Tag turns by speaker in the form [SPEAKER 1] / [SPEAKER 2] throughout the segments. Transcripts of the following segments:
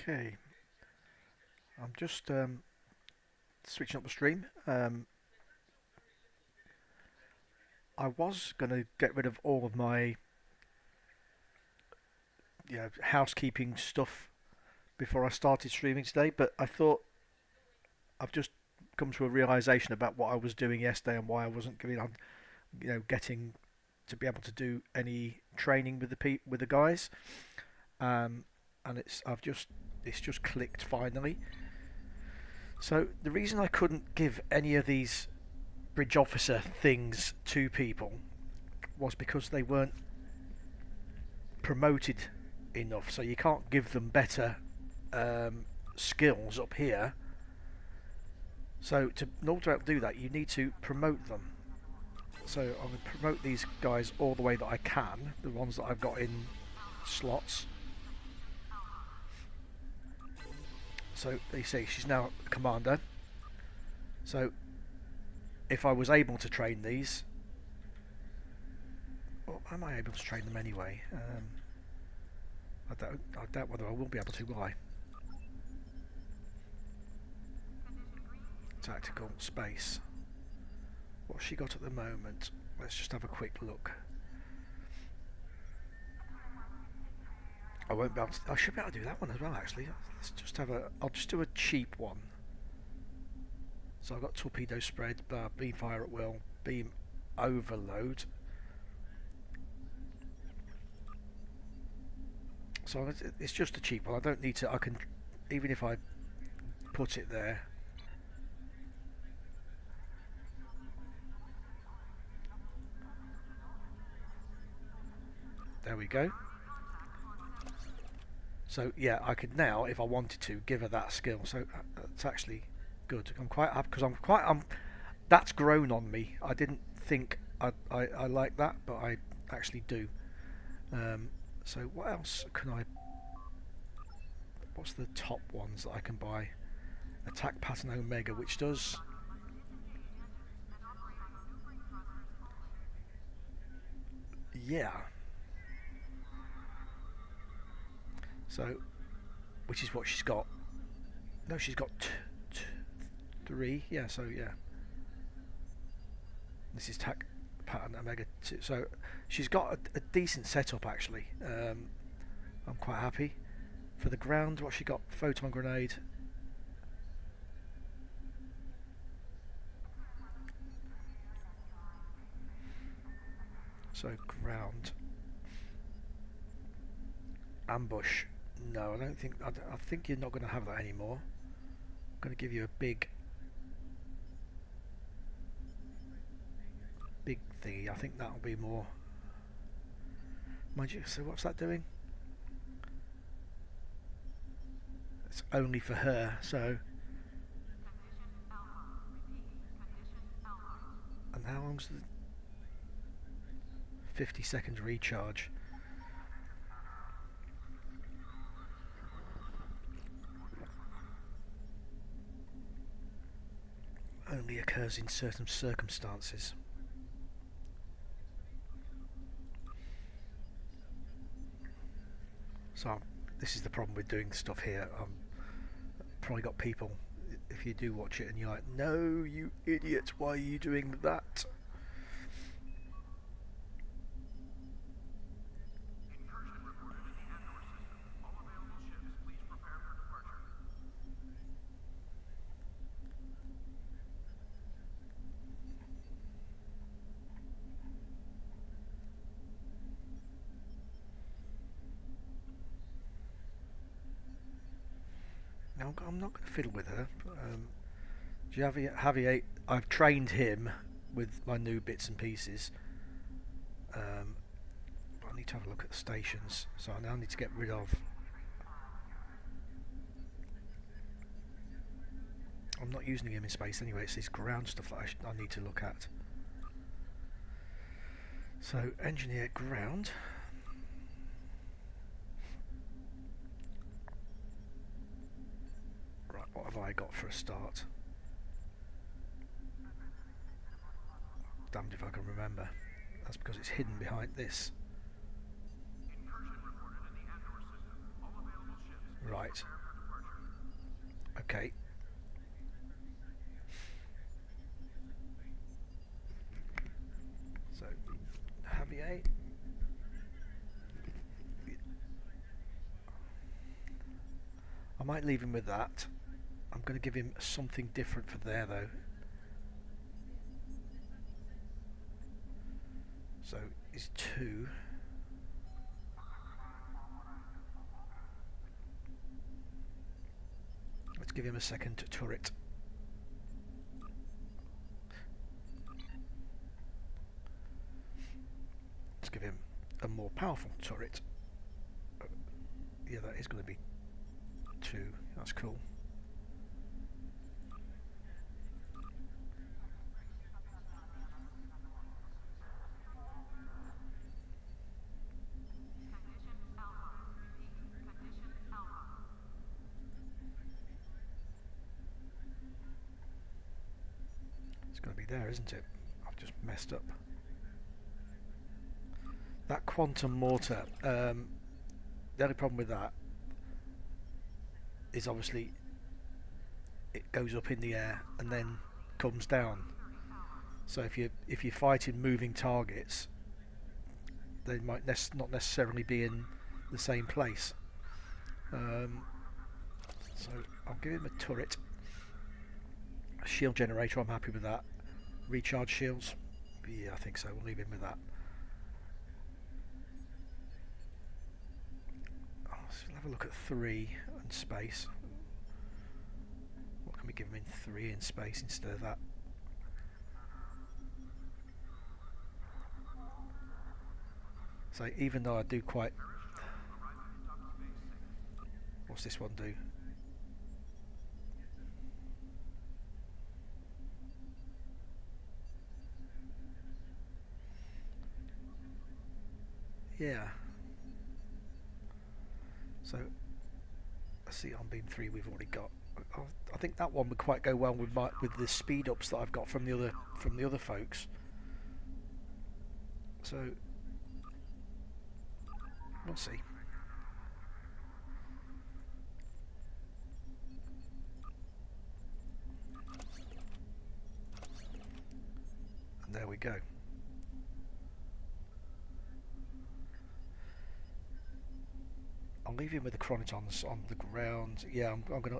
[SPEAKER 1] Okay, I'm just switching up the stream. I was going to get rid of all of my housekeeping stuff before I started streaming today, but I thought I've just come to a realization about what I was doing yesterday and why I wasn't getting to be able to do any training with the guys. Um, and it's just clicked finally. So the reason I couldn't give any of these bridge officer things to people was because they weren't promoted enough. So you can't give them better skills up here. So in order to do that, you need to promote them. So I'm going to promote these guys all the way that I can, the ones that I've got in slots. So you see, she's now a commander. So if I was able to train these, well, am I able to train them anyway? I doubt whether I will be able to, will I? Tactical space. What's she got at the moment? Let's just have a quick look. I won't be able to, I should be able to do that one as well actually. Let's just have I'll just do a cheap one. So I've got torpedo spread, beam fire at will, beam overload. So it's just a cheap one. I don't need to, I can, even if I put it there. There we go. So yeah, I could now, if I wanted to, give her that skill. So that's actually good. I'm quite happy because that's grown on me. I didn't think I like that, but I actually do. So what else can I? What's the top ones that I can buy? Attack pattern Omega, which does. Yeah. So, which is what she's got. No, she's got three. Yeah, so yeah. This is attack pattern Omega 2. So she's got a decent setup actually. I'm quite happy. For the ground, what she got? Photon grenade. So ground. Ambush. No, I don't think. I think you're not going to have that anymore. I'm going to give you a big thingy. I think that'll be more. Mind you, so what's that doing? It's only for her, so. And how long's the 50-second recharge? Only occurs in certain circumstances. So this is the problem with doing stuff here. Probably got people, if you do watch it and you're like, no, you idiot, why are you doing that? Now, I'm not going to fiddle with her. Javier, I've trained him with my new bits and pieces. I need to have a look at the stations, so I now need to get rid of. I'm not using him in space anyway. It's this ground stuff that I need to look at. So engineer ground. Right, what have I got for a start? Damned if I can remember. That's because it's hidden behind this. Right. Okay. So, Javier. I might leave him with that. I'm going to give him something different for there though. So he's 2. Let's give him a second turret. Let's give him a more powerful turret. Yeah, that is going to be 2. That's cool. It's going to be there, isn't it? I've just messed up. That quantum mortar, the only problem with that is obviously it goes up in the air and then comes down. So if you're fighting moving targets, they might not necessarily be in the same place. So I'll give him a turret. A shield generator, I'm happy with that. Recharge shields, yeah, I think so. We'll leave him with that. Oh, so we'll have a look at 3 and space. What can we give him in 3 in space instead of that? So even though I do quite... What's this one do? Yeah. So let's see, on beam 3 we've already got. I think that one would quite go well with the speed ups that I've got from the other folks. So we'll see. And there we go. I'll leave him with the chronotons on the ground. Yeah,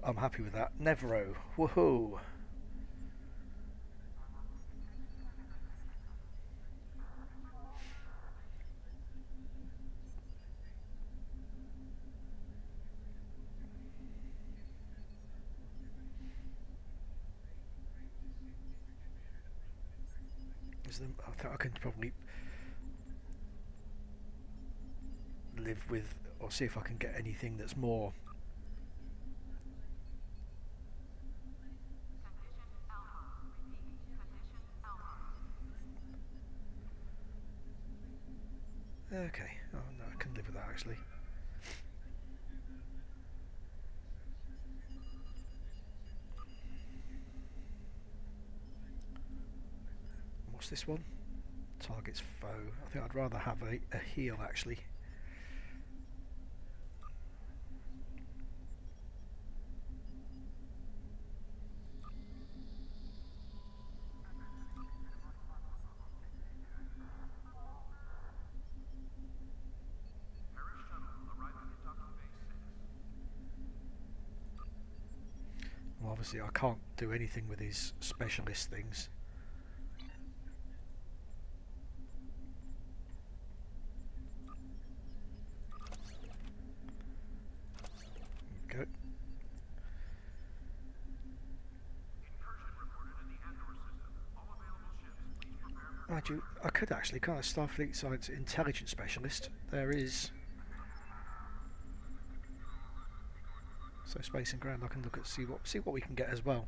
[SPEAKER 1] I'm happy with that. Nevro, woohoo! I think I can probably live with, or see if I can get anything that's more. Okay, oh no, I can live with that actually. What's this one? Target's foe. I think I'd rather have a heal actually. Well, obviously I can't do anything with these specialist things. Go. I could actually, can't I? Starfleet Science Intelligence Specialist. There is. So space and ground. I can look at see what we can get as well.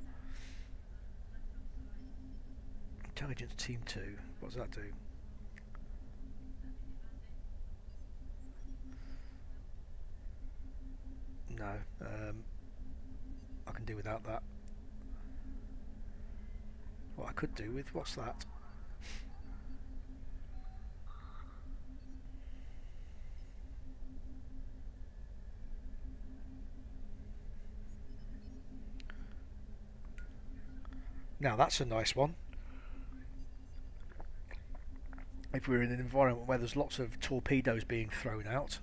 [SPEAKER 1] Intelligence Team 2. What does that do? No. I can do without that. What I could do with what's that? Now that's a nice one. If we're in an environment where there's lots of torpedoes being thrown out,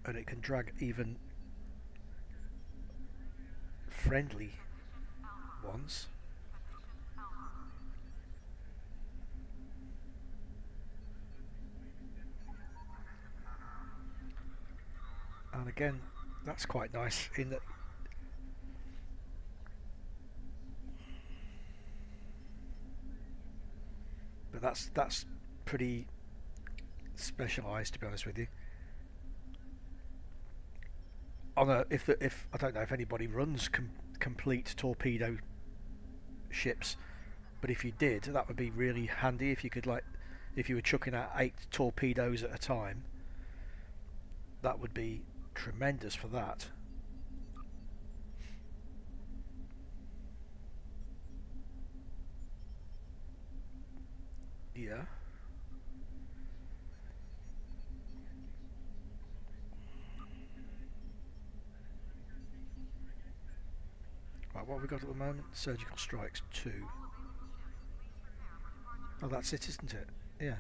[SPEAKER 1] and it can drag even friendly ones. And again, that's quite nice in that but that's pretty specialised, to be honest with you. On a, if I don't know if anybody runs complete torpedo ships, but if you did, that would be really handy if you could, like, if you were chucking out 8 torpedoes at a time, that would be tremendous for that. Yeah. Right, what have we got at the moment? Surgical strikes 2. Oh, that's it, isn't it? Yeah.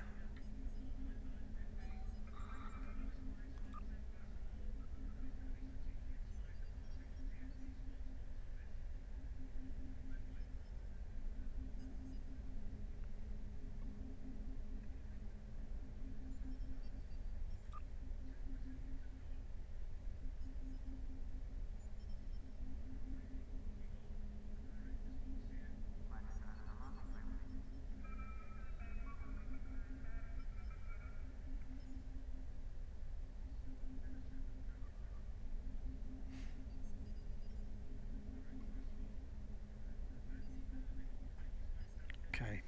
[SPEAKER 1] Okay.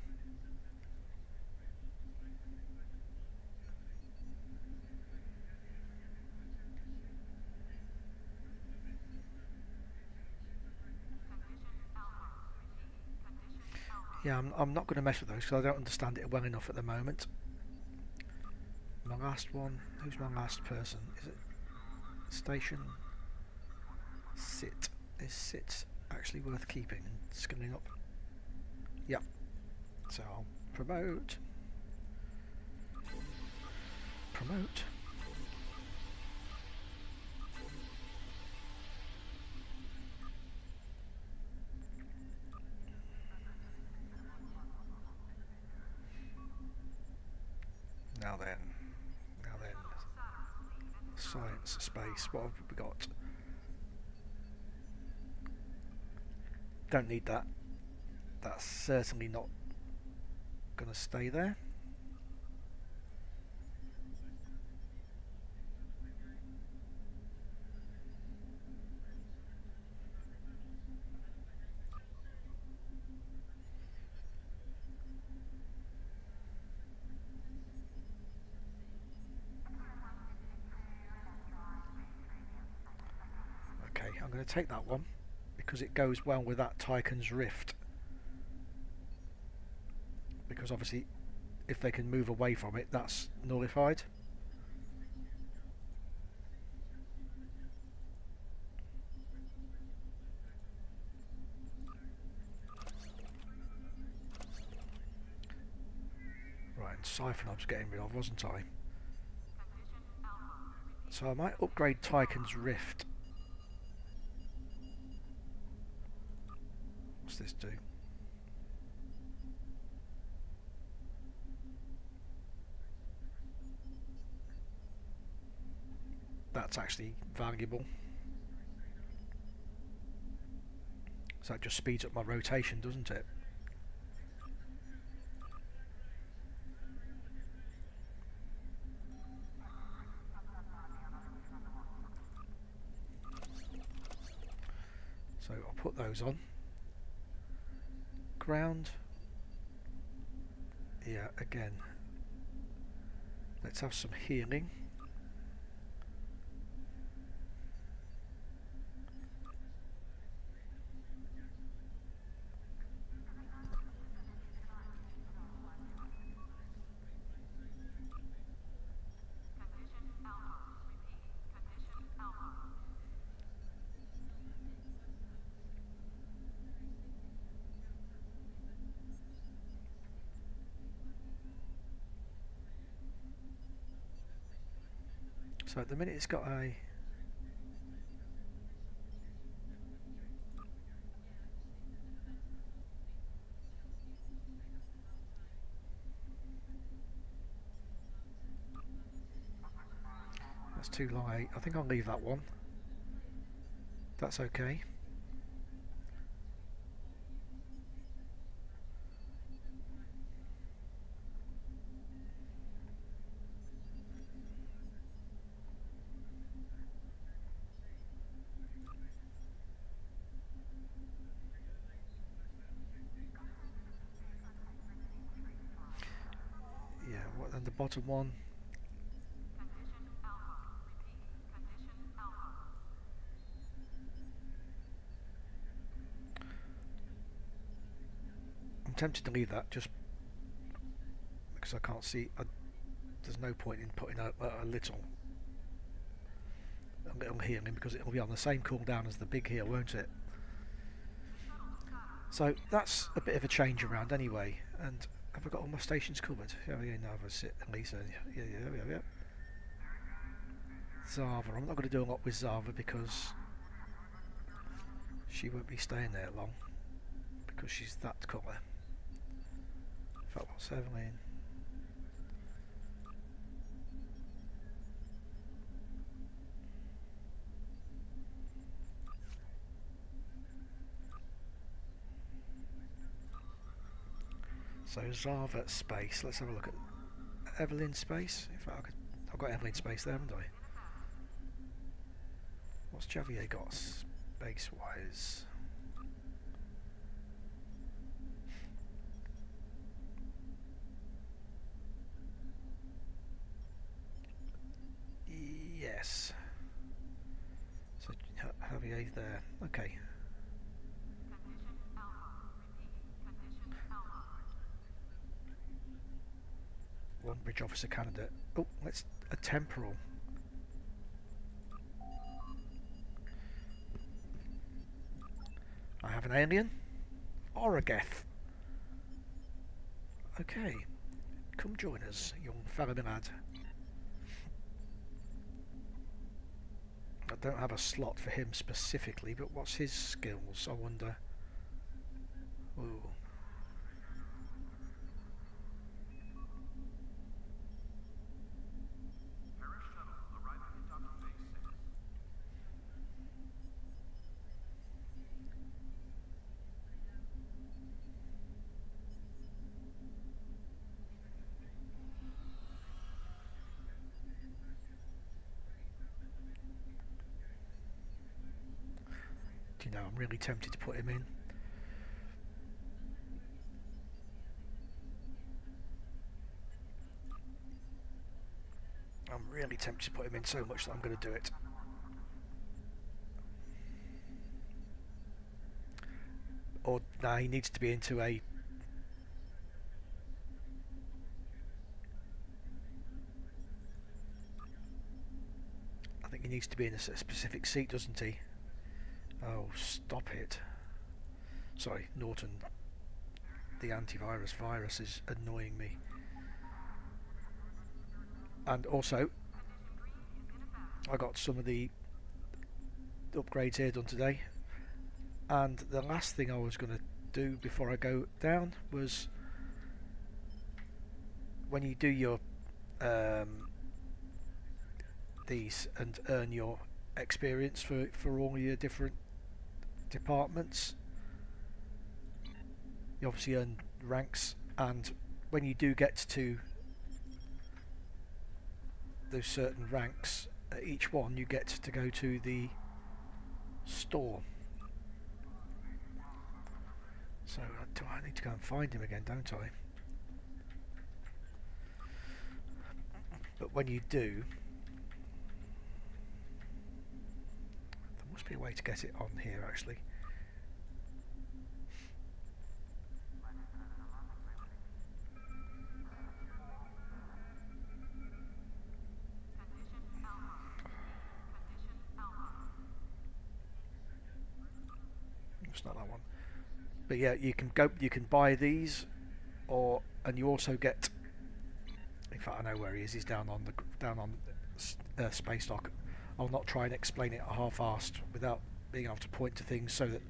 [SPEAKER 1] Yeah, I'm not going to mess with those because I don't understand it well enough at the moment. My last one. Who's my last person? Is it station? Sit. Is sit actually worth keeping and scaling up? Yep. So I'll promote. Promote. Now then. Science space. What have we got? Don't need that. That's certainly not going to stay there. Okay, I'm going to take that one because it goes well with that Tychon's Rift. Because obviously, if they can move away from it, that's nullified. Right, and Siphon I was getting rid of, wasn't I? So I might upgrade Tychon's Rift. What's this do? That's actually valuable. So that just speeds up my rotation, doesn't it? So I'll put those on. Ground. Yeah, again. Let's have some healing. So at the minute it's got a... That's too light. I think I'll leave that one. That's okay. Yeah, what, and the bottom one? I'm tempted to leave that just because I can't see. There's no point in putting a little healing because it'll be on the same cooldown as the big heal, won't it? So that's a bit of a change around anyway. And have I got all my stations covered? Oh yeah, no, I've sit at least. Yeah. Zava. I'm not going to do a lot with Zava because she won't be staying there long because she's that colour. In fact, what's Evelyn? So Zava space. Let's have a look at Evelyn space. In fact, I've got Evelyn space there, haven't I? What's Javier got space wise? Yes. So Javier there. Okay. One bridge officer candidate. Oh, let's a temporal. I have an alien. Orageth. Okay. Come join us, young fella lad. I don't have a slot for him specifically, but what's his skills, I wonder? Ooh. You know, I'm really tempted to put him in. I'm really tempted to put him in so much that I'm going to do it. Or no, he needs to be into a... I think he needs to be in a specific seat, doesn't he? Oh, stop it. Sorry, Norton. The antivirus virus is annoying me. And also, I got some of the upgrades here done today. And the last thing I was going to do before I go down was when you do your these and earn your experience for all your different departments, you obviously earn ranks, and when you do get to those certain ranks at each one, you get to go to the store. So I need to go and find him again, don't I? But when you do, there must be a way to get it on here actually. It's not that one. But yeah, you can go. You can buy these, and you also get. In fact, I know where he is. He's down on space dock. I'll not try and explain it half-assed without being able to point to things, so that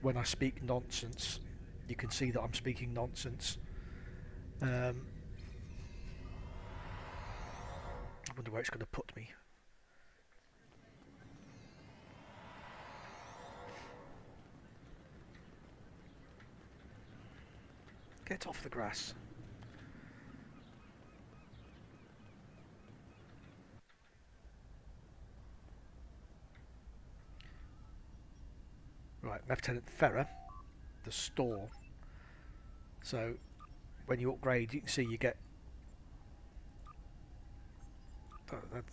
[SPEAKER 1] when I speak nonsense, you can see that I'm speaking nonsense. I wonder where it's going to put me. Get off the grass. Right, Lieutenant Ferrer, the store. So when you upgrade, you can see you get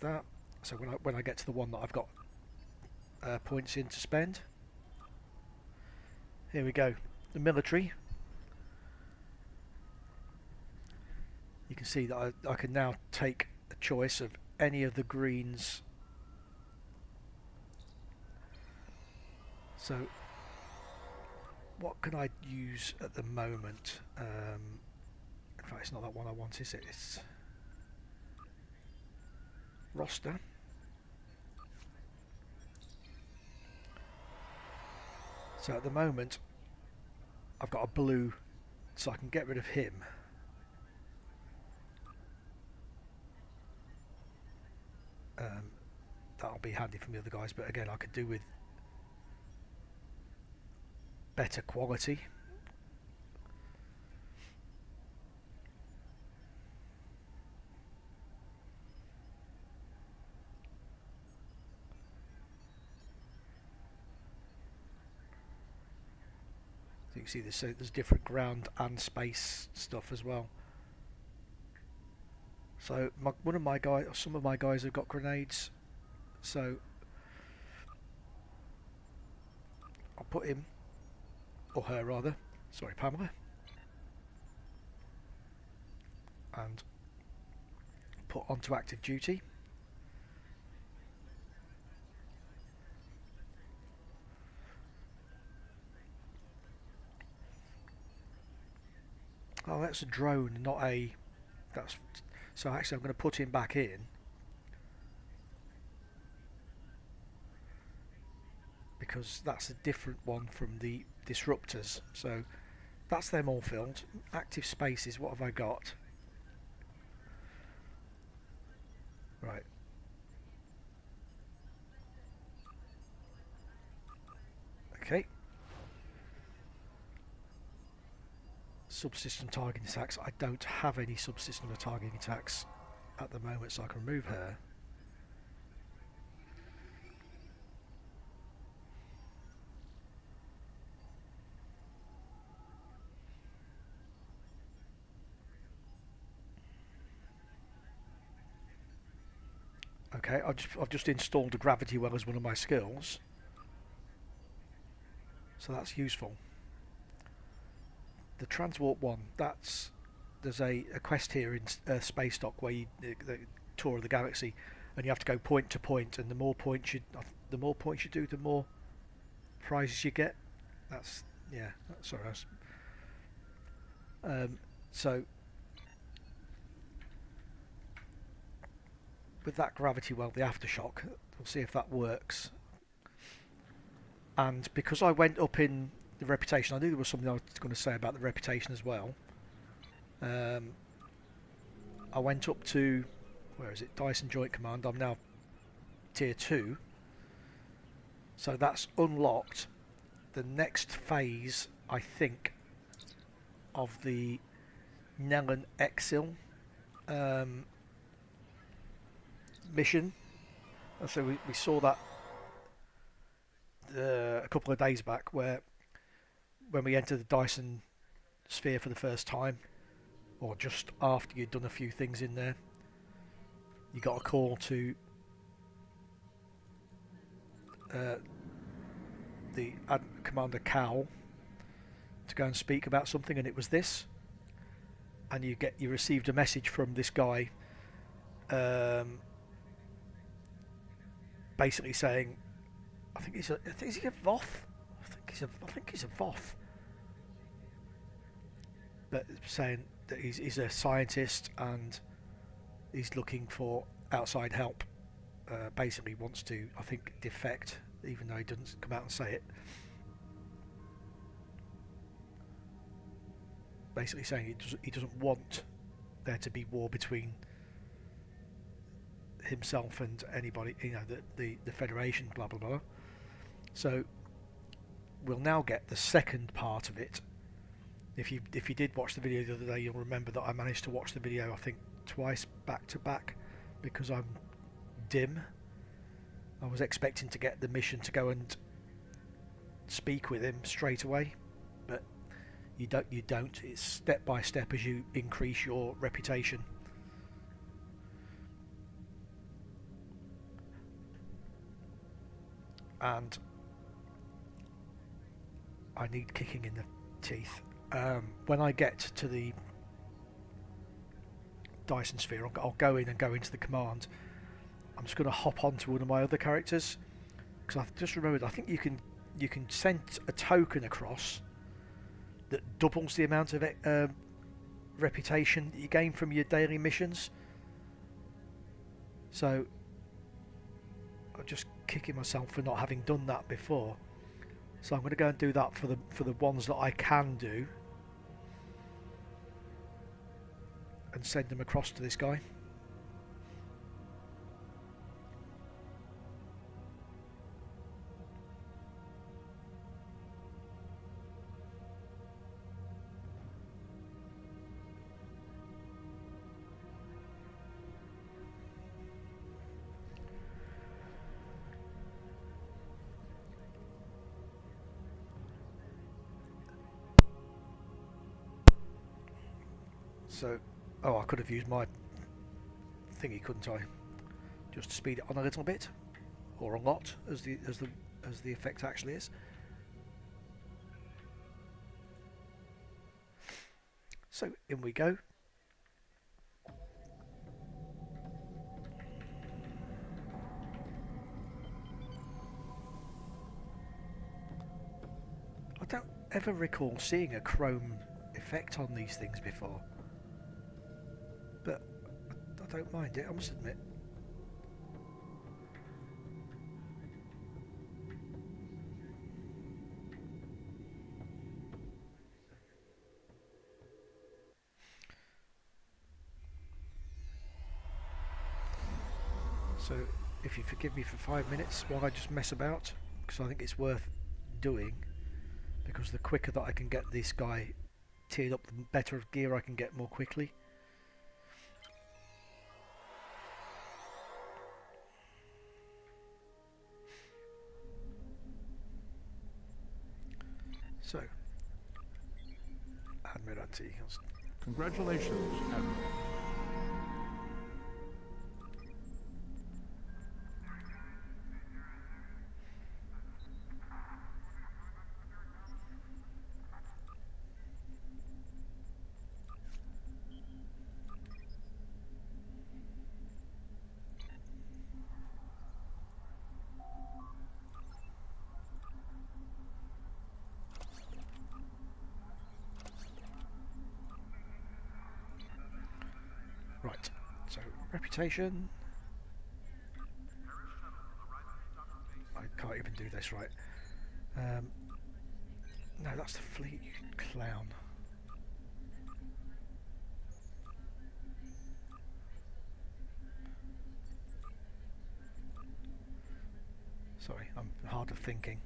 [SPEAKER 1] that. So when I get to the one that I've got points in to spend, here we go. The military. You can see that I can now take a choice of any of the greens. So what can I use at the moment? In fact, it's not that one I want, is it? It's roster. So at the moment I've got a blue, so I can get rid of him. That'll be handy for the other guys, but again I could do with better quality. So you can see there's different ground and space stuff as well. So some of my guys have got grenades, so I'll put him, or her rather, sorry Pamela, and put onto active duty. Oh, that's a drone, not a... That's... So actually I'm going to put him back in. Because that's a different one from the disruptors. So that's them all filled. Active spaces, what have I got? Right. Okay. Subsystem targeting attacks. I don't have any subsystem targeting attacks at the moment, so I can remove her. Okay, I've just installed a gravity well as one of my skills, so that's useful. The Transwarp one, there's a quest here in Space Dock where you the tour of the galaxy, and you have to go point to point, and the more points you do, the more prizes you get. That's sorry. So with that gravity well, the aftershock, we'll see if that works. And because I went up in the reputation, I knew there was something I was going to say about the reputation as well. I went up to, where is it, Dyson Joint Command. I'm now tier 2, so that's unlocked the next phase, I think, of the Nellen Exil mission. And so we saw that a couple of days back, where when we entered the Dyson sphere for the first time, or just after you'd done a few things in there, you got a call to the Commander Cal to go and speak about something, and it was this. And you received a message from this guy, basically saying, is he a Voth? I think he's a Voth. But saying that he's a scientist and he's looking for outside help basically wants to, I think, defect, even though he doesn't come out and say it. Basically saying he doesn't want there to be war between himself and anybody, you know, the Federation, blah blah blah. So we'll now get the second part of it. If you did watch the video the other day, you'll remember that I managed to watch the video, I think, twice back to back, because I'm dim. I was expecting to get the mission to go and speak with him straight away, but you don't. It's step by step as you increase your reputation. And I need kicking in the teeth. When I get to the Dyson sphere, I'll go in and go into the command. I'm just going to hop onto one of my other characters, because I just remembered, I think you can send a token across that doubles the amount of reputation that you gain from your daily missions. So I'm just kicking myself for not having done that before. So I'm going to go and do that for the ones that I can do, and send them across to this guy. So, oh, I could have used my thingy, couldn't I? Just to speed it on a little bit, or a lot, as the effect actually is. So in we go. I don't ever recall seeing a chrome effect on these things before, but I don't mind it, I must admit. So if you forgive me for 5 minutes while I just mess about, because I think it's worth doing, because the quicker that I can get this guy tiered up, the better of gear I can get more quickly. So, Admiralty.
[SPEAKER 2] Congratulations, Admiral.
[SPEAKER 1] Right, so reputation. I can't even do this right. No, that's the fleet, you clown. Sorry, I'm hard of thinking.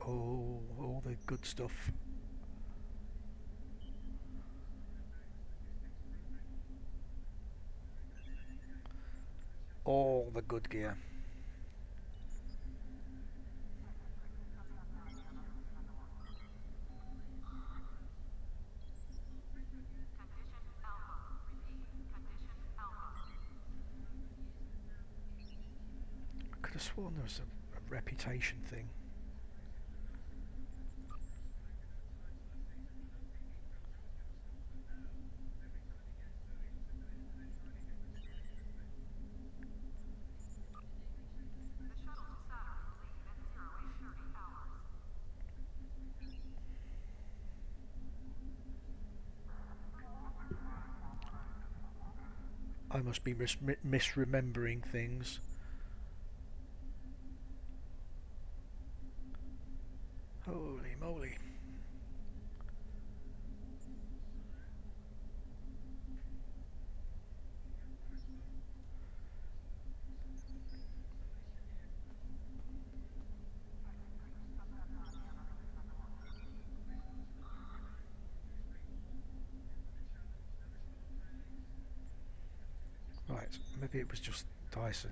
[SPEAKER 1] Oh, all the good stuff. All the good gear. I could have sworn there was a reputation thing. I must be misremembering things. Holy moly. Right, maybe it was just Dyson.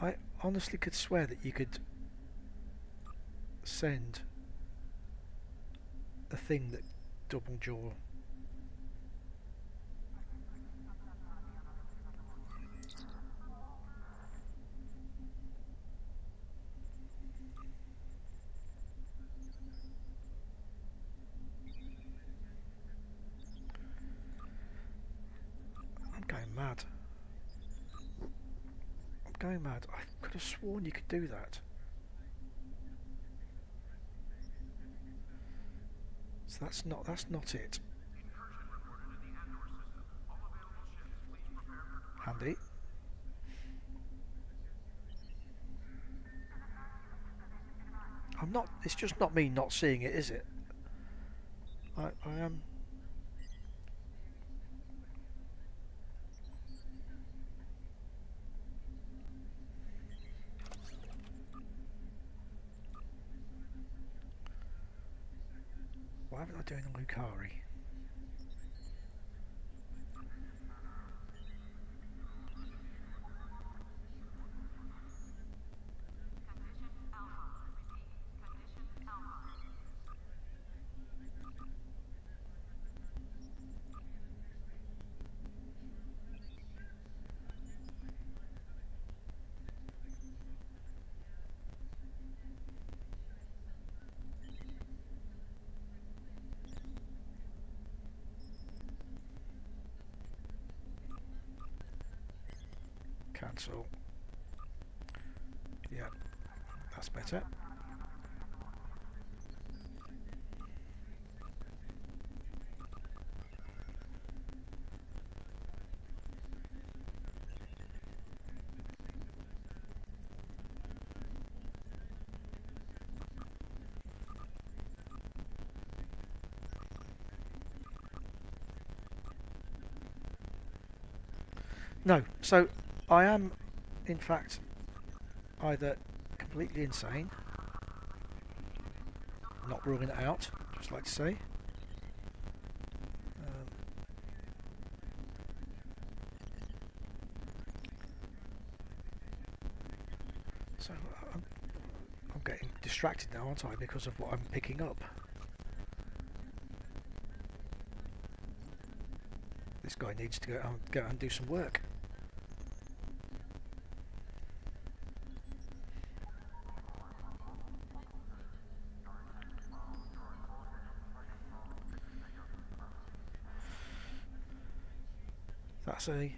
[SPEAKER 1] I honestly could swear that you could send a thing that double jaw. I'm going mad. I'm going mad. I could have sworn you could do that. So that's not it. Handy. I'm not. It's just not me not seeing it, is it? I am. Why haven't I doing a Lucari? Cancel. Yeah, that's better. No, so I am, in fact, either completely insane, not ruling it out, just like to say. So I'm getting distracted now, aren't I, because of what I'm picking up. This guy needs to go out and do some work. That's a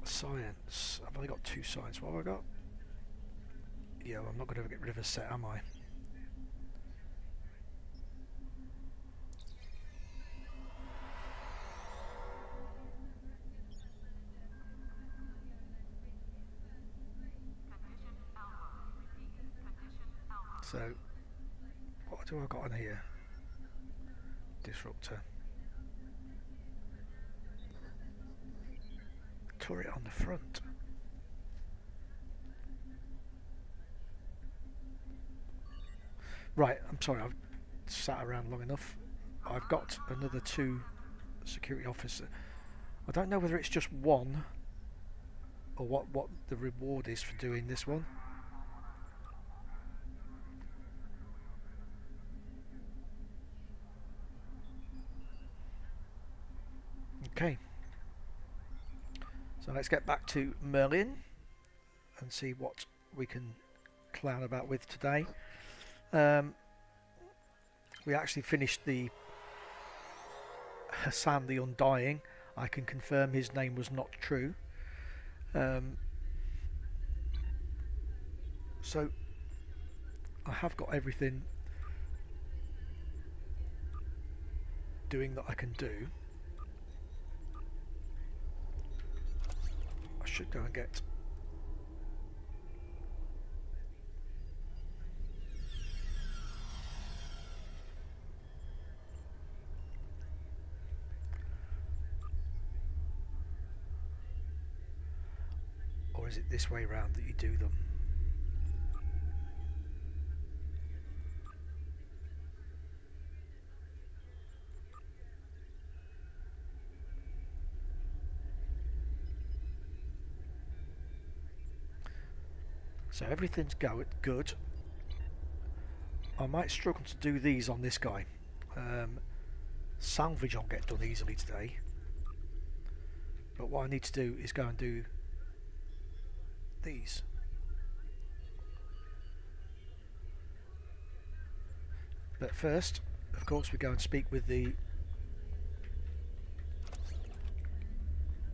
[SPEAKER 1] science. I've only got 2 science. What have I got? Yeah, well, I'm not going to get rid of a set, am I? So, what do I got on here? Disruptor. Turret on the front. Right, I'm sorry, I've sat around long enough. I've got another 2 security officers. I don't know whether it's just 1 or what the reward is for doing this one. Okay. So let's get back to Merlin and see what we can clown about with today. We actually finished the Hassan the Undying. I can confirm his name was not true. So I have got everything doing that I can do. I should go and get or is it this way round that you do them? So everything's good. I might struggle to do these on this guy. Salvage I'll get done easily today. But what I need to do is go and do these. But first, of course, we go and speak with the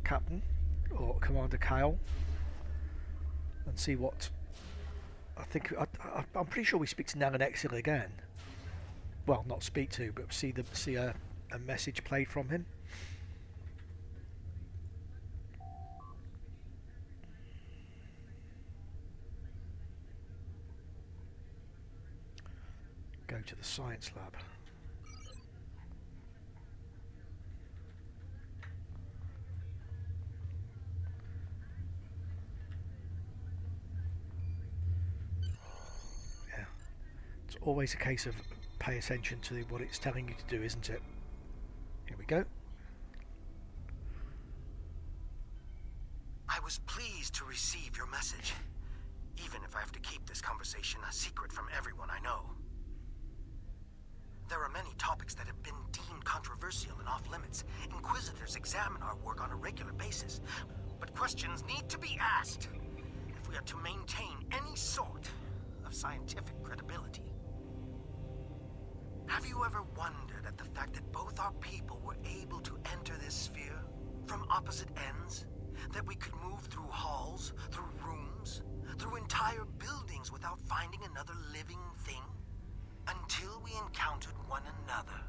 [SPEAKER 1] captain, or Commander Kyle, and see what... I'm pretty sure we speak to Nan and Exil again. Well, not speak to, but see a message played from him. Go to the science lab. Yeah, it's always a case of pay attention to what it's telling you to do, isn't it? Here we go.
[SPEAKER 3] I was pleased to receive your message, even if I have to keep this conversation a secret from everyone I know. There are many topics that have been deemed controversial and off-limits. Inquisitors examine our work on a regular basis, but questions need to be asked if we are to maintain any sort of scientific credibility. Have you ever wondered at the fact that both our people were able to enter this sphere from opposite ends? That we could move through halls, through rooms, through entire buildings without finding another living thing? Until we encountered one another.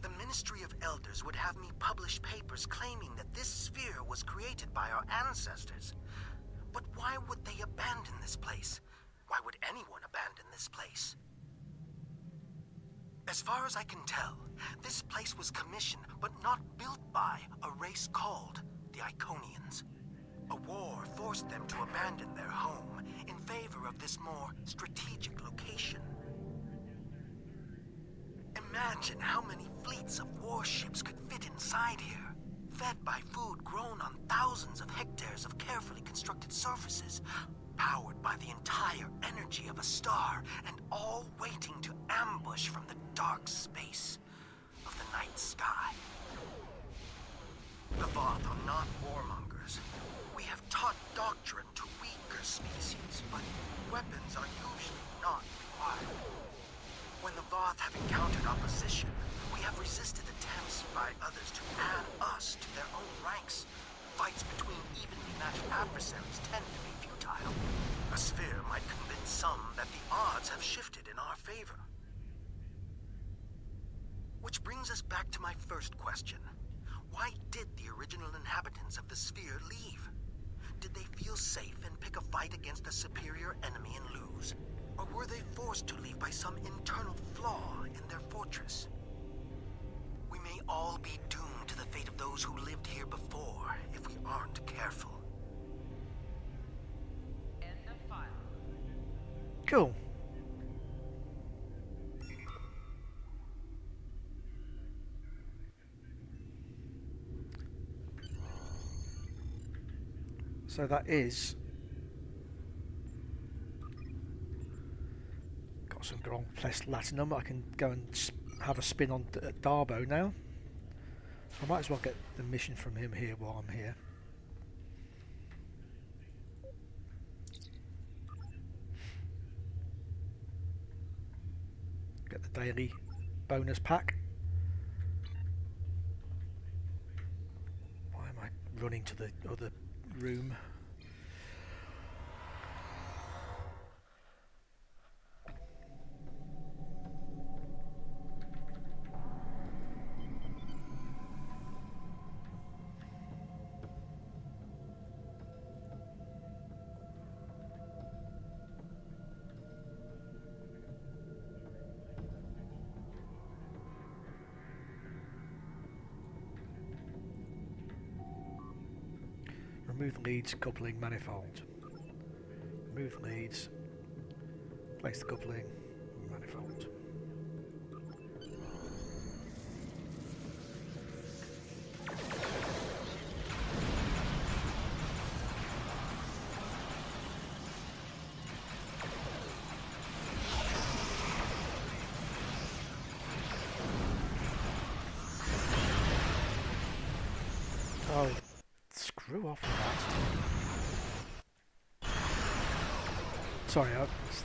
[SPEAKER 3] The Ministry of Elders would have me publish papers claiming that this sphere was created by our ancestors. But why would they abandon this place? Why would anyone abandon this place? As far as I can tell, this place was commissioned but not built by a race called the Iconians. A war forced them to abandon their home in favor of this more strategic location. Imagine how many fleets of warships could fit inside here, fed by food grown on thousands of hectares of carefully constructed surfaces, powered by the entire energy of a star, and all waiting to ambush from the dark space of the night sky. The Voth are not warmongers. We have taught doctrine to weaker species, but weapons are usually not required. When the Voth have encountered opposition, we have resisted attempts by others to add us to their own ranks. Fights between evenly matched adversaries tend to be futile. A sphere might convince some that the odds have shifted in our favor. Which brings us back to my first question. Why did the original inhabitants of the sphere leave? Did they feel safe and pick a fight against a superior enemy and lose? Or were they forced to leave by some internal flaw in their fortress? We may all be doomed to the fate of those who lived here before if we aren't careful.
[SPEAKER 4] End of file.
[SPEAKER 1] Cool. So that is got some Grand Place Latinum. I can go and have a spin on Dabo now. I might as well get the mission from him here while I'm here. Get the daily bonus pack. Why am I running to the other room? Remove leads, coupling, manifold. Remove leads, place the coupling, manifold. Oh, screw off with that. Sorry, it's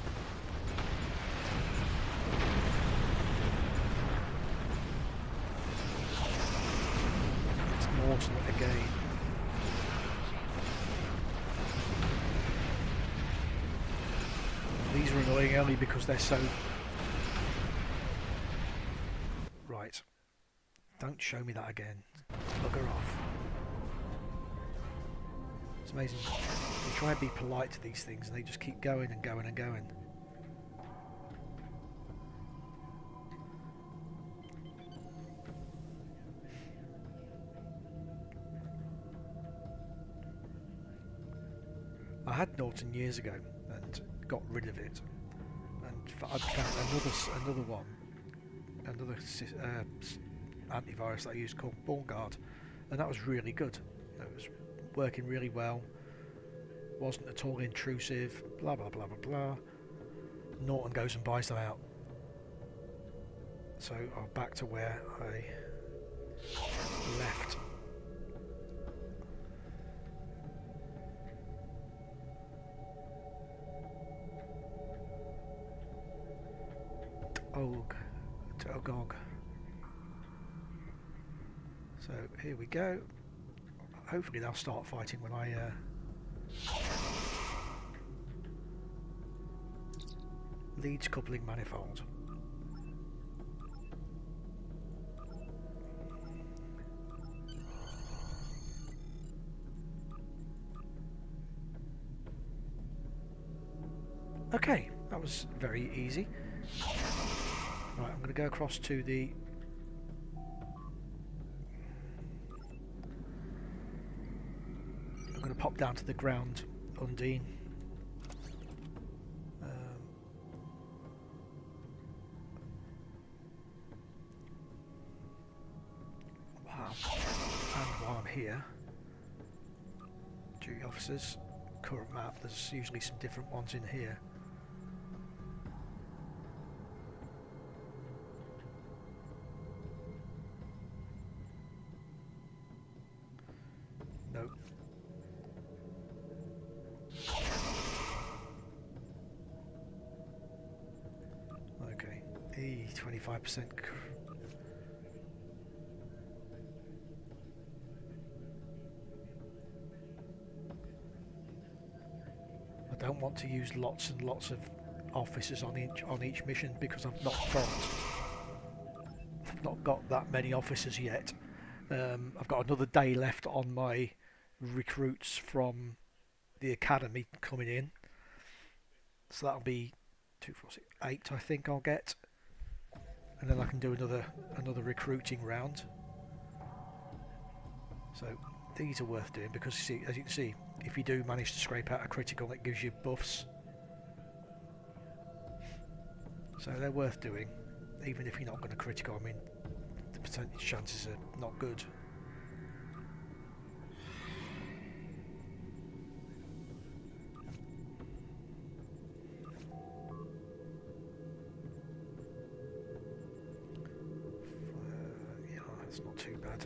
[SPEAKER 1] Morton again. These are annoying only because they're so... Right. Don't show me that again. Bugger off. It's amazing. You try and be polite to these things and they just keep going and going and going. I had Norton years ago and got rid of it, and I found another one, another antivirus that I used called Guard, and that was really good. It was working really well, wasn't at all intrusive, blah blah blah blah blah. Norton goes and buys them out, so I'm back to where I left. Ogog. So here we go. Hopefully they'll start fighting when I leads coupling manifold. Okay, that was very easy. Right, I'm going to go across to the... I'm going to pop down to the ground, Undine. Wow. And while I'm here, duty officers, current map, there's usually some different ones in here. Nope. Okay, 25%. I don't want to use lots and lots of officers on each mission because I've not got that many officers yet. I've got another day left on my recruits from the academy coming in, so that'll be 2, 4, 6, 8 I think I'll get, and then I can do another recruiting round. So these are worth doing because as you can see, if you do manage to scrape out a critical, it gives you buffs, so they're worth doing even if you're not going to critical. I mean, the percentage chances are not good. Yeah, that's not too bad.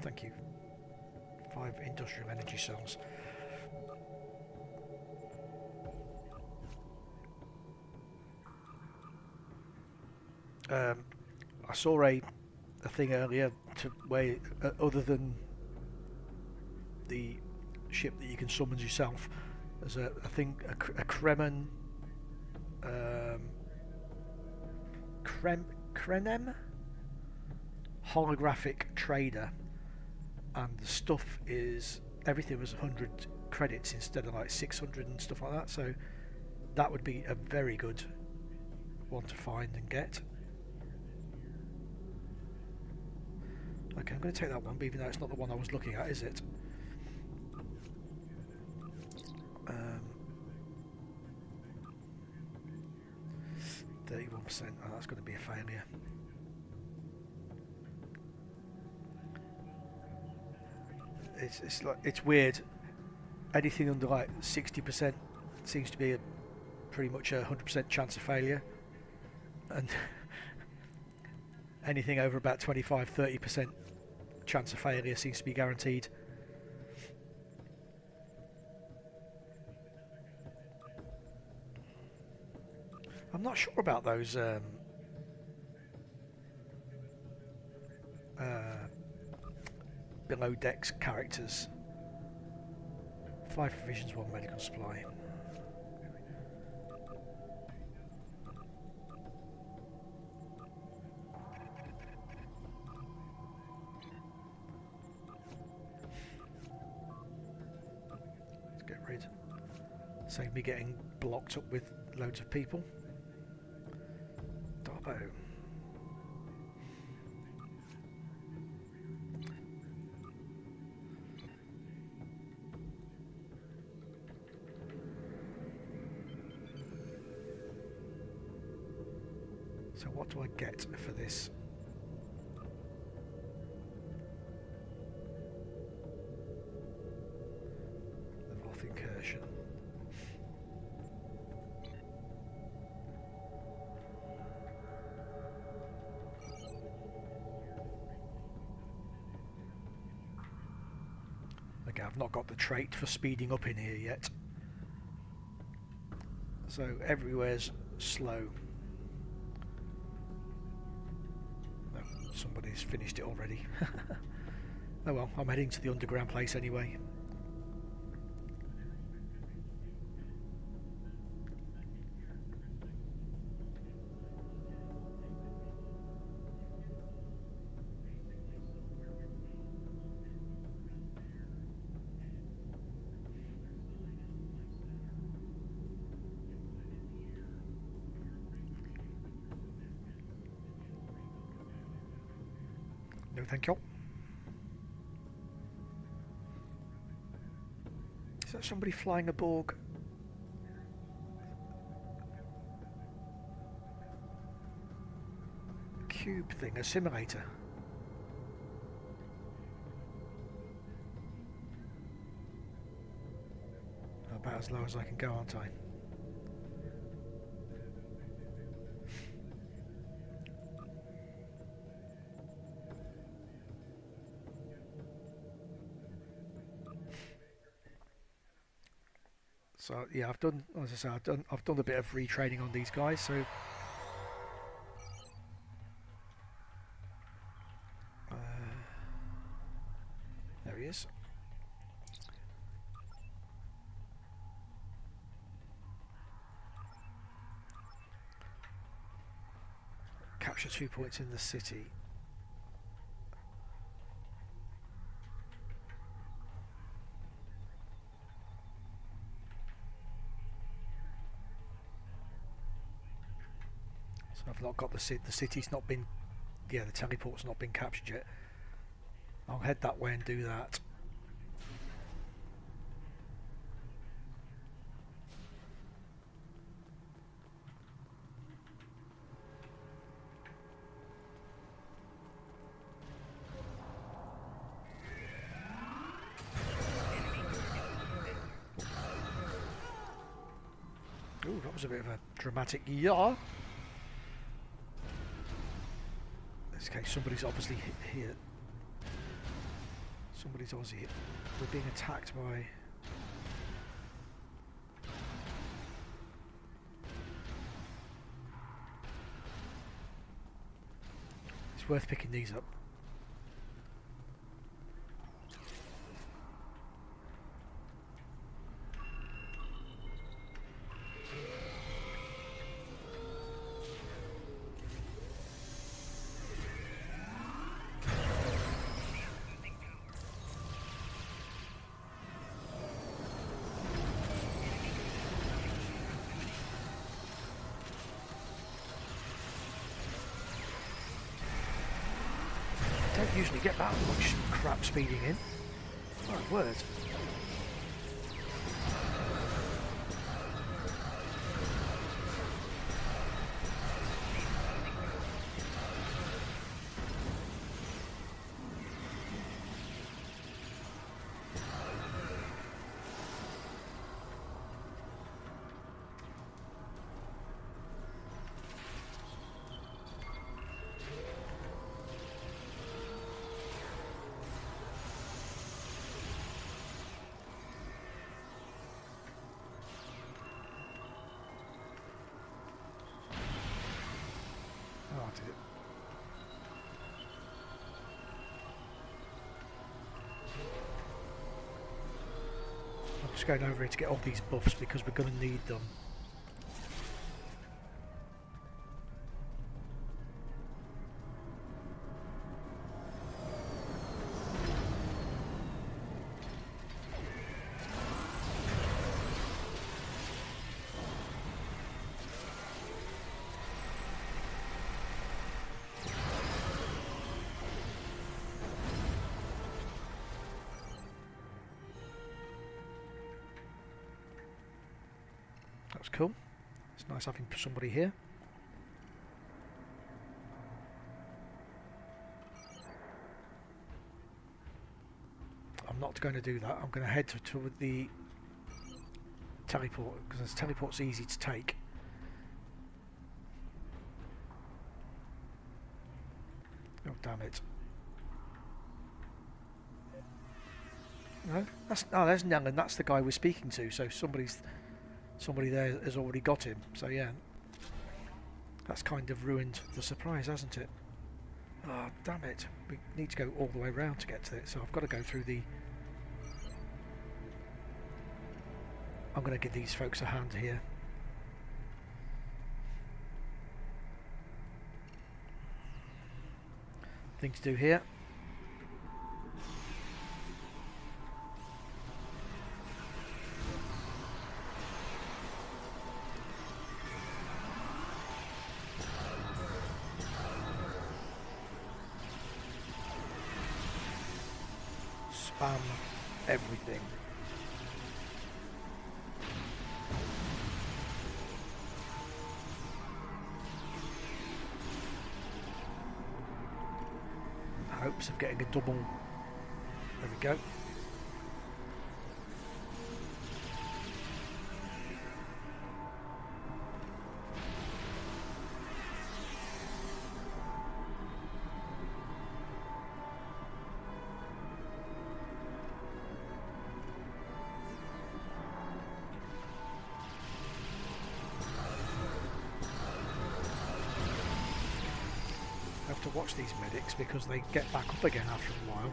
[SPEAKER 1] Thank you. 5 industrial energy cells. I saw a thing earlier to where other than the ship that you can summon yourself, there's a thing, a Kremen, Krenem holographic trader, and the stuff is, everything was 100 credits instead of like 600 and stuff like that, so that would be a very good one to find and get. Okay, I'm going to take that one, even though it's not the one I was looking at, is it? 31%. Oh, that's going to be a failure. It's like, it's weird. Anything under like 60% seems to be pretty much a 100% chance of failure, and anything over about 25-30% chance of failure seems to be guaranteed. I'm not sure about those below decks characters. 5 provisions, 1 medical supply. Let's get rid. Save me getting blocked up with loads of people. Dabo. So what do I get for this? The Voth incursion. Okay, I've not got the trait for speeding up in here yet. So everywhere's slow. No, somebody's finished it already. Oh well, I'm heading to the underground place anyway. No, thank you. Is that somebody flying a Borg? Cube thing, a simulator. About as low as I can go, aren't I? So yeah, I've done, as I say, I've done a bit of retraining on these guys. So there he is. Capture 2 points in the city. I've not got the city's not been, yeah, the teleport's not been captured yet. I'll head that way and do that. Ooh, that was a bit of a dramatic yaw. In this case, somebody's obviously here. Somebody's Aussie. We're being attacked by... It's worth picking these up. Don't usually get that much crap speeding in. My word. I'm just going over here to get all these buffs because we're going to need them. That's cool. It's nice having somebody here. I'm not going to do that. I'm going to head to the teleport because the teleport's easy to take. Oh damn it! No, there's Nyan, and that's the guy we're speaking to. So somebody there has already got him. So yeah, that's kind of ruined the surprise, hasn't it? Oh damn it! We need to go all the way around to get to it. So I've got to go through the. I'm going to give these folks a hand here. Thing to do here. Spam everything. Hopes of getting a double. There we go. To watch these medics because they get back up again after a while.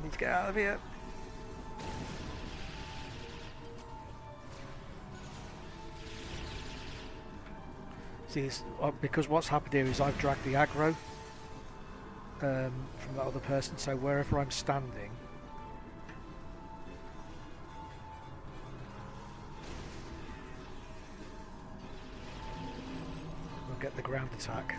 [SPEAKER 1] I need to get out of here. See, it's, because what's happened here is I've dragged the aggro from that other person, so wherever I'm standing we'll get the ground attack.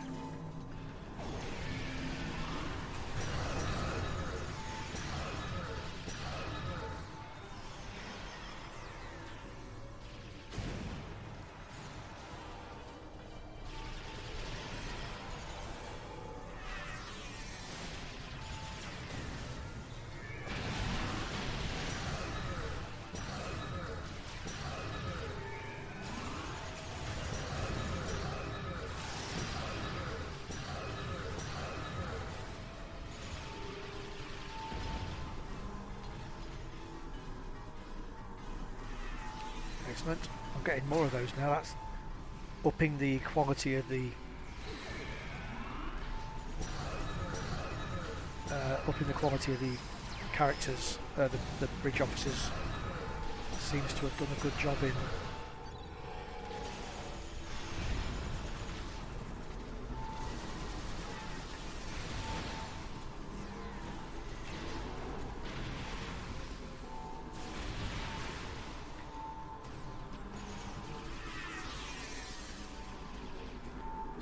[SPEAKER 1] Excellent. I'm getting more of those now. That's upping the quality of the characters. The bridge officers seems to have done a good job in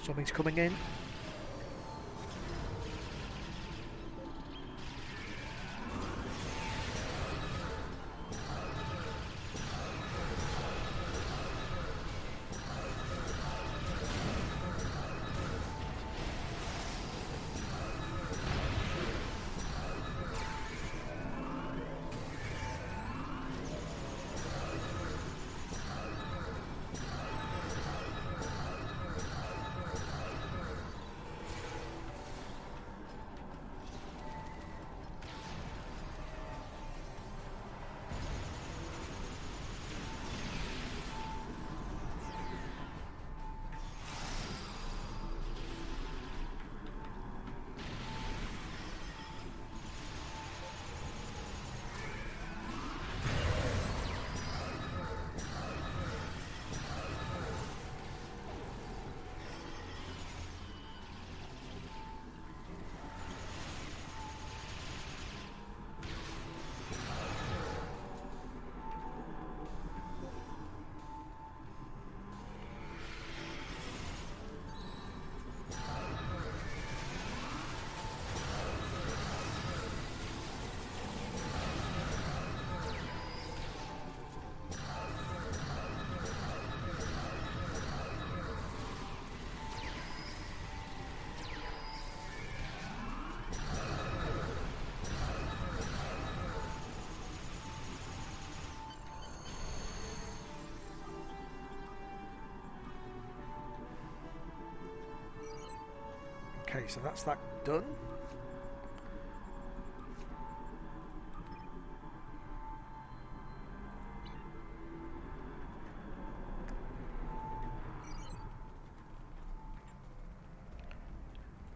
[SPEAKER 1] something's coming in. Okay, so that's that done.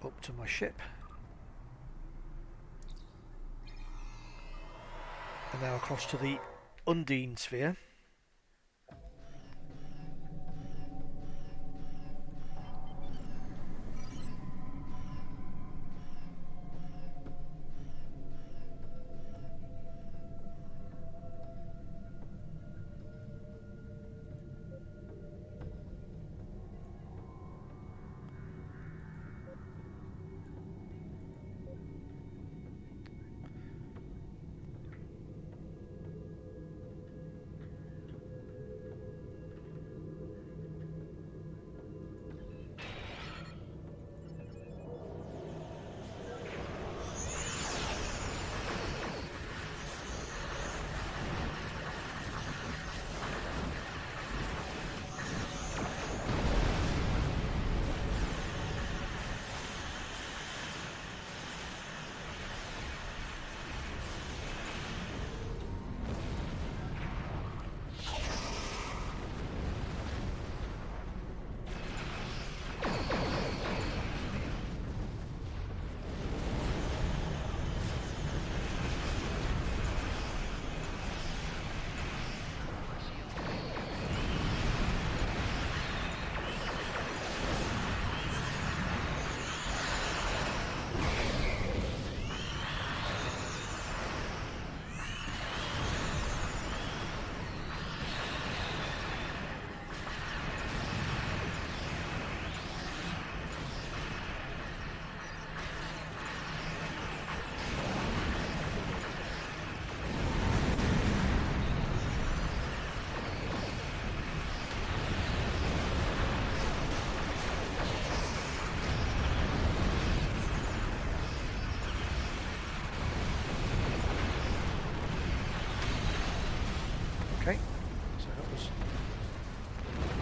[SPEAKER 1] Up to my ship. And now across to the Undine sphere.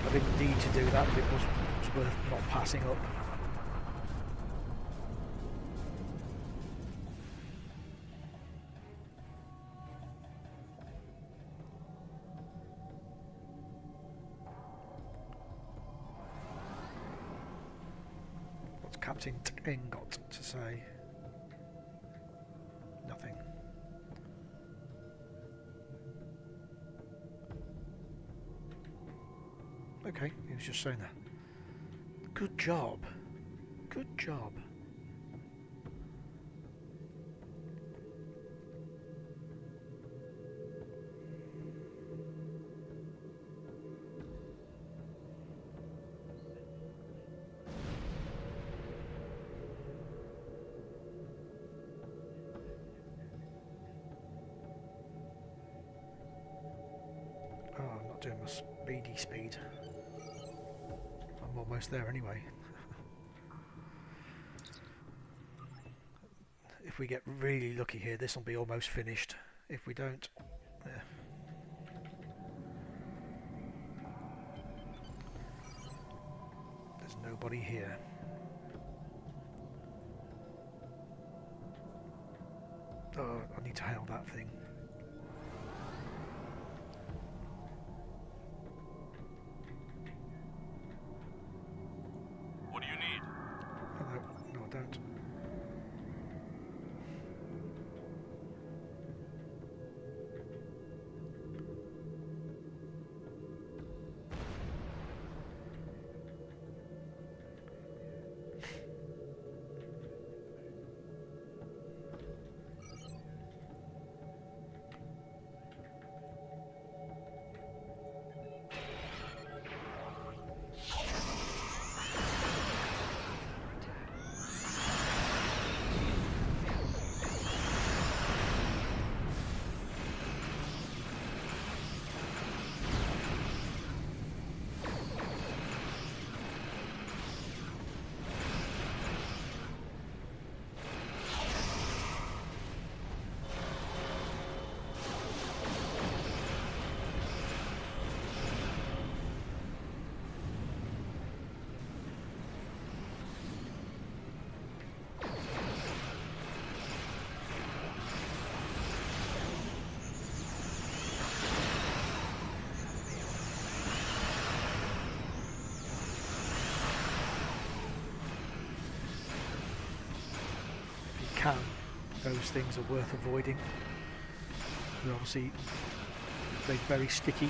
[SPEAKER 1] I didn't need to do that, but it was worth not passing up. Captain Ting got to say? Nothing. Okay, he was just saying that. Good job. Good job. Oh, I'm not doing my speedy speed. I'm almost there anyway. If we get really lucky here, this will be almost finished. If we don't, yeah. There's nobody here. Oh, I need to hail that thing.
[SPEAKER 4] What do you need?
[SPEAKER 1] Oh, no, I don't. Those things are worth avoiding. They're obviously very sticky.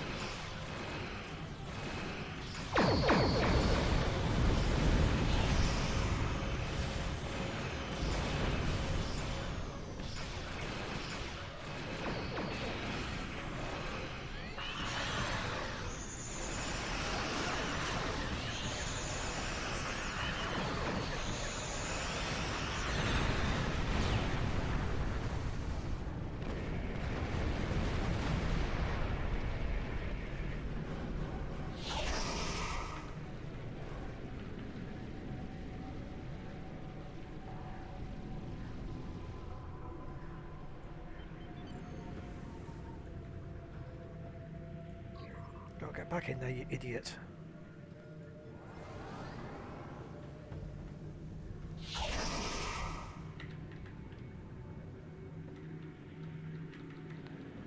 [SPEAKER 1] Get back in there, you idiot.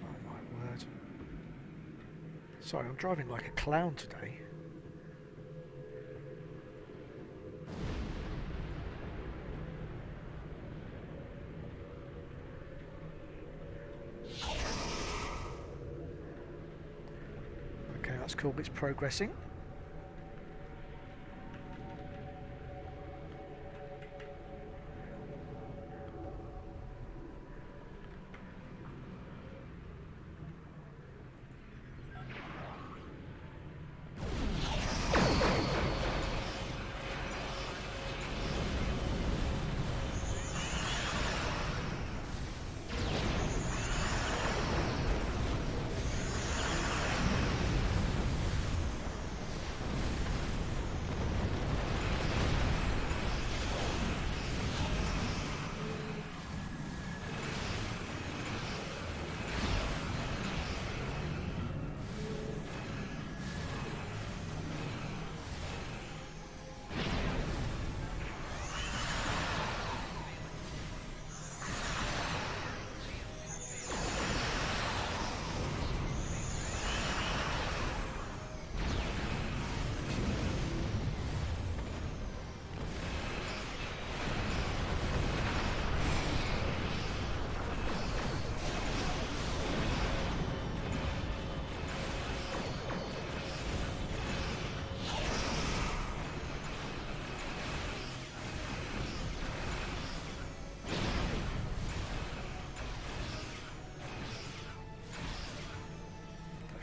[SPEAKER 1] Oh my word. Sorry, I'm driving like a clown today. That's cool, it's progressing.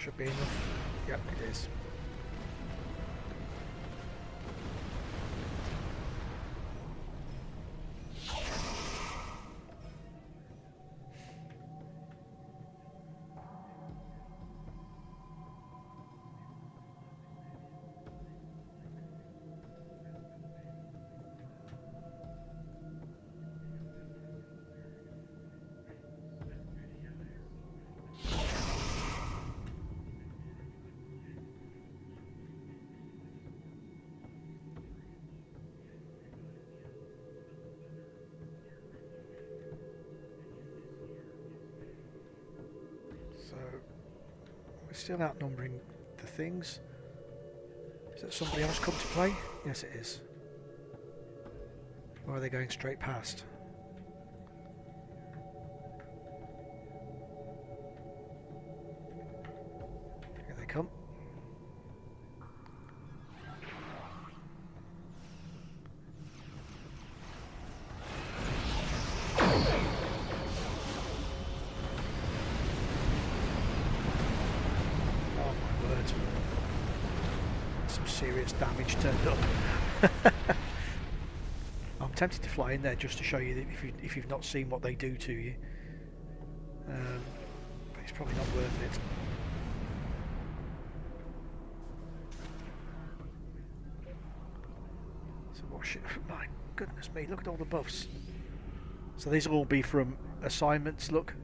[SPEAKER 1] should be enough. Yep, it is. So we're still outnumbering the things. Is that somebody else come to play? Yes, it is. Or are they going straight past? Here they come. Serious damage turned up. I'm tempted to fly in there just to show you that if you've not seen what they do to you, but it's probably not worth it. So what shit? My goodness me! Look at all the buffs. So these will all be from assignments. Look.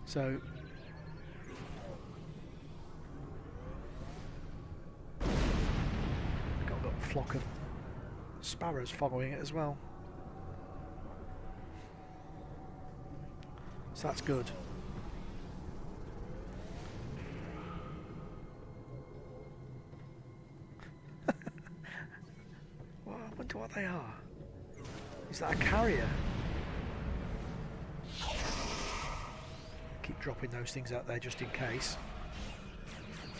[SPEAKER 1] So. Flock of sparrows following it as well, so that's good. Well, I wonder what they are. Is that a carrier? Keep dropping those things out there just in case.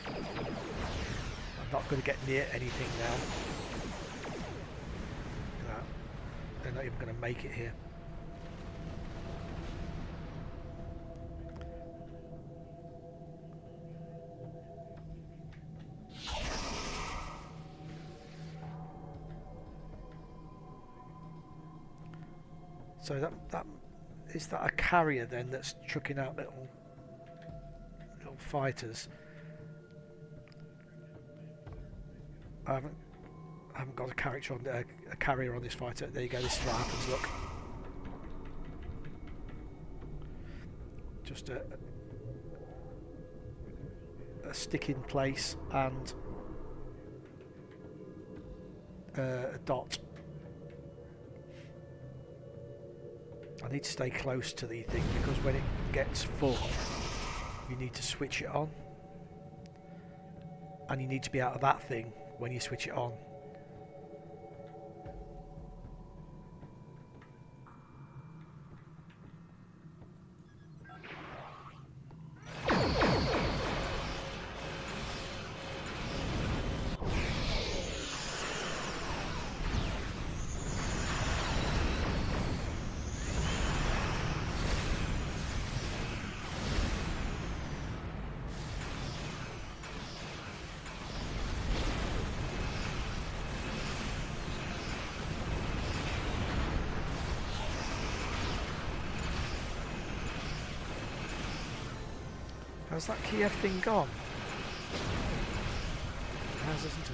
[SPEAKER 1] I'm not going to get near anything now. They're not even going to make it here. So that is that a carrier then that's chucking out little fighters. I haven't got a character on a carrier on this fighter. There you go. This is what happens. Look, just a stick in place and a dot. I need to stay close to the thing because when it gets full, you need to switch it on, and you need to be out of that thing when you switch it on. How's that Kiev thing gone? It has, isn't it?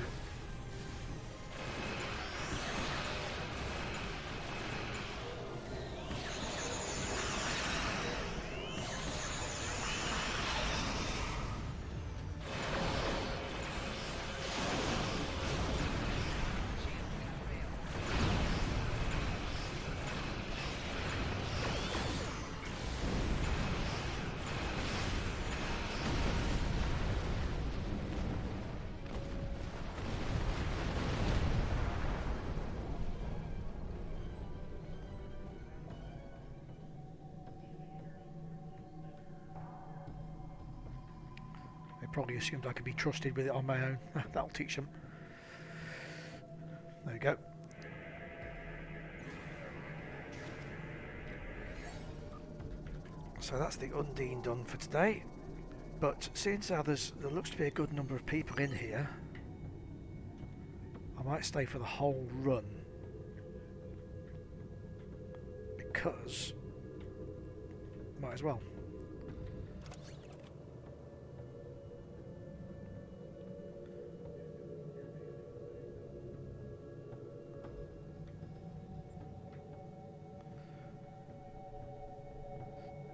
[SPEAKER 1] Probably assumed I could be trusted with it on my own. That'll teach them. There we go. So that's the Undine done for today. But seeing as how there looks to be a good number of people in here, I might stay for the whole run, because might as well.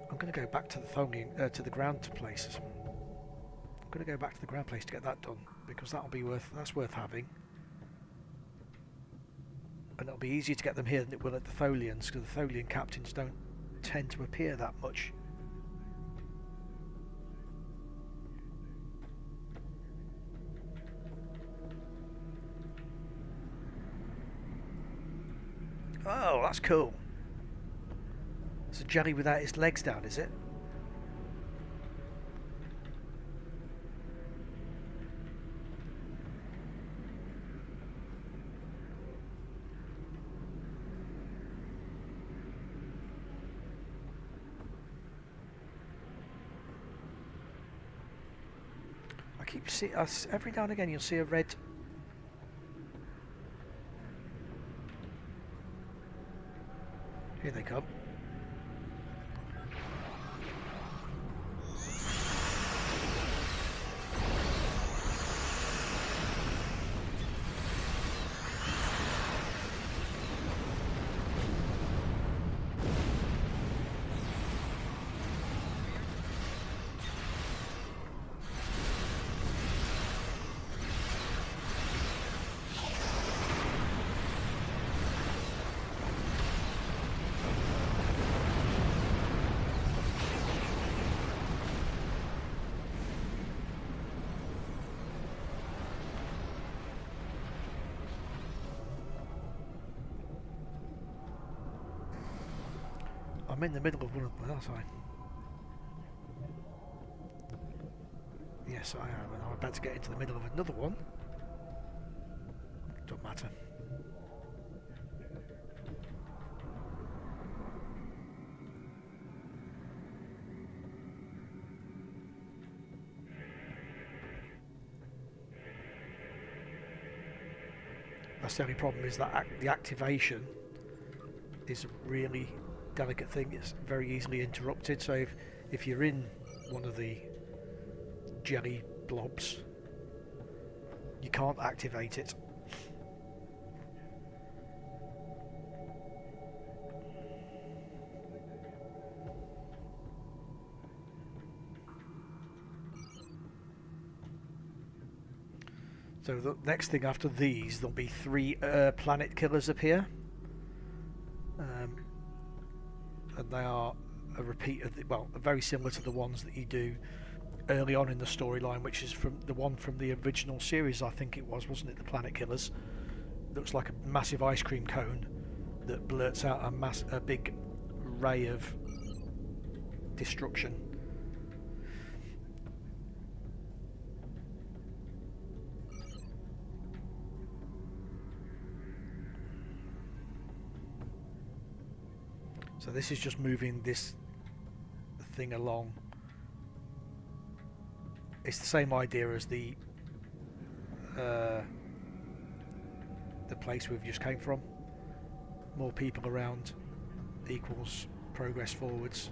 [SPEAKER 1] I'm going to go back to the to the ground place. I'm going to go back to the ground place to get that done, because that's worth having. And it'll be easier to get them here than it will at the Tholians, because the Tholian captains don't tend to appear that much. Oh, that's cool. It's a jelly without its legs down, is it? I keep seeing every now and again you'll see a red. Here they come. I'm in the middle of one of them, aren't I? Yes, I am, and I'm about to get into the middle of another one. Don't matter. That's the only problem, is that the activation is a really delicate thing. It's very easily interrupted, so if you're in one of the jelly blobs, you can't activate it. So the next thing after these, there'll be 3 planet killers appear. And they are a repeat of very similar to the ones that you do early on in the storyline, which is from the one from the original series, I think it was, wasn't it? The Planet Killers. Looks like a massive ice cream cone that blurts out a big ray of destruction. So this is just moving this thing along. It's the same idea as the place we've just came from. More people around equals progress forwards.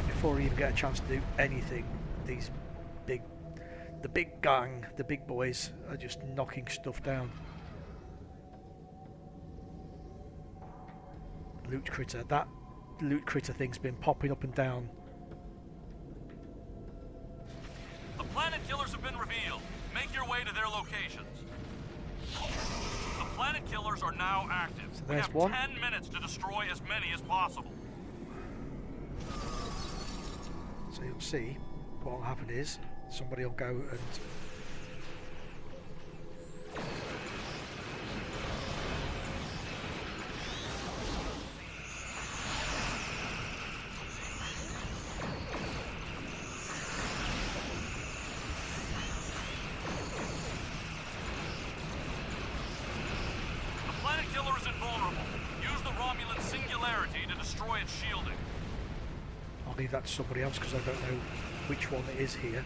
[SPEAKER 1] Before we even get a chance to do anything, the big gang, the big boys, are just knocking stuff down. Loot critter. That loot critter thing's been popping up and down.
[SPEAKER 4] The planet killers have been revealed. Make your way to their locations. The planet killers are now active.
[SPEAKER 1] So
[SPEAKER 4] we
[SPEAKER 1] there's
[SPEAKER 4] have
[SPEAKER 1] one.
[SPEAKER 4] 10 minutes to destroy as many as possible.
[SPEAKER 1] So you'll see what will happen is somebody will go and leave that to somebody else because I don't know which one it is here.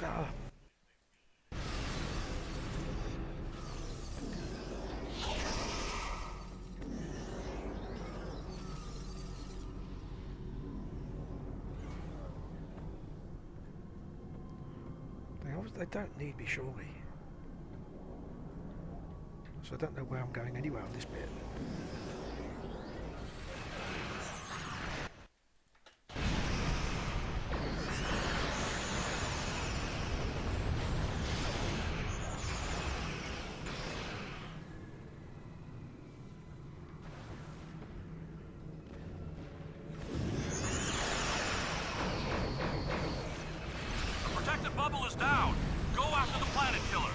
[SPEAKER 1] Ah. They don't need me, surely. So I don't know where I'm going anywhere on this bit.
[SPEAKER 4] Bubble is down. Go after the planet killer.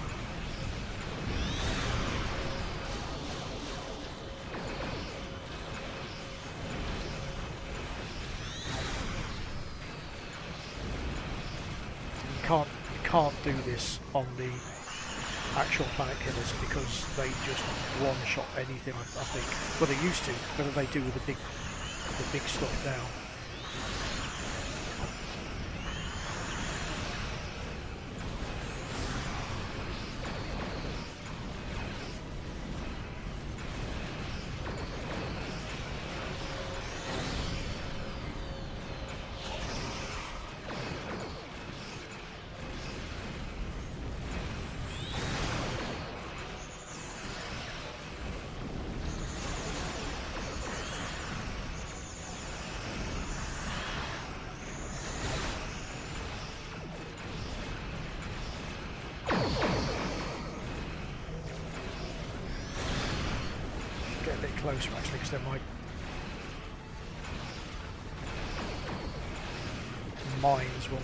[SPEAKER 1] You can't do this on the actual planet killers because they just one-shot anything. I think. Well, they used to. Whether they do with the big stuff now. A bit closer actually, because there might mines will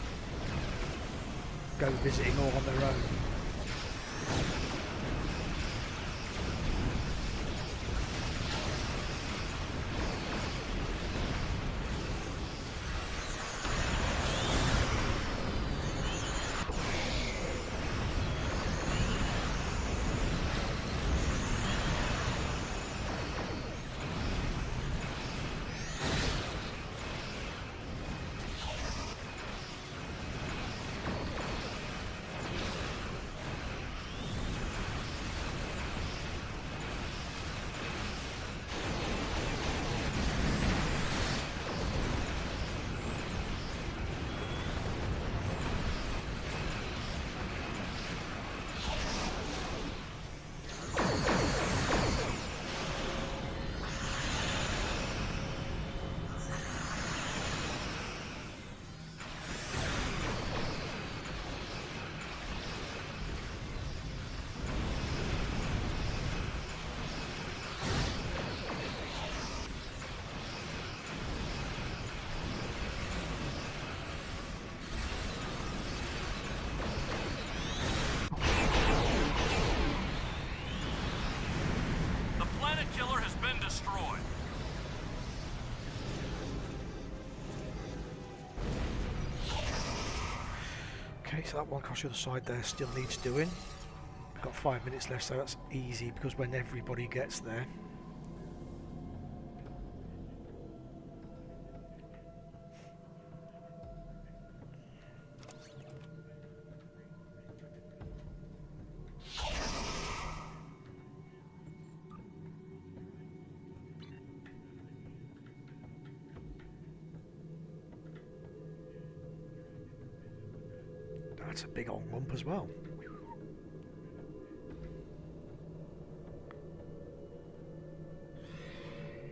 [SPEAKER 1] go visiting all on their own. Okay, so that one across the other side there still needs doing. got 5 minutes left, so that's easy because when everybody gets there. That's a big old lump as well.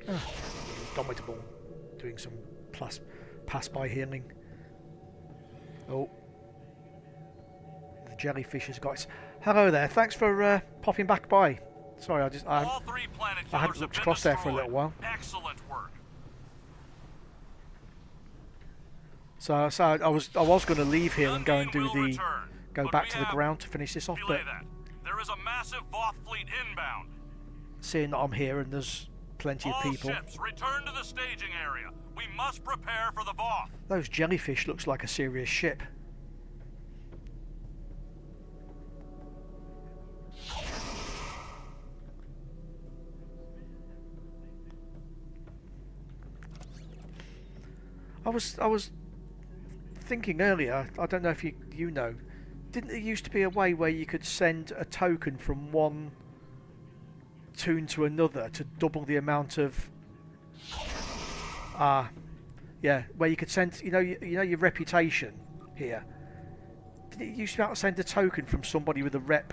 [SPEAKER 1] Ah, indomitable, doing some pass-by healing. Oh, the jellyfish has got its... Hello there, thanks for popping back by. Sorry,
[SPEAKER 4] All three planet
[SPEAKER 1] I hadn't
[SPEAKER 4] killers
[SPEAKER 1] looked
[SPEAKER 4] have been
[SPEAKER 1] across there for a little
[SPEAKER 4] destroyed.
[SPEAKER 1] while.
[SPEAKER 4] Excellent work.
[SPEAKER 1] So I was going to leave here and go and do
[SPEAKER 4] Undine will return,
[SPEAKER 1] go
[SPEAKER 4] but
[SPEAKER 1] back
[SPEAKER 4] we
[SPEAKER 1] to the
[SPEAKER 4] have
[SPEAKER 1] ground to finish this off, but
[SPEAKER 4] Delay that. There is a massive Voth fleet inbound.
[SPEAKER 1] seeing that I'm here and there's plenty of
[SPEAKER 4] All
[SPEAKER 1] people.
[SPEAKER 4] ships, return to the staging area. We must prepare for the Voth.
[SPEAKER 1] Those jellyfish looks like a serious ship. I was thinking earlier, I don't know if you know, didn't there used to be a way where you could send a token from one tune to another to double the amount of yeah, where you could send, you know your reputation here. Did it used to be able to send a token from somebody with a rep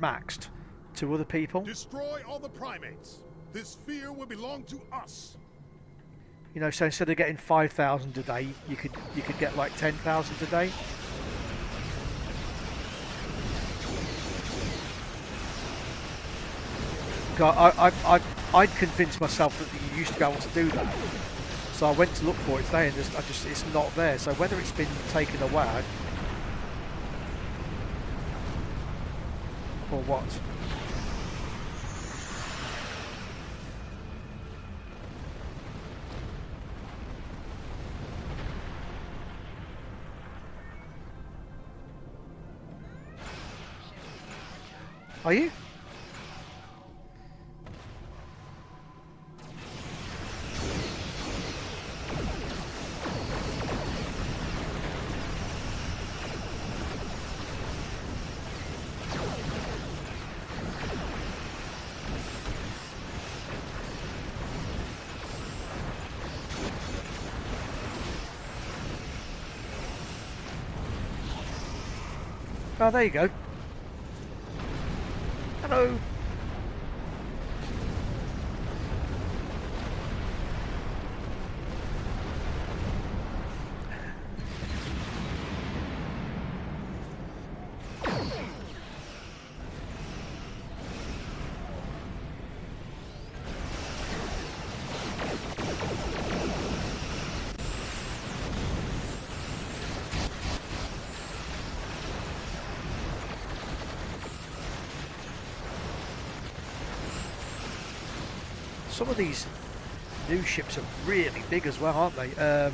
[SPEAKER 1] maxed to other people?
[SPEAKER 5] Destroy all the primates. This sphere will belong to us.
[SPEAKER 1] You know, so instead of getting 5,000 a day, you could get like 10,000 a day. I'd convinced myself that you used to be able to do that. So I went to look for it today, and it's not there. So whether it's been taken away or what? Are you? Oh, there you go. Hello. Some of these new ships are really big as well, aren't they?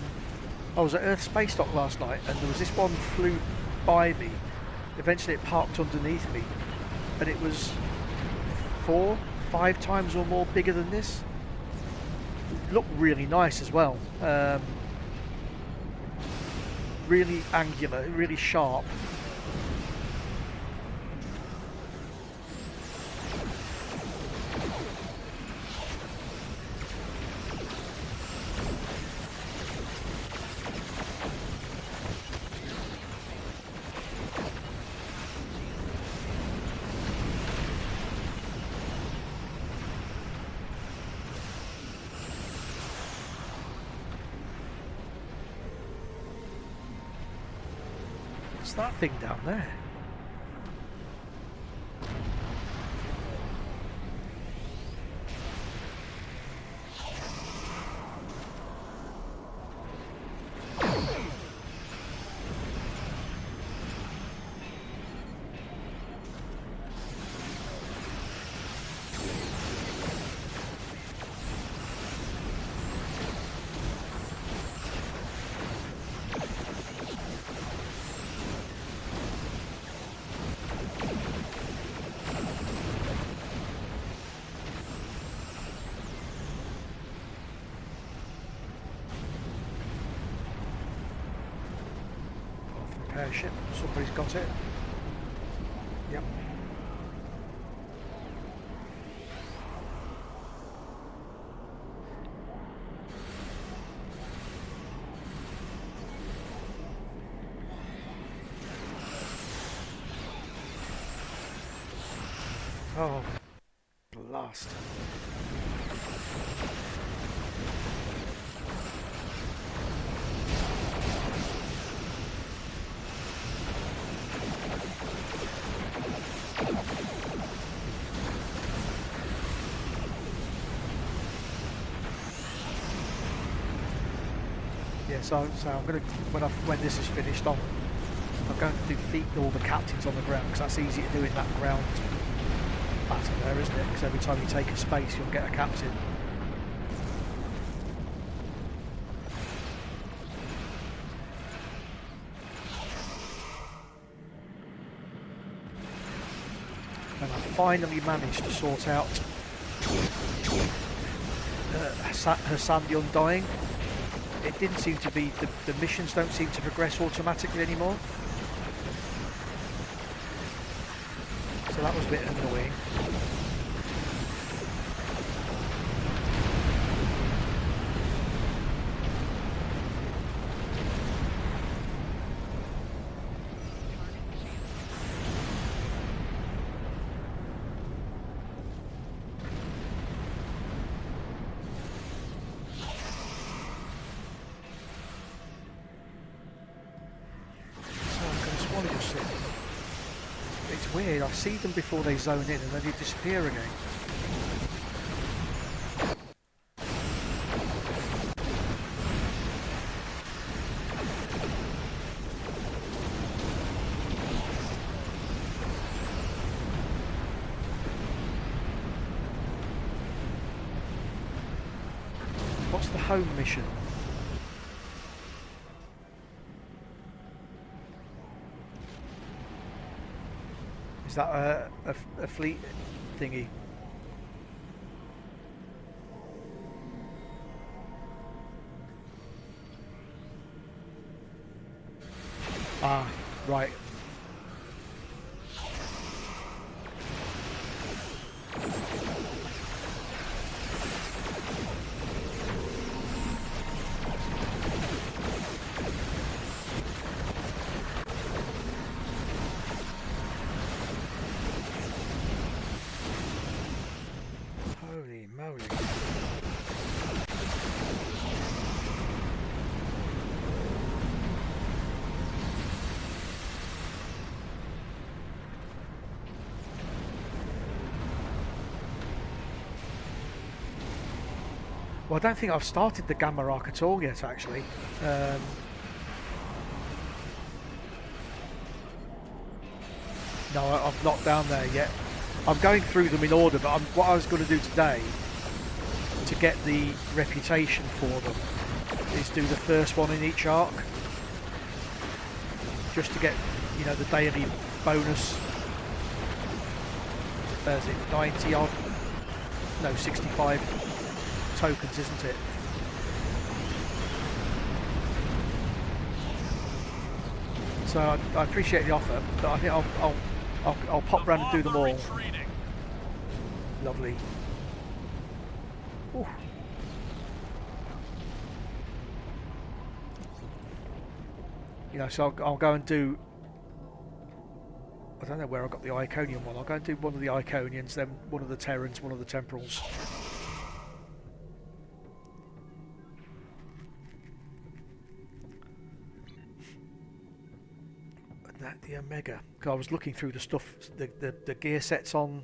[SPEAKER 1] I was at Earth Space Dock last night, and there was this one flew by me. Eventually it parked underneath me, and it was 4-5 times or more bigger than this. It looked really nice as well. Really angular, really sharp. What's that thing down there? Oh shit, somebody's got it. Yep. Oh, blast. Yeah, so I'm going to, when this is finished, I'm going to defeat all the captains on the ground, because that's easy to do in that ground battle there, isn't it? Because every time you take a space, you'll get a captain. And I finally managed to sort out Hassan the Undying. It didn't seem to be, the missions don't seem to progress automatically anymore. So that was a bit annoying. It's weird, I see them before they zone in and then they disappear again. What's the home mission? Is that a fleet thingy? Ah, right. Holy moly. Well, I don't think I've started the Gamma Arc at all yet, actually. No, I'm not down there yet. I'm going through them in order, but what I was going to do today to get the reputation for them is do the first one in each arc, just to get, you know, the daily bonus. There's it, 90 odd, no, 65 tokens, isn't it? So I appreciate the offer, but I think I'll pop round and do them all. Lovely. Ooh. You know, so I'll go and do. I don't know where I got the Iconian one. I'll go and do one of the Iconians, then one of the Terrans, one of the Temporals. The Omega, because I was looking through the stuff, the gear sets on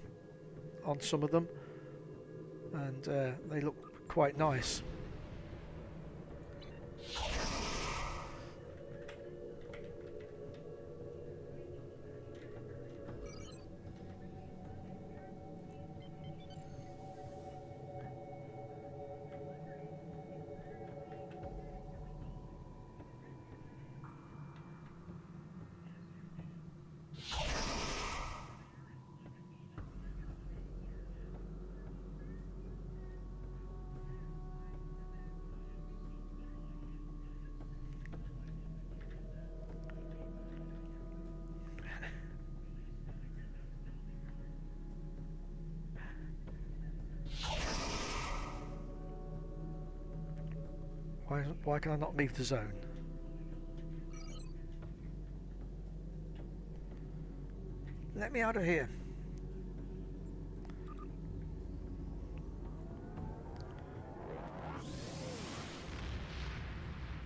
[SPEAKER 1] some of them, and they look quite nice. Why can I not leave the zone? Let me out of here.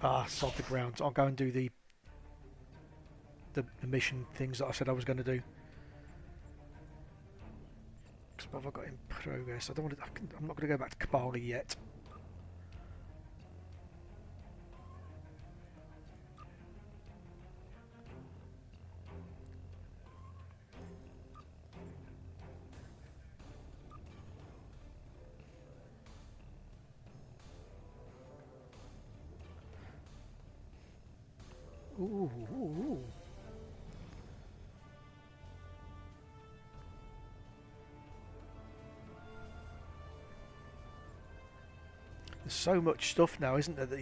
[SPEAKER 1] Ah, sod the ground. I'll go and do the mission things that I said I was going to do. What have I got in progress? I don't want to. I'm not going to go back to Kabali yet. Ooh, ooh, ooh. There's so much stuff now, isn't there, that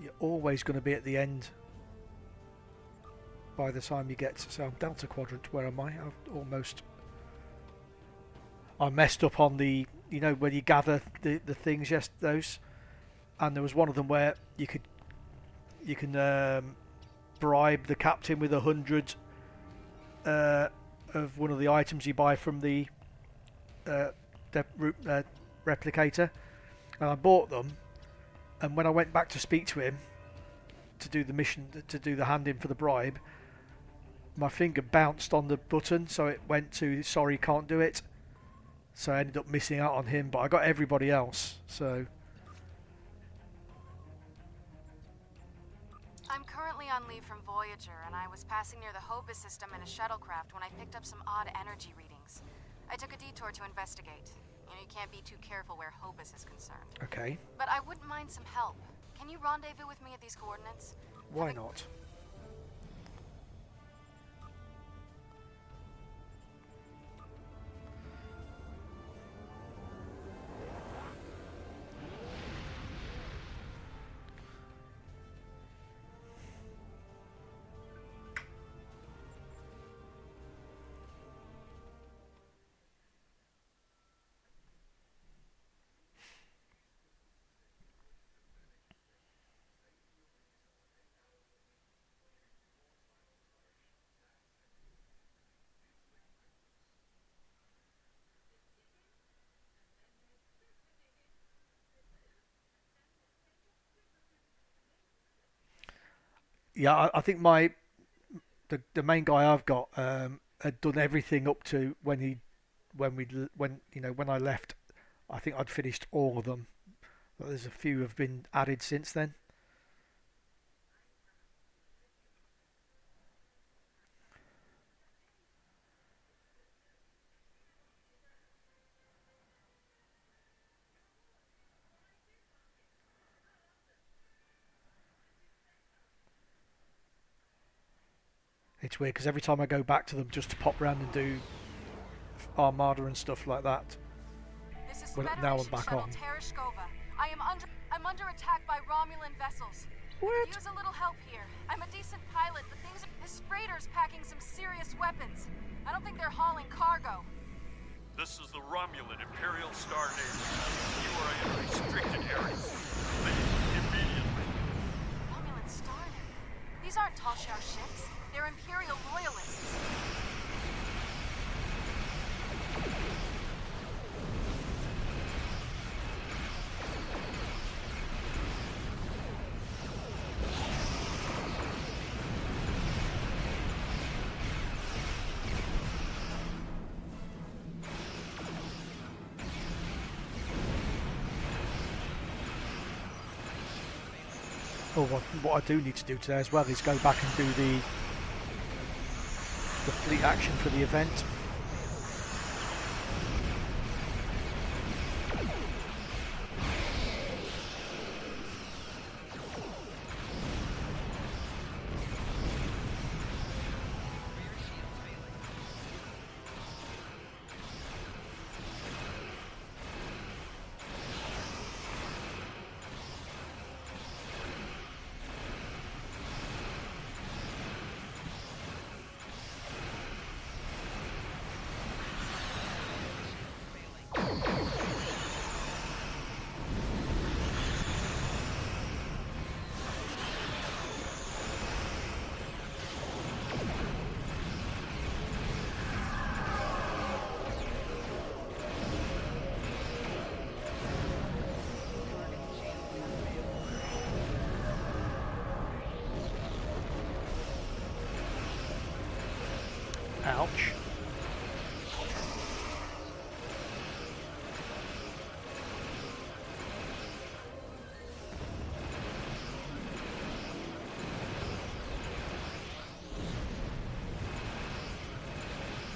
[SPEAKER 1] you're always going to be at the end by the time you get to... So I'm Delta Quadrant. Where am I? I messed up on the... You know, when you gather the things, yes, those. And there was one of them where you can bribe the captain with 100 of one of the items you buy from the replicator. And I bought them, and when I went back to speak to him to do the mission, to do the hand in for the bribe, my finger bounced on the button, so it went to sorry, can't do it. So I ended up missing out on him, but I got everybody else. So
[SPEAKER 6] I'm currently on leave from Voyager, and I was passing near the Hobus system in a shuttlecraft when I picked up some odd energy readings. I took a detour to investigate. You can't be too careful where Hobus is concerned.
[SPEAKER 1] okay,
[SPEAKER 6] But I wouldn't mind some help. Can you rendezvous with me at these coordinates?
[SPEAKER 1] why not? Yeah, I think the main guy I've got had done everything up to when I left. I think I'd finished all of them. But there's a few have been added since then. It's weird because every time I go back to them just to pop around and do Armada and stuff like that,
[SPEAKER 6] This is
[SPEAKER 1] well,
[SPEAKER 6] Federation
[SPEAKER 1] now I'm back
[SPEAKER 6] Shuttle
[SPEAKER 1] on.
[SPEAKER 6] Tereshkova. I'm under attack by Romulan vessels.
[SPEAKER 1] What?
[SPEAKER 6] I could use a little help here. I'm a decent pilot, but this freighter's packing some serious weapons. I don't think they're hauling cargo.
[SPEAKER 4] This is the Romulan Imperial Star Navy. You are in a restricted area. Leave immediately.
[SPEAKER 6] Romulan Star Navy? These aren't Toshar ships. They're Imperial loyalists.
[SPEAKER 1] Oh, what I do need to do today as well is go back and do the fleet action for the event.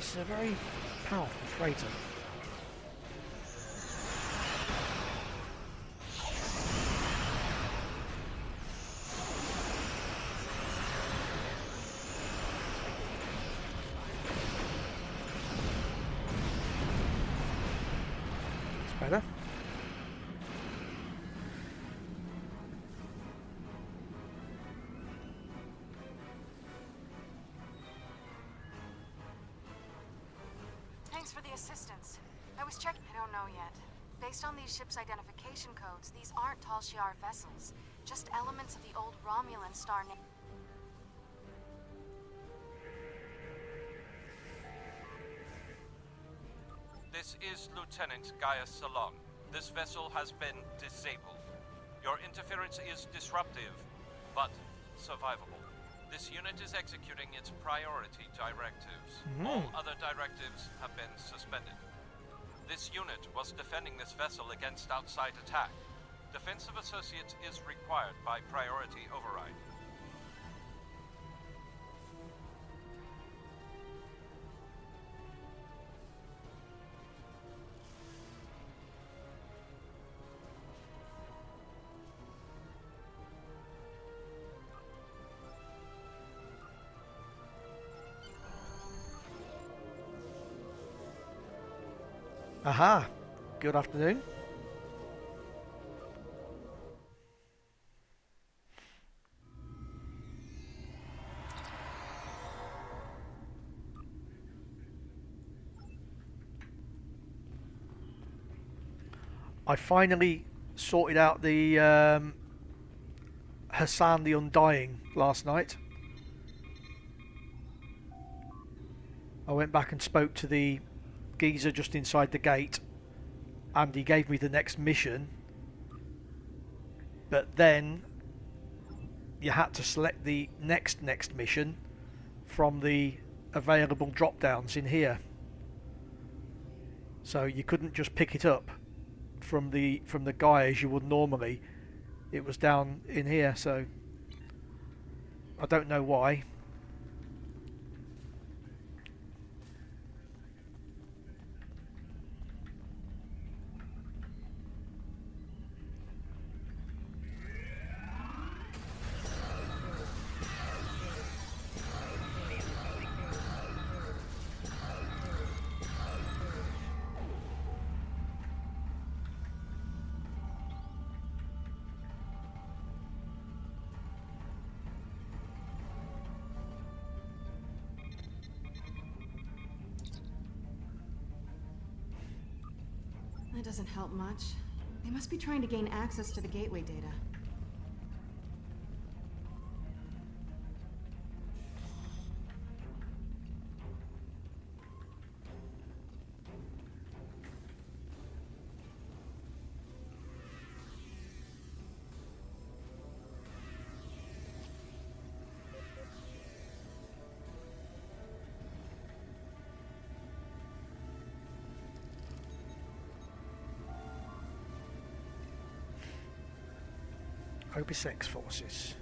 [SPEAKER 1] It's a very powerful freighter. It's better.
[SPEAKER 6] Thanks for the assistance. I was checking. I don't know yet. Based on these ships' identification codes, these aren't Tal Shiar vessels, just elements of the old Romulan star name.
[SPEAKER 4] This is Lieutenant Gaius Salon. This vessel has been disabled. Your interference is disruptive, but survivable. This unit is executing its priority directives. All other directives have been suspended. This unit was defending this vessel against outside attack. Defense of associates is required by priority override.
[SPEAKER 1] Aha! Good afternoon. I finally sorted out the Hassan the Undying last night. I went back and spoke to the geezer just inside the gate, and he gave me the next mission, but then you had to select the next mission from the available drop downs in here, so you couldn't just pick it up from the guy as you would normally. It was down in here, so I don't know why.
[SPEAKER 6] That doesn't help much. They must be trying to gain access to the gateway data.
[SPEAKER 1] Opus X forces.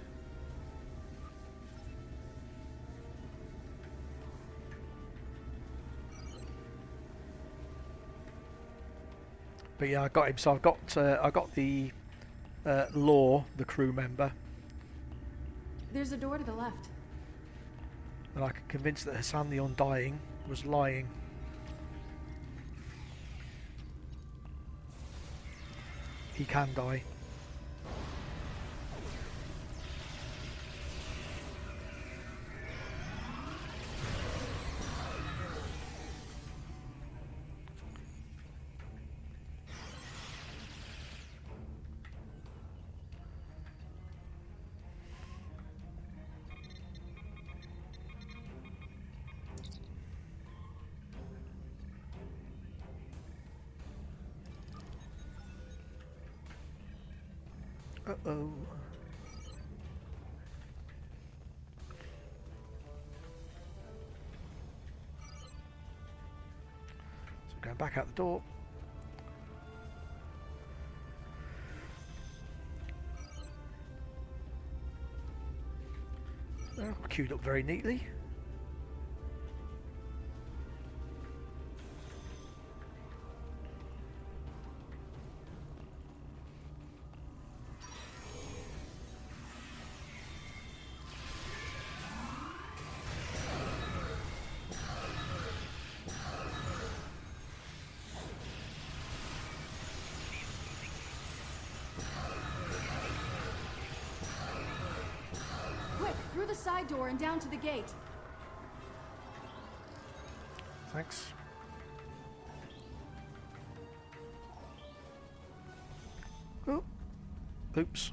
[SPEAKER 1] But yeah, I got him. So I got the Law, the crew member,
[SPEAKER 6] There's a door to the left.
[SPEAKER 1] and I can convince that Hassan the Undying was lying. He can die. Uh-oh. So going back out the door. Queued up very neatly.
[SPEAKER 7] side door and down to the gate.
[SPEAKER 1] Thanks. Oh. Oops.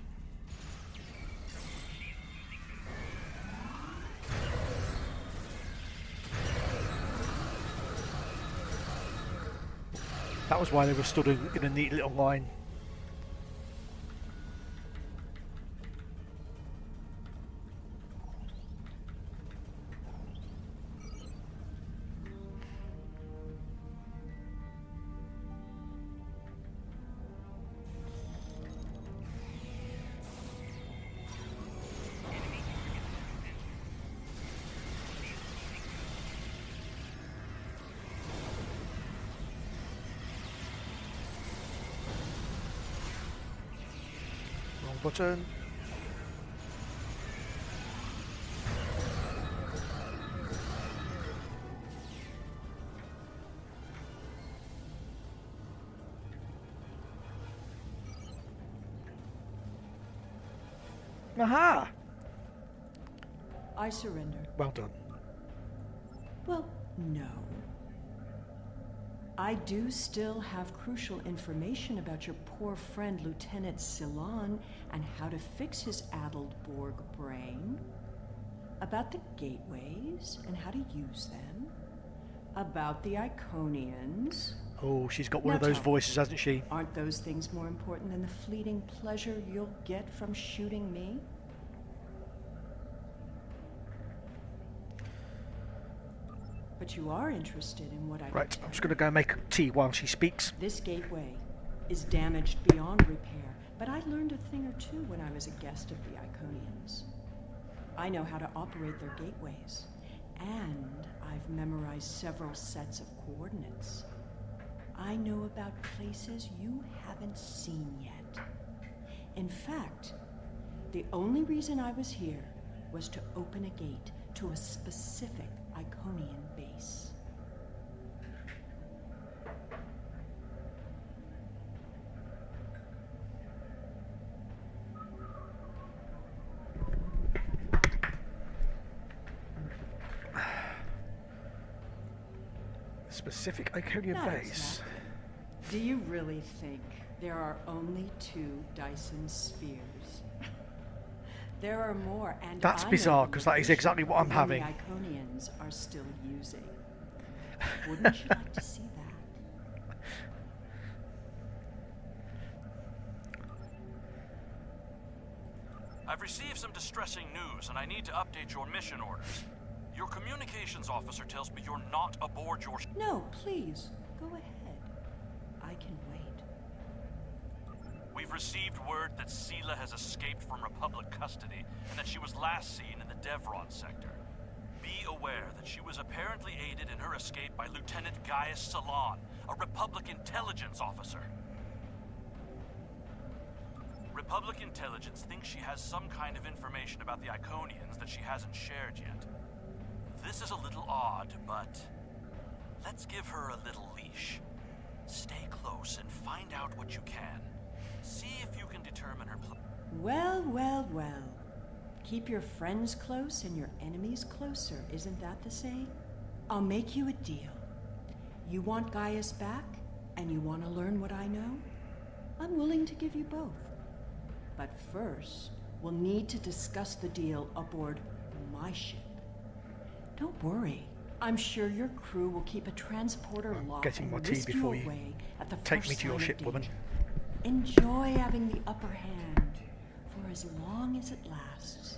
[SPEAKER 1] That was why they were stood in a neat little line. Button. Aha!
[SPEAKER 8] I surrender.
[SPEAKER 1] Well done.
[SPEAKER 8] Well, no. I do still have crucial information about your poor friend Lieutenant Sela and how to fix his addled Borg brain. About the gateways and how to use them. About the Iconians.
[SPEAKER 1] Oh, she's got one
[SPEAKER 8] Now
[SPEAKER 1] of those
[SPEAKER 8] tell me,
[SPEAKER 1] voices, hasn't she?
[SPEAKER 8] aren't those things more important than the fleeting pleasure you'll get from shooting me? But you are interested in what I can
[SPEAKER 1] Right,
[SPEAKER 8] tell
[SPEAKER 1] I'm just going to
[SPEAKER 8] you.
[SPEAKER 1] go make tea while she speaks.
[SPEAKER 8] This gateway is damaged beyond repair, but I learned a thing or two when I was a guest of the Iconians. I know how to operate their gateways, and I've memorized several sets of coordinates. I know about places you haven't seen yet. In fact, the only reason I was here was to open a gate to a specific Iconian base.
[SPEAKER 1] Specific Iconian
[SPEAKER 8] Not
[SPEAKER 1] base.
[SPEAKER 8] exactly. Do you really think there are only 2 Dyson spheres? There are more, and
[SPEAKER 1] That's
[SPEAKER 8] I know
[SPEAKER 1] bizarre,
[SPEAKER 8] the
[SPEAKER 1] 'cause that is
[SPEAKER 8] location
[SPEAKER 1] exactly what I'm
[SPEAKER 8] the one
[SPEAKER 1] having.
[SPEAKER 8] The Iconians are still using. Wouldn't you like to see that?
[SPEAKER 4] I've received some distressing news, and I need to update your mission orders. Your communications officer tells me you're not aboard your
[SPEAKER 8] No, please, go ahead. I can wait.
[SPEAKER 4] We've received word that Sela has escaped from Republic custody, and that she was last seen in the Devron sector. Be aware that she was apparently aided in her escape by Lieutenant Sela, a Republic intelligence officer. Republic intelligence thinks she has some kind of information about the Iconians that she hasn't shared yet. This is a little odd, but let's give her a little leash. Stay close and find out what you can. See if you can determine her
[SPEAKER 8] Well, well, well. Keep your friends close and your enemies closer, isn't that the saying? I'll make you a deal. You want Gaius back, and you want to learn what I know? I'm willing to give you both. But first, we'll need to discuss the deal aboard my ship. Don't worry. I'm sure your crew will keep a transporter
[SPEAKER 1] I'm
[SPEAKER 8] locked
[SPEAKER 1] getting my
[SPEAKER 8] and
[SPEAKER 1] tea
[SPEAKER 8] whisk
[SPEAKER 1] before
[SPEAKER 8] you
[SPEAKER 1] you
[SPEAKER 8] away at the
[SPEAKER 1] take
[SPEAKER 8] first
[SPEAKER 1] me to your
[SPEAKER 8] sign of
[SPEAKER 1] ship, woman.
[SPEAKER 8] danger. Enjoy having the upper hand for as long as it lasts.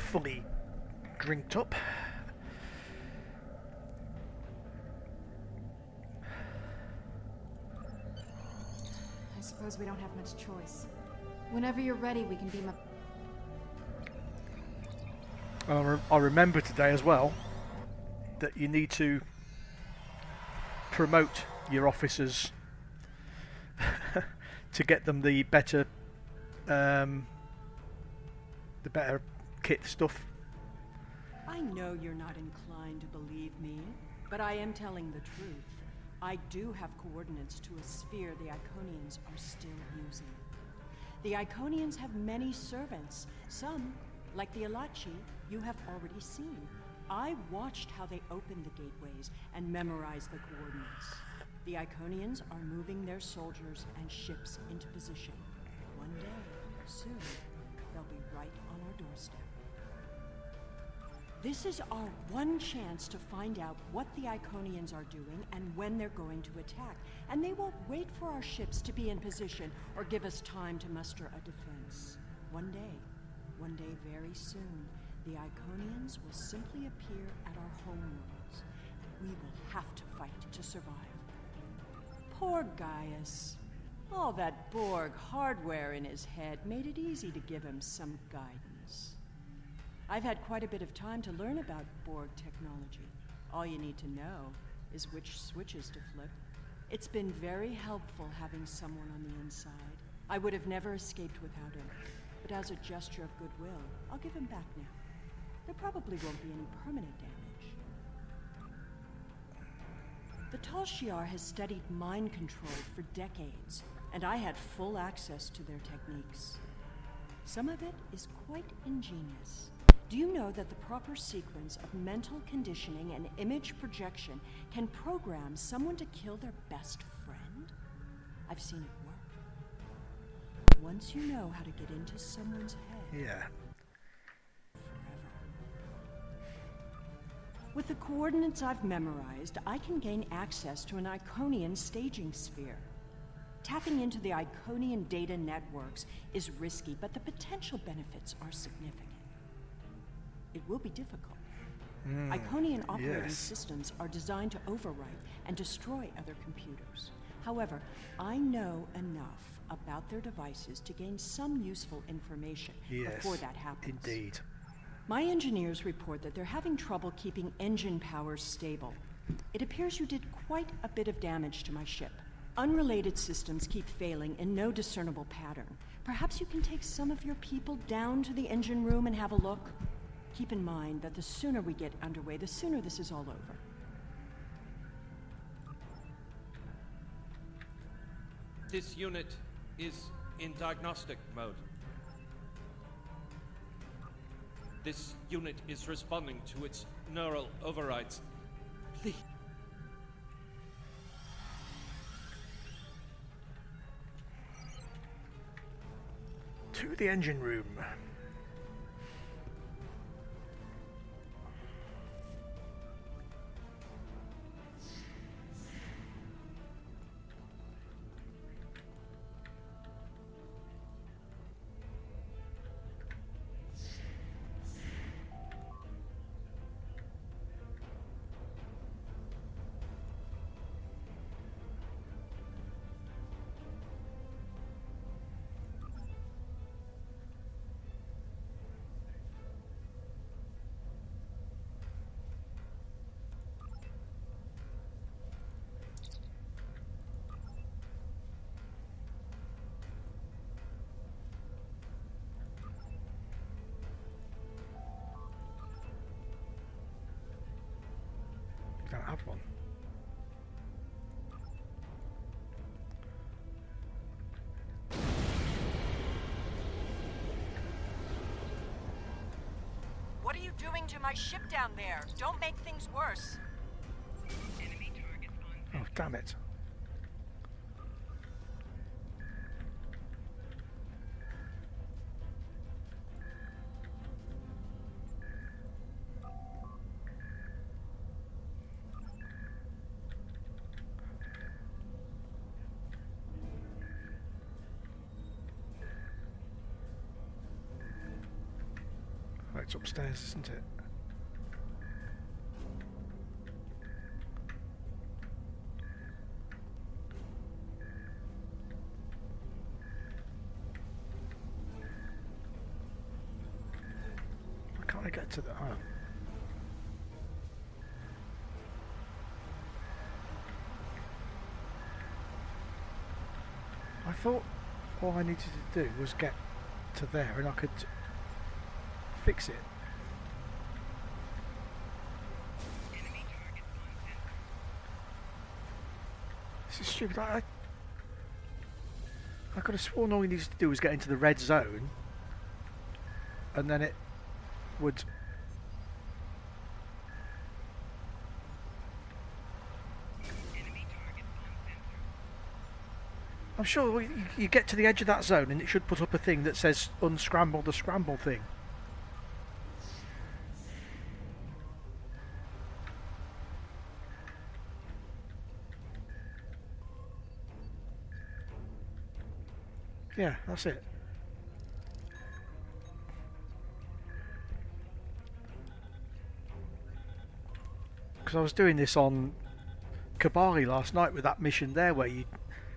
[SPEAKER 1] fully drinked up.
[SPEAKER 6] I suppose we don't have much choice. Whenever you're ready, we can beam up.
[SPEAKER 1] I remember today as well that you need to promote your officers to get them the better kit stuff.
[SPEAKER 8] I know you're not inclined to believe me, but I am telling the truth. I do have coordinates to a sphere the Iconians are still using. The Iconians have many servants. Some, like the Alachi, you have already seen. I watched how they opened the gateways and memorized the coordinates. The Iconians are moving their soldiers and ships into position. One day, soon, they'll be right on our doorstep. This is our one chance to find out what the Iconians are doing and when they're going to attack. And they won't wait for our ships to be in position or give us time to muster a defense. One day very soon, the Iconians will simply appear at our homeworlds, and we will have to fight to survive. Poor Gaius. All that Borg hardware in his head made it easy to give him some guidance. I've had quite a bit of time to learn about Borg technology. All you need to know is which switches to flip. It's been very helpful having someone on the inside. I would have never escaped without him, but as a gesture of goodwill, I'll give him back now. There probably won't be any permanent damage. The Tal Shiar has studied mind control for decades, and I had full access to their techniques. Some of it is quite ingenious. Do you know that the proper sequence of mental conditioning and image projection can program someone to kill their best friend? I've seen it work. Once you know how to get into someone's head...
[SPEAKER 1] Yeah.
[SPEAKER 8] With the coordinates I've memorized, I can gain access to an Iconian staging sphere. Tapping into the Iconian data networks is risky, but the potential benefits are significant. It will be difficult. Iconian operating systems are designed to overwrite and destroy other computers. However, I know enough about their devices to gain some useful information before that happens.
[SPEAKER 1] Indeed.
[SPEAKER 8] My engineers report that they're having trouble keeping engine powers stable. It appears you did quite a bit of damage to my ship. Unrelated systems keep failing in no discernible pattern. Perhaps you can take some of your people down to the engine room and have a look? Keep in mind that the sooner we get underway, the sooner this is all over.
[SPEAKER 4] This unit is in diagnostic mode. This unit is responding to its neural overrides. Please.
[SPEAKER 1] To the engine room. Don't have one.
[SPEAKER 8] What are you doing to my ship down there? Don't make things worse.
[SPEAKER 1] Oh, damn it. Right. It's upstairs, isn't it? Why can't I get to the... Oh. I thought all I needed to do was get to there and I could fix it. This is stupid. I could have sworn all we needed to do was get into the red zone and then it would... I'm sure you get to the edge of that zone and it should put up a thing that says unscramble the scramble thing. Yeah, that's it. Because I was doing this on Kabali last night with that mission there where you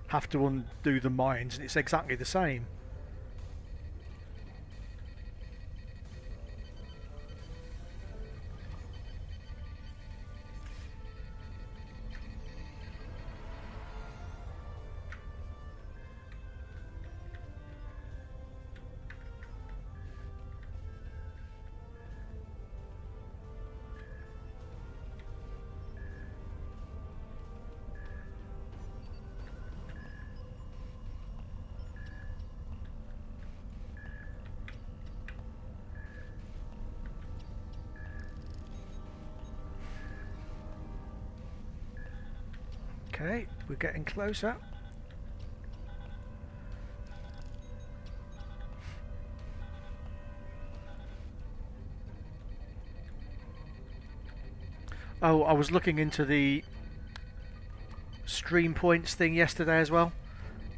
[SPEAKER 1] have to undo the mines and it's exactly the same. Okay, we're getting closer. Oh, I was looking into the stream points thing yesterday as well,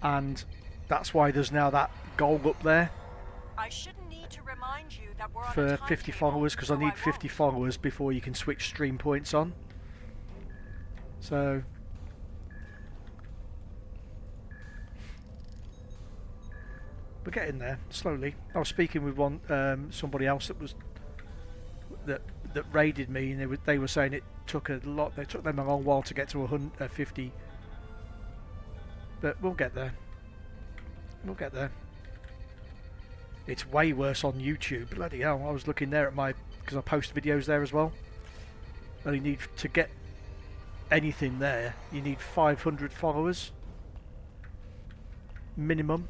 [SPEAKER 1] and that's why there's now that goal up there
[SPEAKER 8] I shouldn't need to remind you that we're on
[SPEAKER 1] for
[SPEAKER 8] a
[SPEAKER 1] 50
[SPEAKER 8] timetable,
[SPEAKER 1] followers, because I
[SPEAKER 8] so
[SPEAKER 1] need
[SPEAKER 8] won't.
[SPEAKER 1] 50 followers before you can switch stream points on. So we're getting there slowly. I was speaking with somebody else that raided me, and they were saying it took a lot. It took them a long while to get to 150, but we'll get there. We'll get there. It's way worse on YouTube. Bloody hell! I was looking there at because I post videos there as well. And you need to get anything there. You need 500 followers minimum.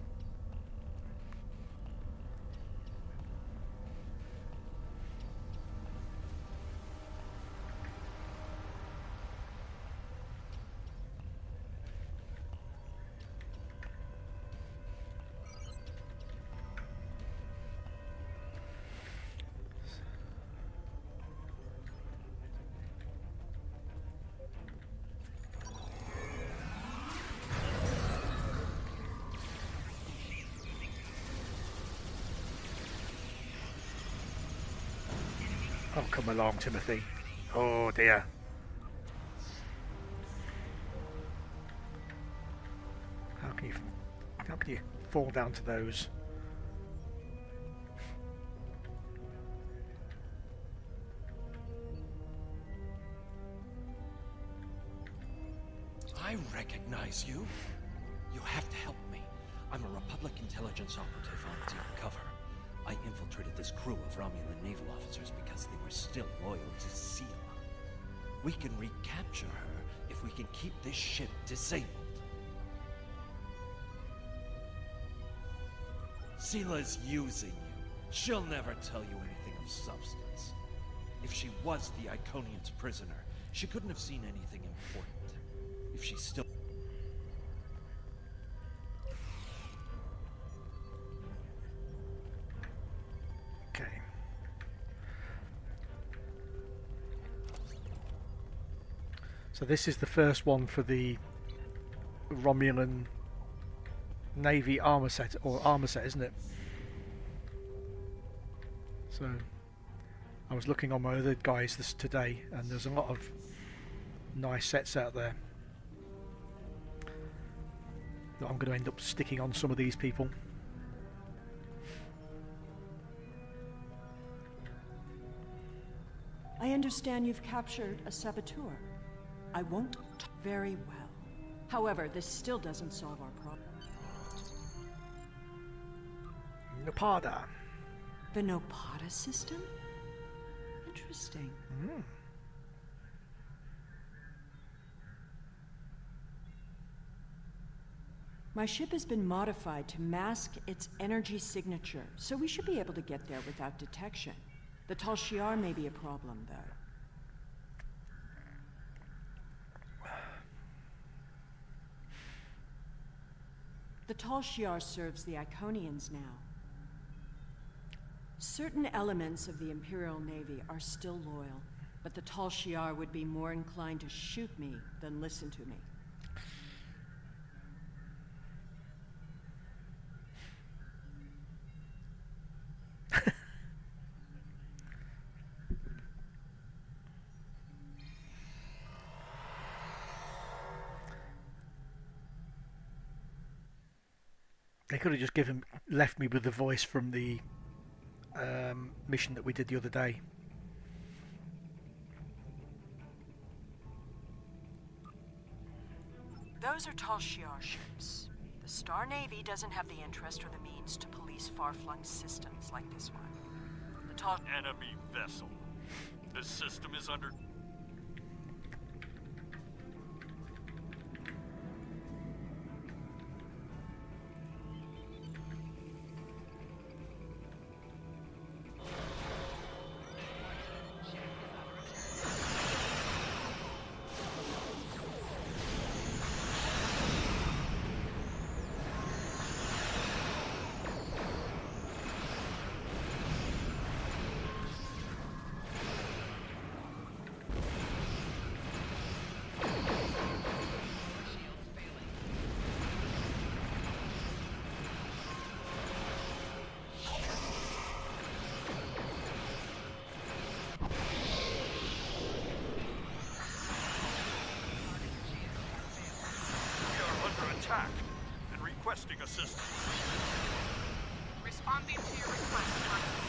[SPEAKER 1] Oh, come along, Timothy. Oh dear. How can you fall down to those?
[SPEAKER 7] I recognize you. You have to help me. I'm a Republic intelligence operative on deep cover. I infiltrated this crew of Romulan naval officers because they were still loyal to Sela. We can recapture her if we can keep this ship disabled. Sela's using you. She'll never tell you anything of substance. If she was the Iconian's prisoner, she couldn't have seen anything important. If she's still...
[SPEAKER 1] Okay. So this is the first one for the Romulan Navy armor set, isn't it? So I was looking on my other guys today, and there's a lot of nice sets out there that I'm going to end up sticking on some of these people.
[SPEAKER 8] I understand you've captured a saboteur. I won't. Very well. However, this still doesn't solve our problem.
[SPEAKER 1] Napada.
[SPEAKER 8] The Nopada system? Interesting. My ship has been modified to mask its energy signature, so we should be able to get there without detection. The Tal Shiar may be a problem, though. The Tal Shiar serves the Iconians now. Certain elements of the Imperial Navy are still loyal, but the Tal Shiar would be more inclined to shoot me than listen to me.
[SPEAKER 1] They could have just left me with the voice from the mission that we did the other day.
[SPEAKER 8] Those are Tal Shiar ships. The Star Navy doesn't have the interest or the means to police far-flung systems like this one. The Tal...
[SPEAKER 9] Enemy vessel. This system is under... attack and requesting assistance.
[SPEAKER 10] Responding to your request, Constance.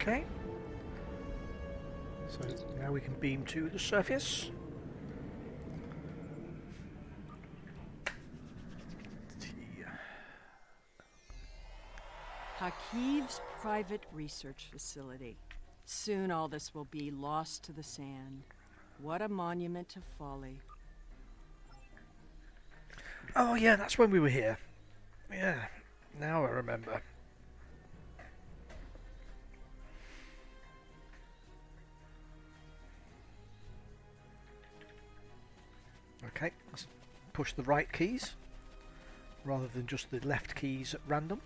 [SPEAKER 1] Okay. So now we can beam to the surface.
[SPEAKER 8] Hakiv's private research facility. Soon all this will be lost to the sand. What a monument to folly.
[SPEAKER 1] Oh yeah, that's when we were here. Yeah, now I remember. Okay, let's push the right keys rather than just the left keys at random.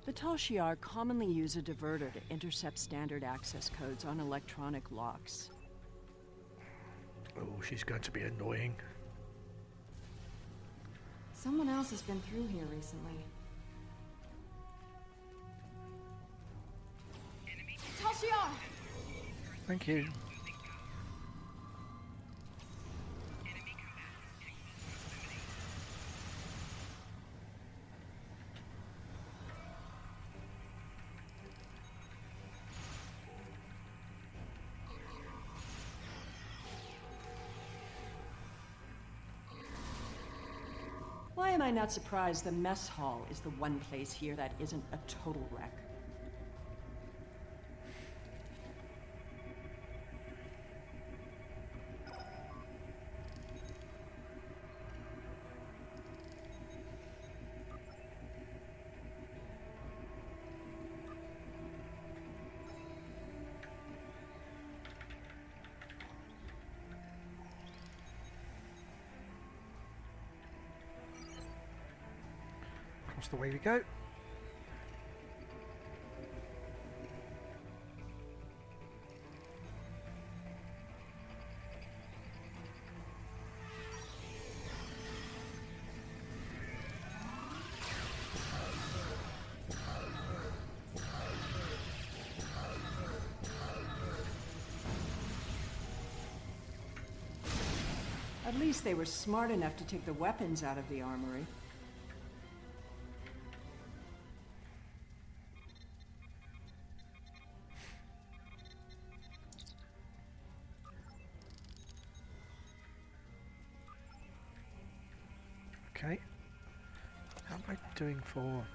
[SPEAKER 8] The Talshiar commonly use a diverter to intercept standard access codes on electronic locks.
[SPEAKER 1] Oh, she's going to be annoying.
[SPEAKER 6] Someone else has been through here recently. Talshiar!
[SPEAKER 1] Thank you.
[SPEAKER 8] Why am I not surprised the mess hall is the one place here that isn't a total wreck?
[SPEAKER 1] Across the way we go.
[SPEAKER 8] At least they were smart enough to take the weapons out of the armory.
[SPEAKER 1] Okay. How am I doing for...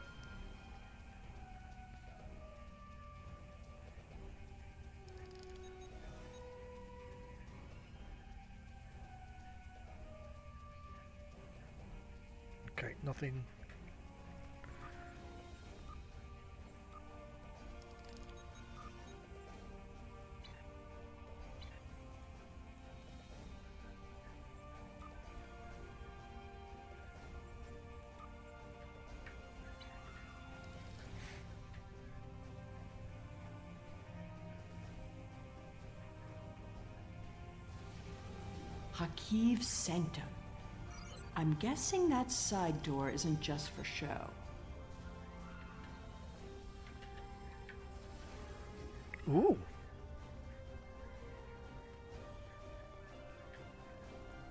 [SPEAKER 1] Okay, nothing.
[SPEAKER 8] Hakiv Sanctum. I'm guessing that side door isn't just for show.
[SPEAKER 1] Ooh.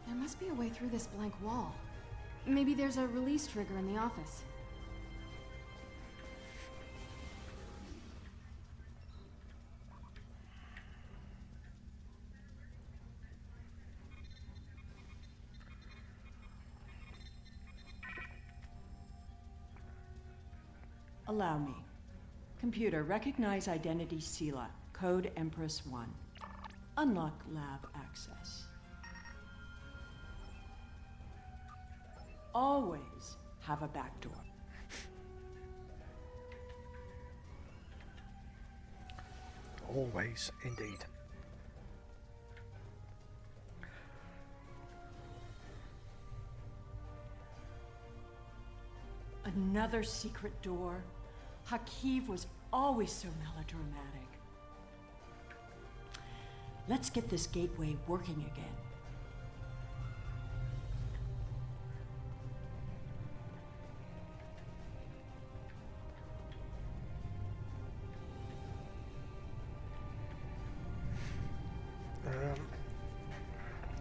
[SPEAKER 6] There must be a way through this blank wall. Maybe there's a release trigger in the office.
[SPEAKER 8] Allow me. Computer, recognize identity Sela, code Empress 1. Unlock lab access. Always have a back door.
[SPEAKER 1] Always, indeed.
[SPEAKER 8] Another secret door. Hakiv was always so melodramatic. Let's get this gateway working again.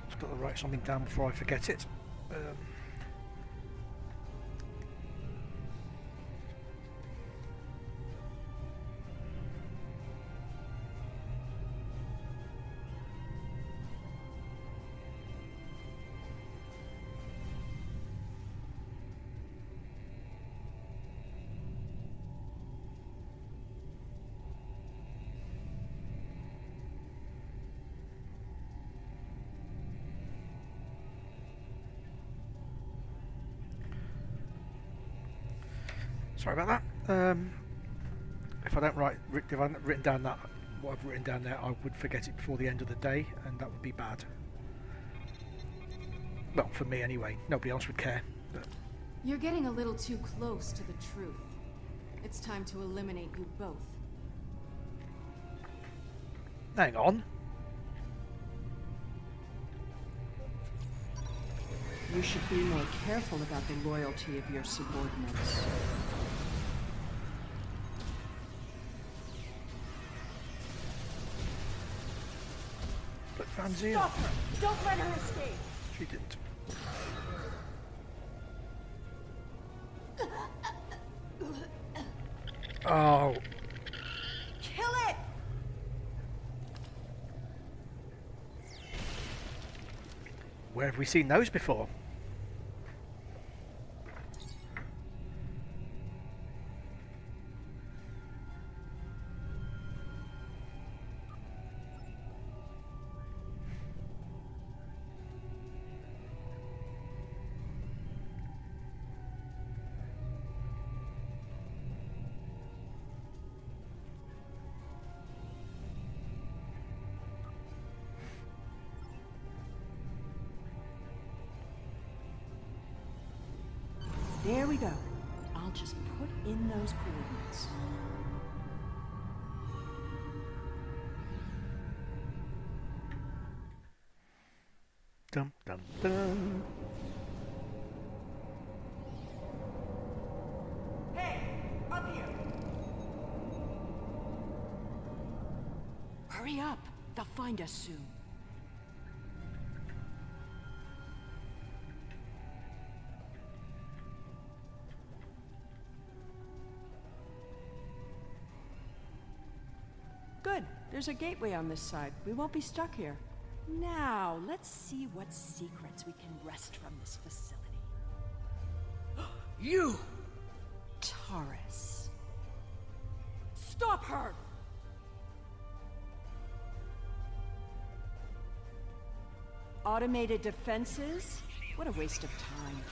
[SPEAKER 1] Just got to write something down before I forget it. Sorry about that. If I don't if I haven't written down that what I've written down there, I would forget it before the end of the day, and that would be bad. Well, for me anyway. Nobody else would care. But...
[SPEAKER 6] You're getting a little too close to the truth. It's time to eliminate you both.
[SPEAKER 1] Hang on.
[SPEAKER 8] You should be more careful about the loyalty of your subordinates.
[SPEAKER 1] But Fanzine...
[SPEAKER 8] Stop her! Don't let her escape!
[SPEAKER 1] She didn't. Oh.
[SPEAKER 8] Kill it!
[SPEAKER 1] Where have we seen those before?
[SPEAKER 8] There we go. I'll just put in those coordinates.
[SPEAKER 1] Dum dum dum.
[SPEAKER 8] Hey! Up here! Hurry up! They'll find us soon. Good. There's a gateway on this side. We won't be stuck here. Now, let's see what secrets we can wrest from this facility. You! Taurus. Stop her! Automated defenses? What a waste of time.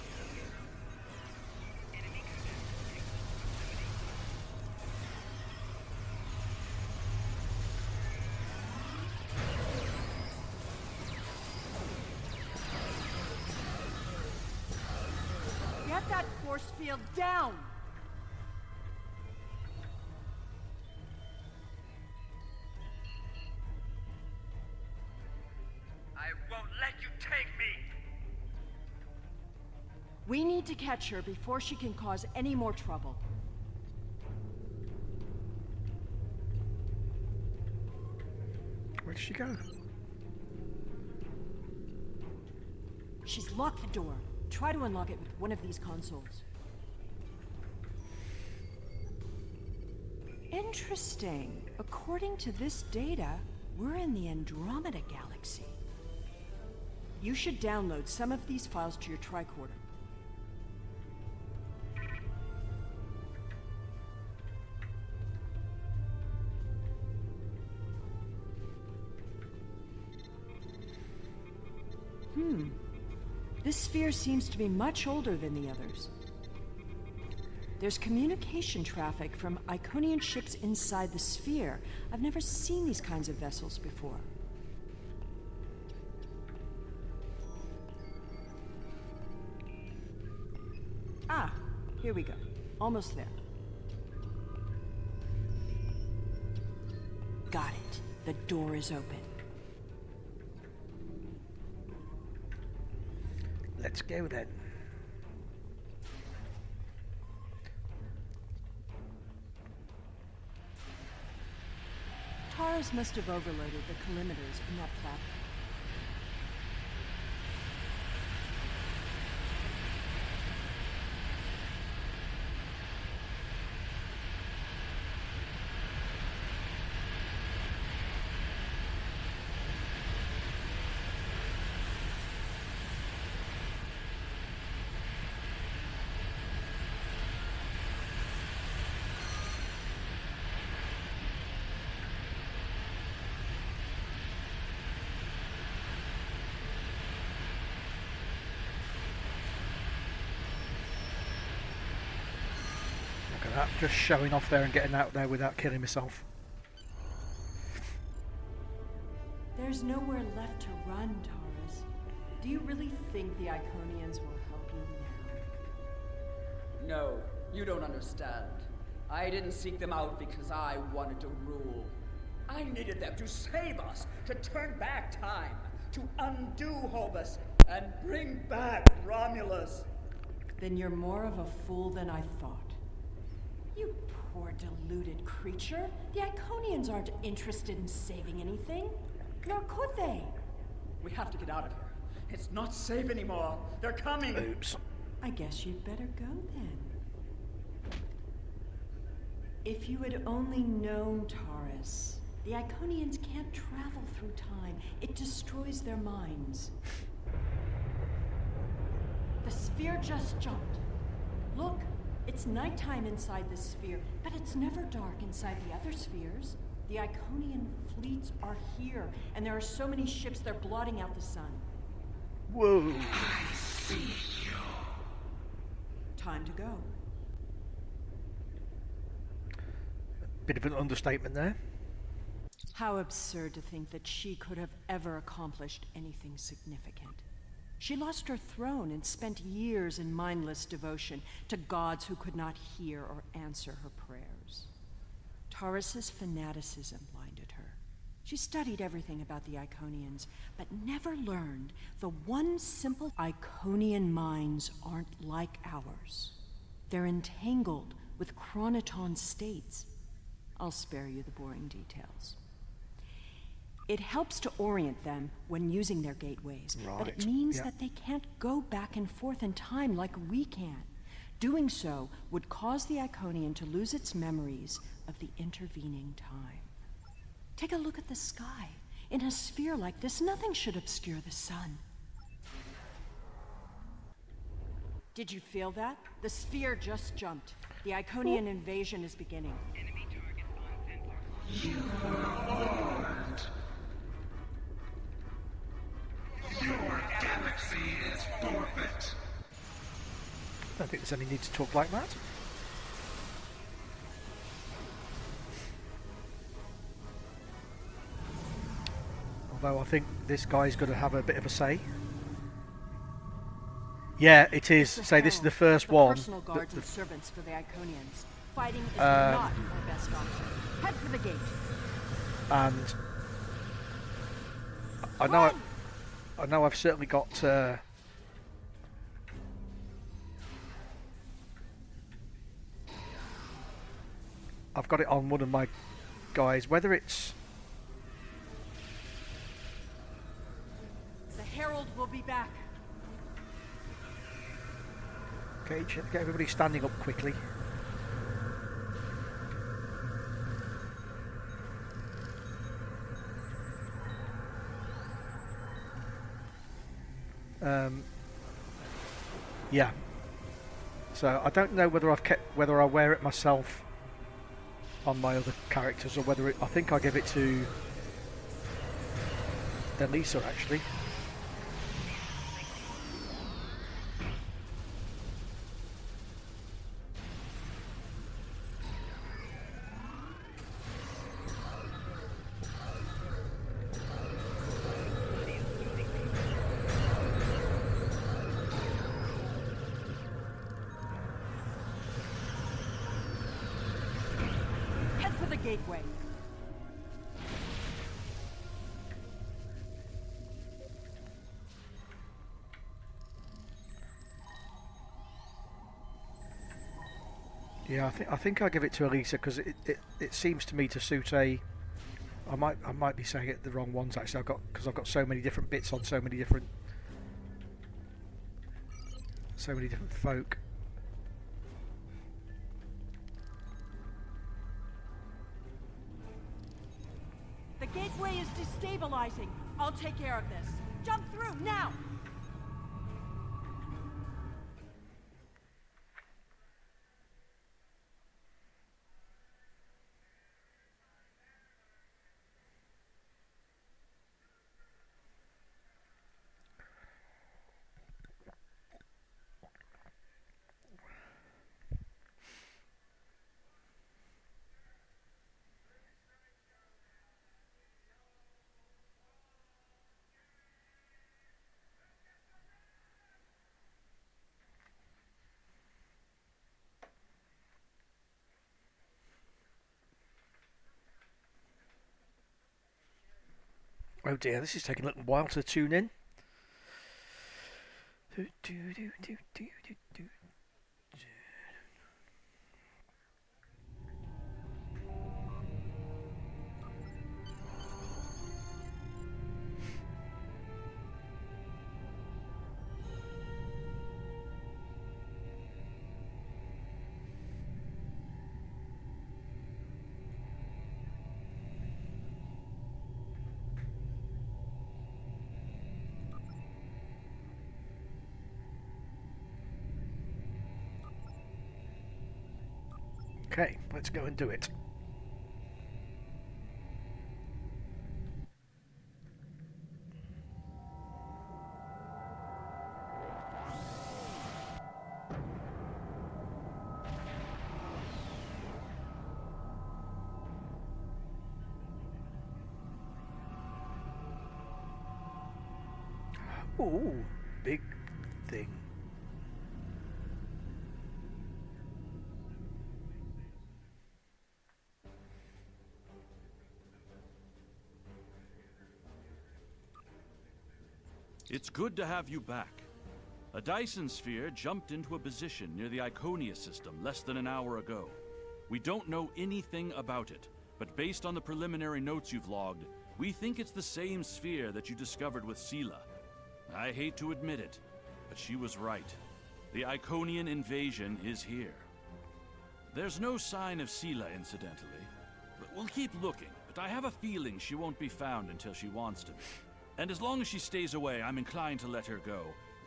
[SPEAKER 8] Get that force field down!
[SPEAKER 9] I won't let you take me!
[SPEAKER 8] We need to catch her before she can cause any more trouble.
[SPEAKER 1] Where did she go?
[SPEAKER 8] She's locked the door. Try to unlock it with one of these consoles. Interesting. According to this data, we're in the Andromeda Galaxy. You should download some of these files to your tricorder. This sphere seems to be much older than the others. There's communication traffic from Iconian ships inside the sphere. I've never seen these kinds of vessels before. Ah, here we go. Almost there. Got it. The door is open.
[SPEAKER 1] Let's go then.
[SPEAKER 8] Taurus must have overloaded the collimators in that platform.
[SPEAKER 1] at that, just showing off there and getting out there without killing myself.
[SPEAKER 8] There's nowhere left to run, Taurus. Do you really think the Iconians will help you now?
[SPEAKER 11] No, you don't understand. I didn't seek them out because I wanted to rule. I needed them to save us, to turn back time, to undo Hobus, and bring back Romulus.
[SPEAKER 8] Then you're more of a fool than I thought. You poor deluded creature. The Iconians aren't interested in saving anything. Nor could they.
[SPEAKER 11] We have to get out of here. It's not safe anymore. They're coming.
[SPEAKER 1] Oops.
[SPEAKER 8] I guess you'd better go then. If you had only known, Taurus, the Iconians can't travel through time. It destroys their minds. The sphere just jumped. Look, it's nighttime inside the sphere, but it's never dark inside the other spheres. The Iconian fleets are here, and there are so many ships they're blotting out the sun.
[SPEAKER 1] Whoa.
[SPEAKER 3] I see you.
[SPEAKER 8] Time to go.
[SPEAKER 1] Bit of an understatement there.
[SPEAKER 8] How absurd to think that she could have ever accomplished anything significant. She lost her throne and spent years in mindless devotion to gods who could not hear or answer her prayers. Taurus's fanaticism blinded her. She studied everything about the Iconians, but never learned the one simple Iconian minds aren't like ours. They're entangled with chronoton states. I'll spare you the boring details. It helps to orient them when using their gateways, but it means that they can't go back and forth in time like we can. Doing so would cause the Iconian to lose its memories of the intervening time. Take a look at the sky. In a sphere like this, nothing should obscure the sun. Did you feel that? The sphere just jumped. The Iconian invasion is beginning.
[SPEAKER 10] Enemy target on sensor.
[SPEAKER 3] You were warned. Your galaxy is forfeit.
[SPEAKER 1] I don't think there's any need to talk like that. Although I think this guy's going to have a bit of a say. Yeah, it is. Say this is the first one.
[SPEAKER 8] Personal guards and servants for the Iconians. Fighting is not our best option. Head for the gate.
[SPEAKER 1] And I know I've certainly got I've got it on one of my guys, whether it's
[SPEAKER 8] The Herald will be back.
[SPEAKER 1] okay, get everybody standing up quickly. Yeah. So I don't know whether whether I wear it myself on my other characters or whether I think I give it to Elisa actually.
[SPEAKER 8] Head for the gateway.
[SPEAKER 1] Yeah, I think I give it to Elisa because it seems to me to suit a. I might be saying it the wrong ones actually. I've got so many different bits on so many different folk.
[SPEAKER 8] The gateway is destabilizing. I'll take care of this. Jump through now.
[SPEAKER 1] Oh dear, this is taking a little while to tune in. Okay, let's go and do it. Ooh, big thing.
[SPEAKER 12] It's good to have you back. A Dyson sphere jumped into a position near the Iconia system less than an hour ago. We don't know anything about it, but based on the preliminary notes you've logged, we think it's the same sphere that you discovered with Sela. I hate to admit it, but she was right. The Iconian invasion is here. There's no sign of Sela, incidentally. We'll keep looking, but I have a feeling she won't be found until she wants to be. And as long as she stays away, I'm inclined to let her go.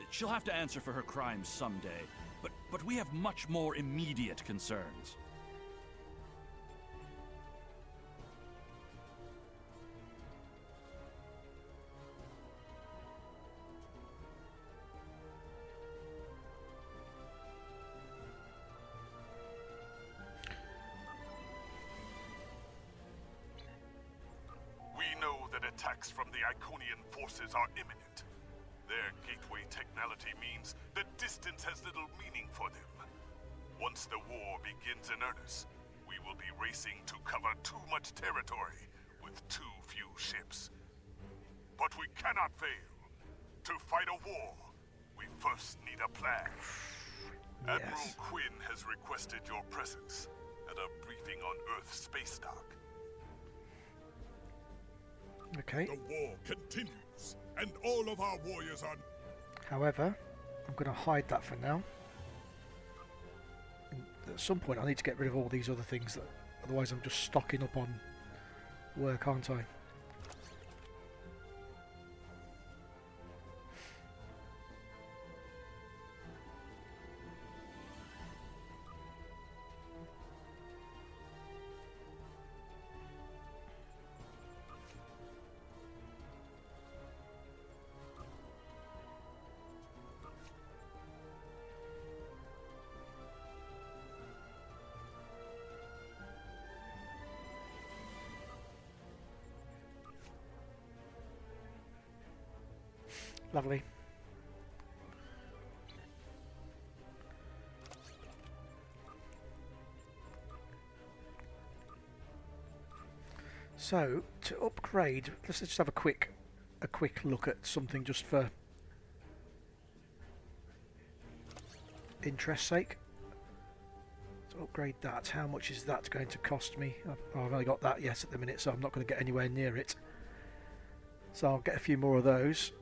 [SPEAKER 12] She'll have to answer for her crimes someday, but we have much more immediate concerns.
[SPEAKER 5] We know that attacks from the Iconian forces are imminent. Their gateway technology means that distance has little meaning for them. Once the war begins in earnest, we will be racing to cover too much territory with too few ships. But we cannot fail. To fight a war, we first need a plan.
[SPEAKER 1] Yes.
[SPEAKER 5] Admiral Quinn has requested your presence at a briefing on Earth's space dock.
[SPEAKER 1] Okay.
[SPEAKER 5] The war continues, and all of our warriors are...
[SPEAKER 1] However, I'm going to hide that for now. And at some point I need to get rid of all these other things, otherwise I'm just stocking up on work, aren't I? Lovely. So to upgrade, let's just have a quick look at something just for interest's sake. To upgrade that, how much is that going to cost me? I've only got that yet at the minute, so I'm not going to get anywhere near it. So I'll get a few more of those.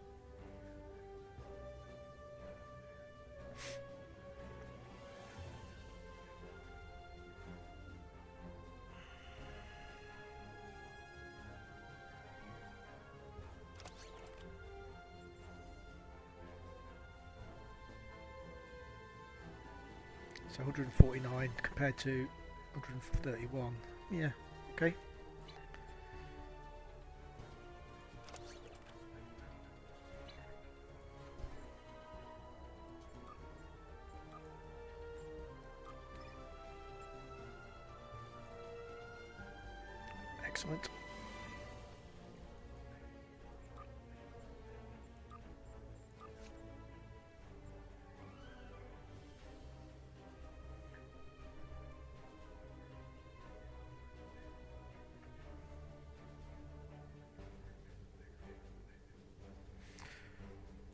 [SPEAKER 1] So 149 compared to 131. Yeah, okay. Excellent.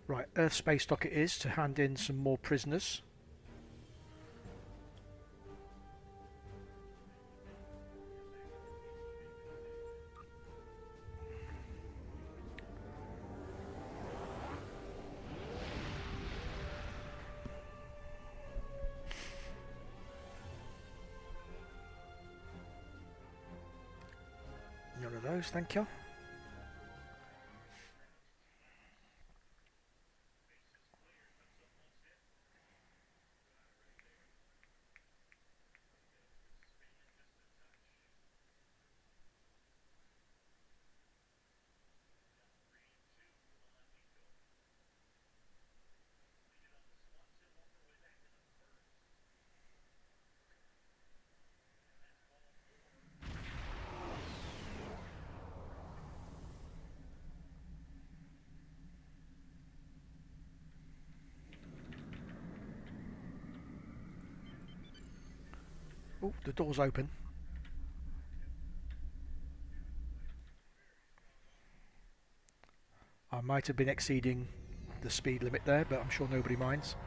[SPEAKER 1] Right, Earth space dock it is to hand in some more prisoners. None of those, thank you. Oh, the door's open. I might have been exceeding the speed limit there, but I'm sure nobody minds.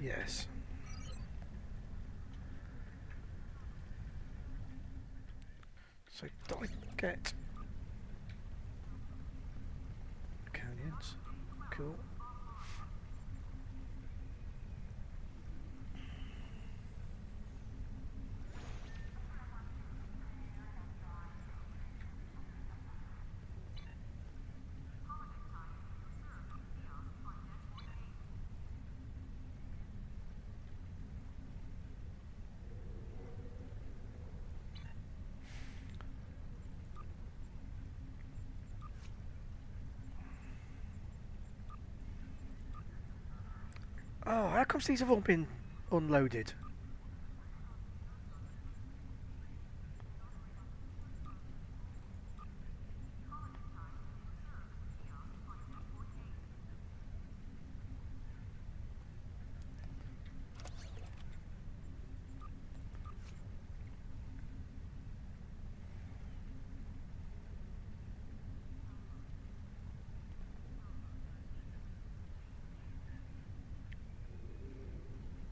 [SPEAKER 1] Yes. So do I get Iconians? Cool. Oh, how comes these have all been unloaded?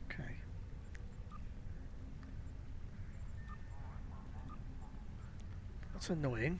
[SPEAKER 1] Okay. That's annoying.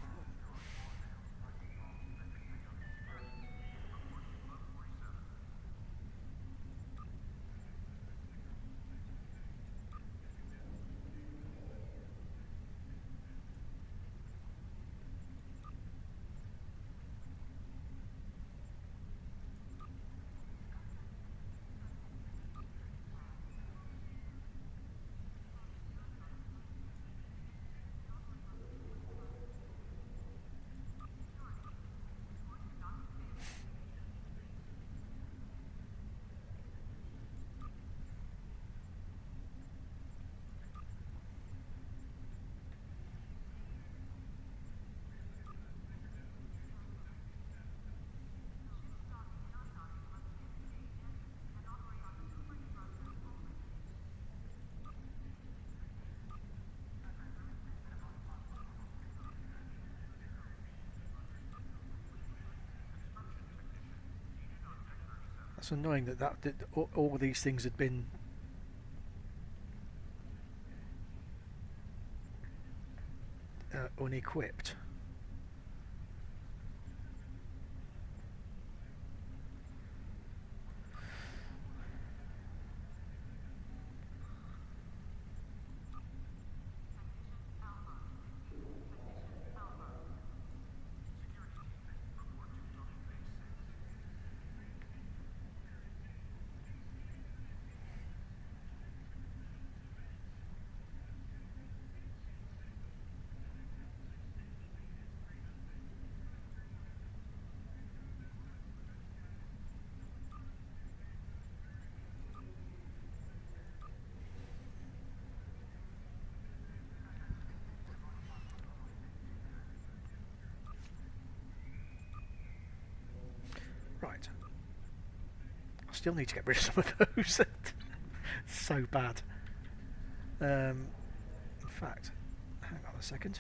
[SPEAKER 1] That's annoying that all these things had been unequipped. Right. I still need to get rid of some of those. So bad. In fact, hang on a second.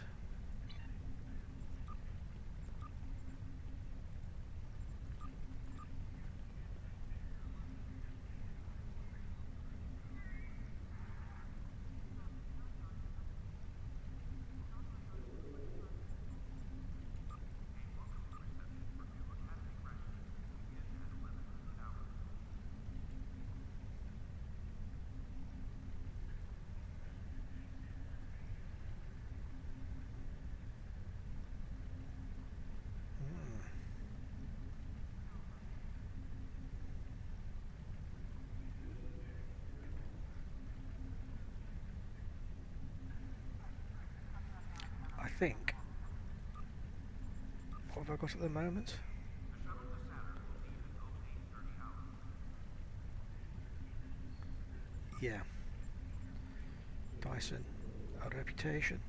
[SPEAKER 1] I think. What have I got at the moment? Yeah. Dyson. A reputation.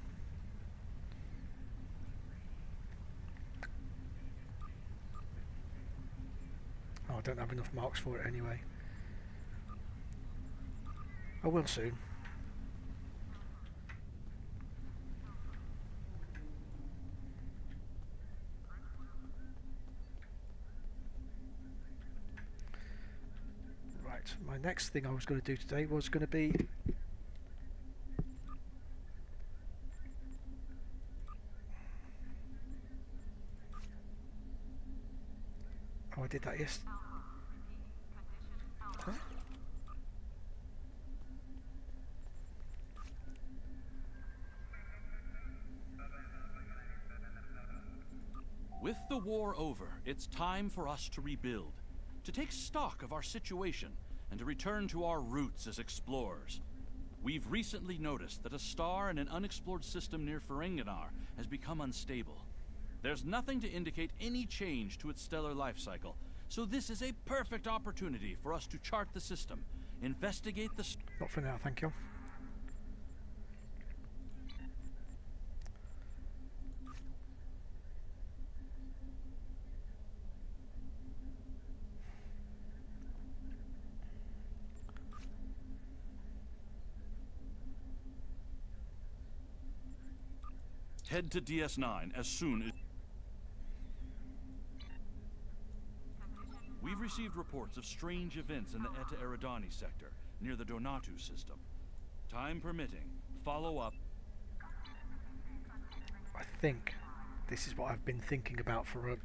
[SPEAKER 1] Oh, I don't have enough marks for it anyway. I will soon. Right, my next thing I was going to do today was going to be oh, I did that yesterday. Huh?
[SPEAKER 12] With the war over, it's time for us to rebuild, to take stock of our situation, and to return to our roots as explorers. We've recently noticed that a star in an unexplored system near Ferenginar has become unstable. There's nothing to indicate any change to its stellar life cycle, so this is a perfect opportunity for us to chart the system, investigate the...
[SPEAKER 1] Not for now, thank you.
[SPEAKER 12] Head to DS9 as soon as... We've received reports of strange events in the Eta Eridani sector, near the Donatu system. Time permitting, follow up.
[SPEAKER 1] I think this is what I've been thinking about for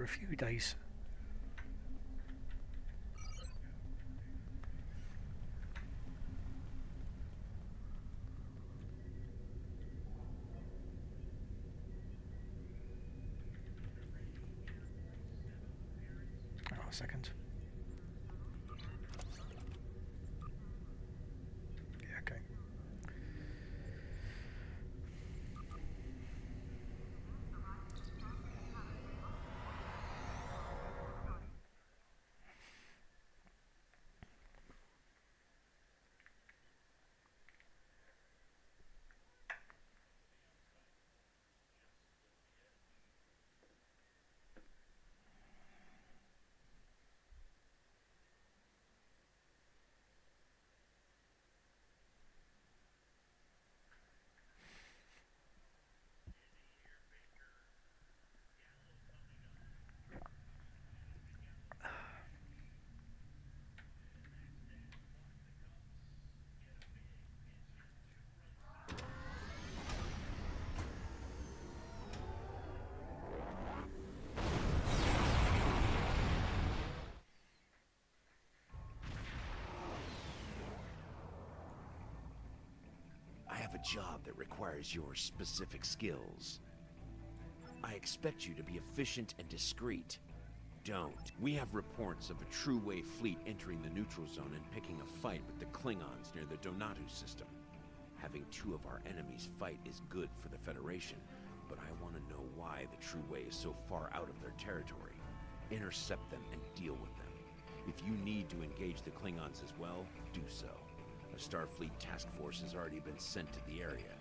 [SPEAKER 1] a few days. Hang on a second. Yeah, okay.
[SPEAKER 13] a job that requires your specific skills. I expect you to be efficient and discreet. Don't. We have reports of a true wave fleet entering the neutral zone and picking a fight with the Klingons near the Donatu system. Having two of our enemies fight is good for the Federation, but I want to know why the true way is so far out of their territory. Intercept them and deal with them. If you need to engage the Klingons as well, do so. A Starfleet task force has already been sent to the area.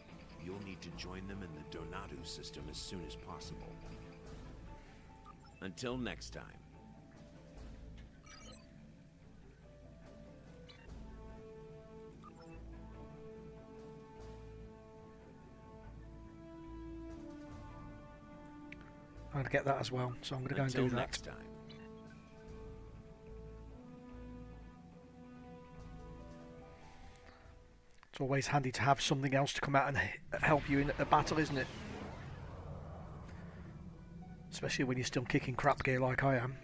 [SPEAKER 13] You'll need to join them in the Donatu system as soon as possible. Until next time.
[SPEAKER 1] I'm going to get that as well, so I'm going to go and do that.
[SPEAKER 13] Until next time.
[SPEAKER 1] It's always handy to have something else to come out and help you in a battle, isn't it? Especially when you're still kicking crap gear like I am.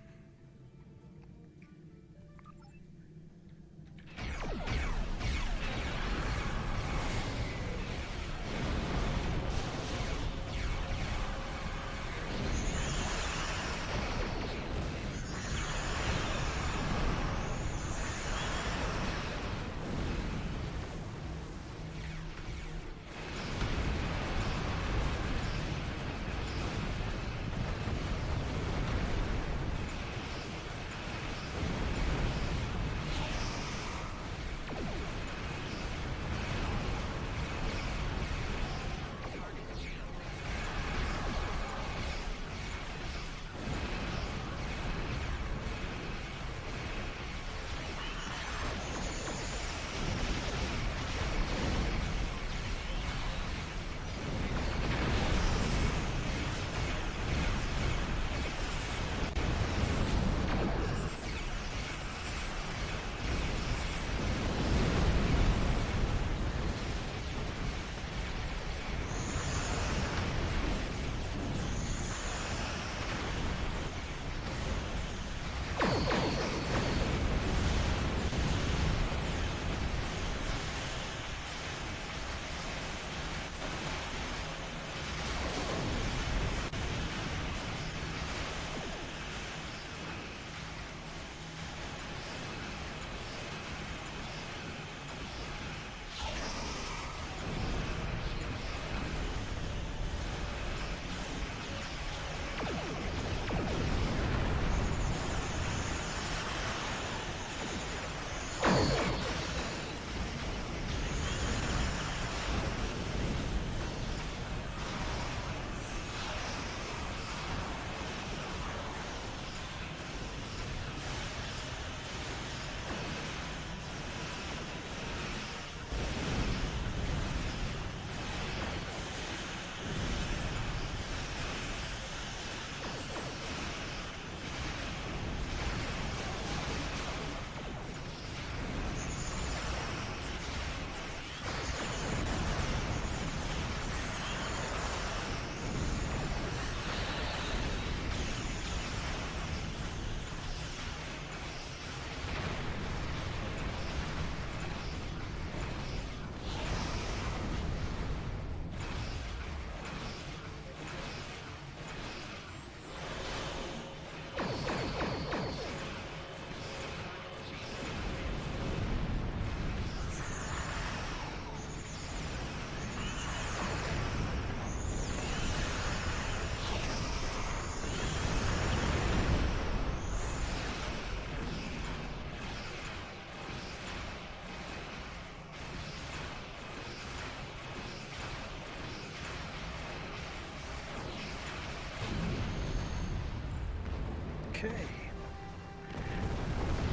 [SPEAKER 1] Okay.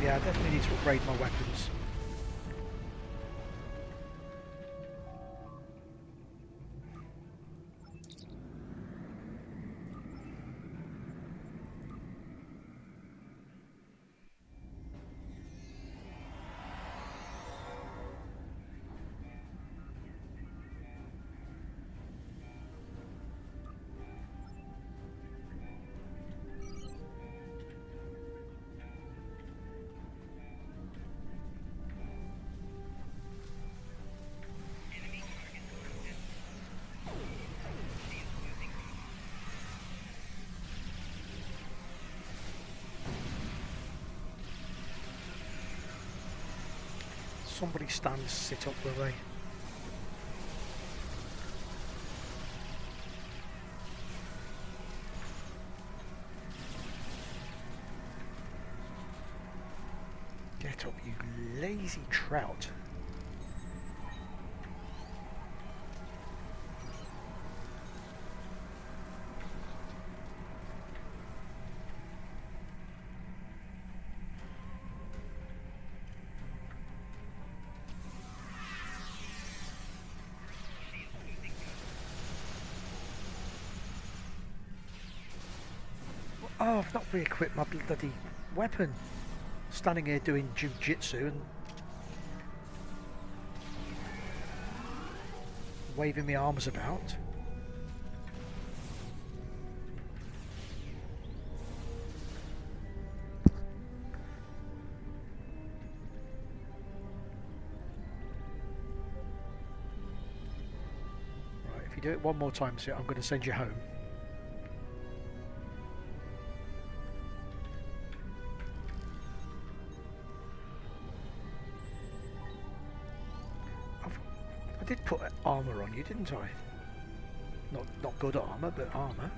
[SPEAKER 1] Yeah, I definitely need to upgrade my weapons. somebody stand sit up, will they? Get up, you lazy trout. Oh, I've not re-equipped my bloody weapon. Standing here doing jiu-jitsu and waving my arms about. Right, if you do it one more time, so I'm going to send you home. I did put armour on you, didn't I? Not good armour, but armour.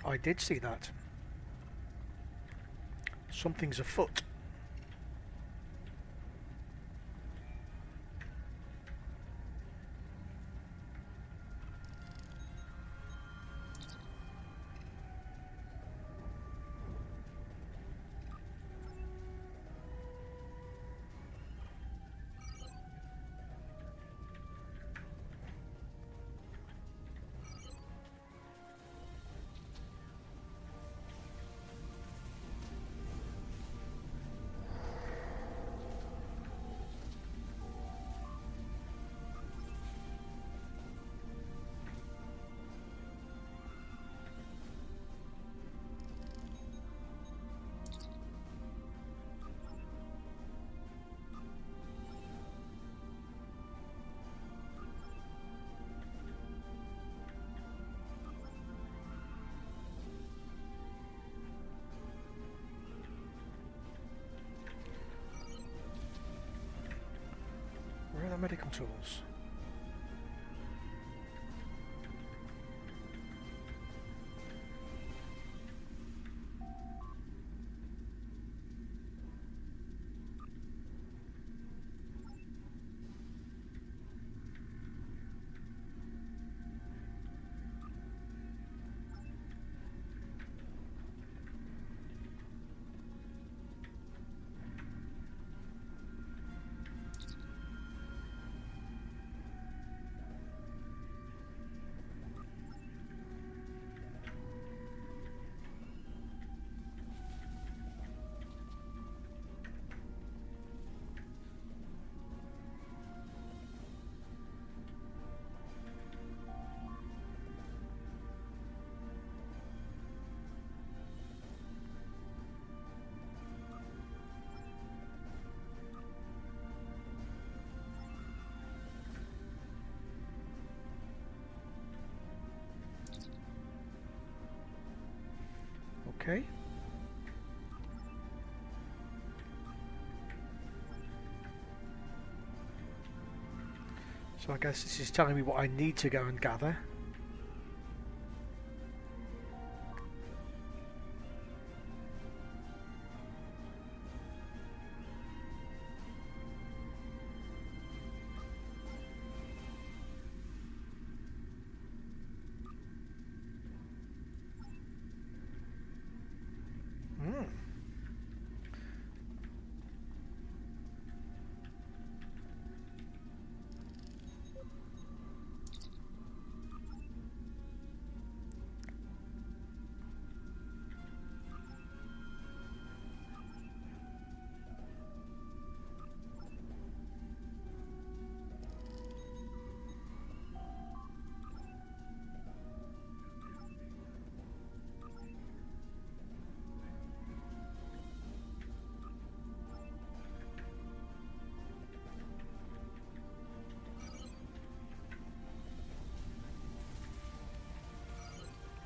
[SPEAKER 1] I did see that. Something's afoot. Where are the medical tools? Okay. So I guess this is telling me what I need to go and gather.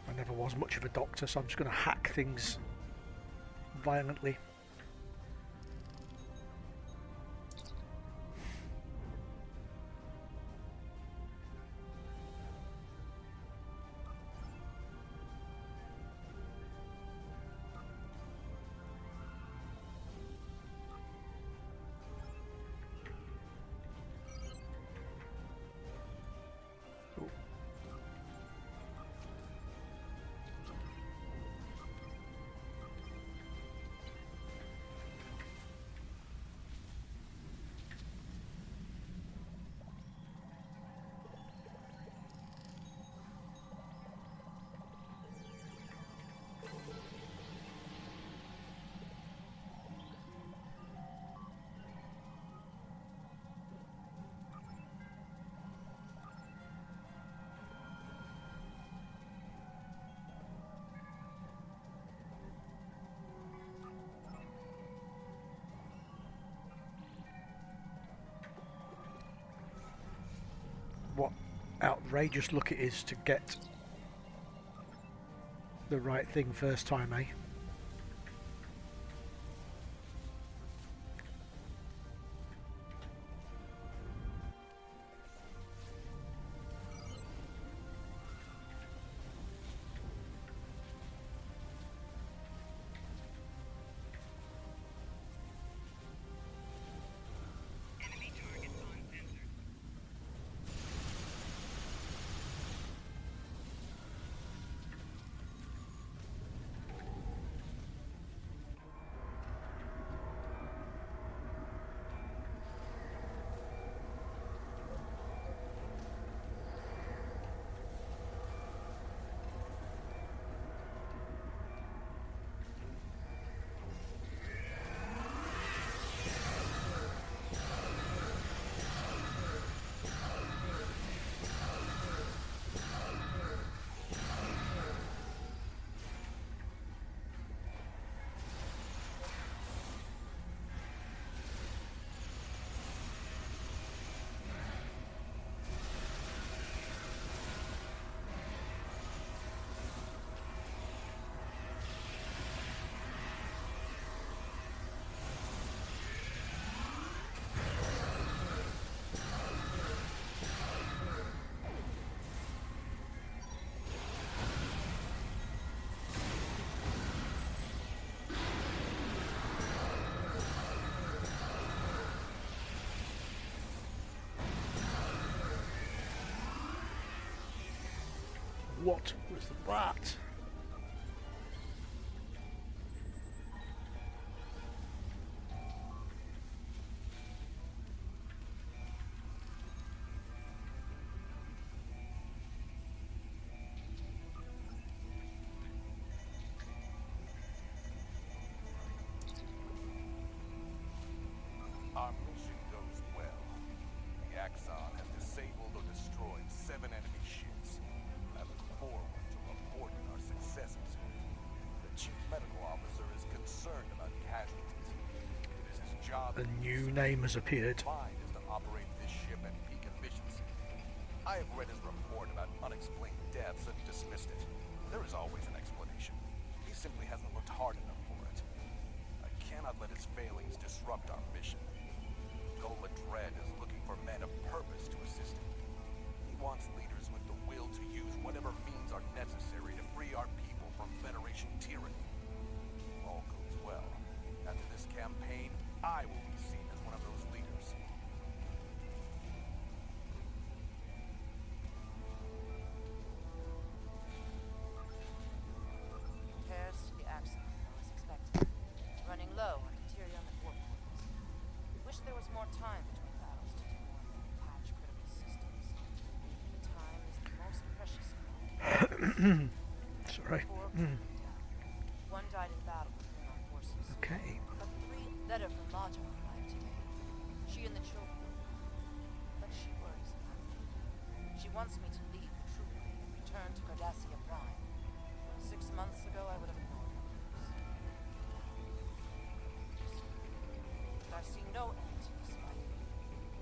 [SPEAKER 1] I never was much of a doctor, so I'm just going to hack things violently. What outrageous look it is to get the right thing first time, eh? What was that?
[SPEAKER 5] Our mission goes well. The Axon has disabled or destroyed 7 enemy ships. I look forward to reporting our successes. The chief medical officer is concerned about casualties. It is his job.
[SPEAKER 1] A new name has appeared.
[SPEAKER 5] Mine is to operate this ship at peak efficiency. I have read his report about unexplained deaths and dismissed it. There is always an explanation. He simply hasn't looked
[SPEAKER 14] hard enough for it. I cannot let his failings disrupt our mission. Goma Dread is looking for men of purpose to assist him. He wants leaders with the will to use whatever means are necessary to free our people from Federation tyranny. If all goes well, after this campaign, I will be seen as one of those leaders.
[SPEAKER 15] Repairs to the axle, as expected. Running low on material and warp points. Wish there was more time between battles to do more than patch critical systems. But time is the most precious commodity.
[SPEAKER 1] Sorry.
[SPEAKER 15] One died in battle with our forces.
[SPEAKER 1] Okay.
[SPEAKER 15] But 3 letter from Maja arrived today. She and the children. But she worries about me. She wants me to leave the true way and return to Cardassia Prime. 6 months ago, I would have ignored her. But I see no end to this fight.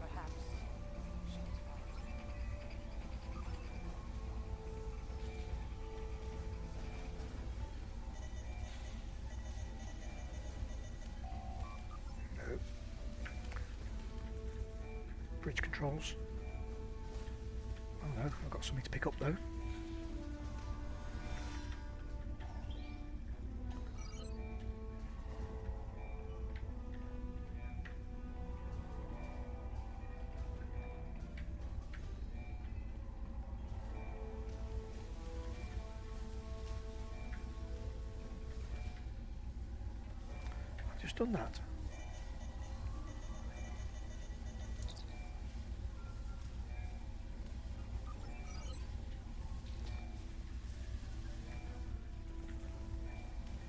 [SPEAKER 15] Perhaps she is right.
[SPEAKER 1] No. Bridge controls. Oh no, I've got something to pick up though. I've just done that.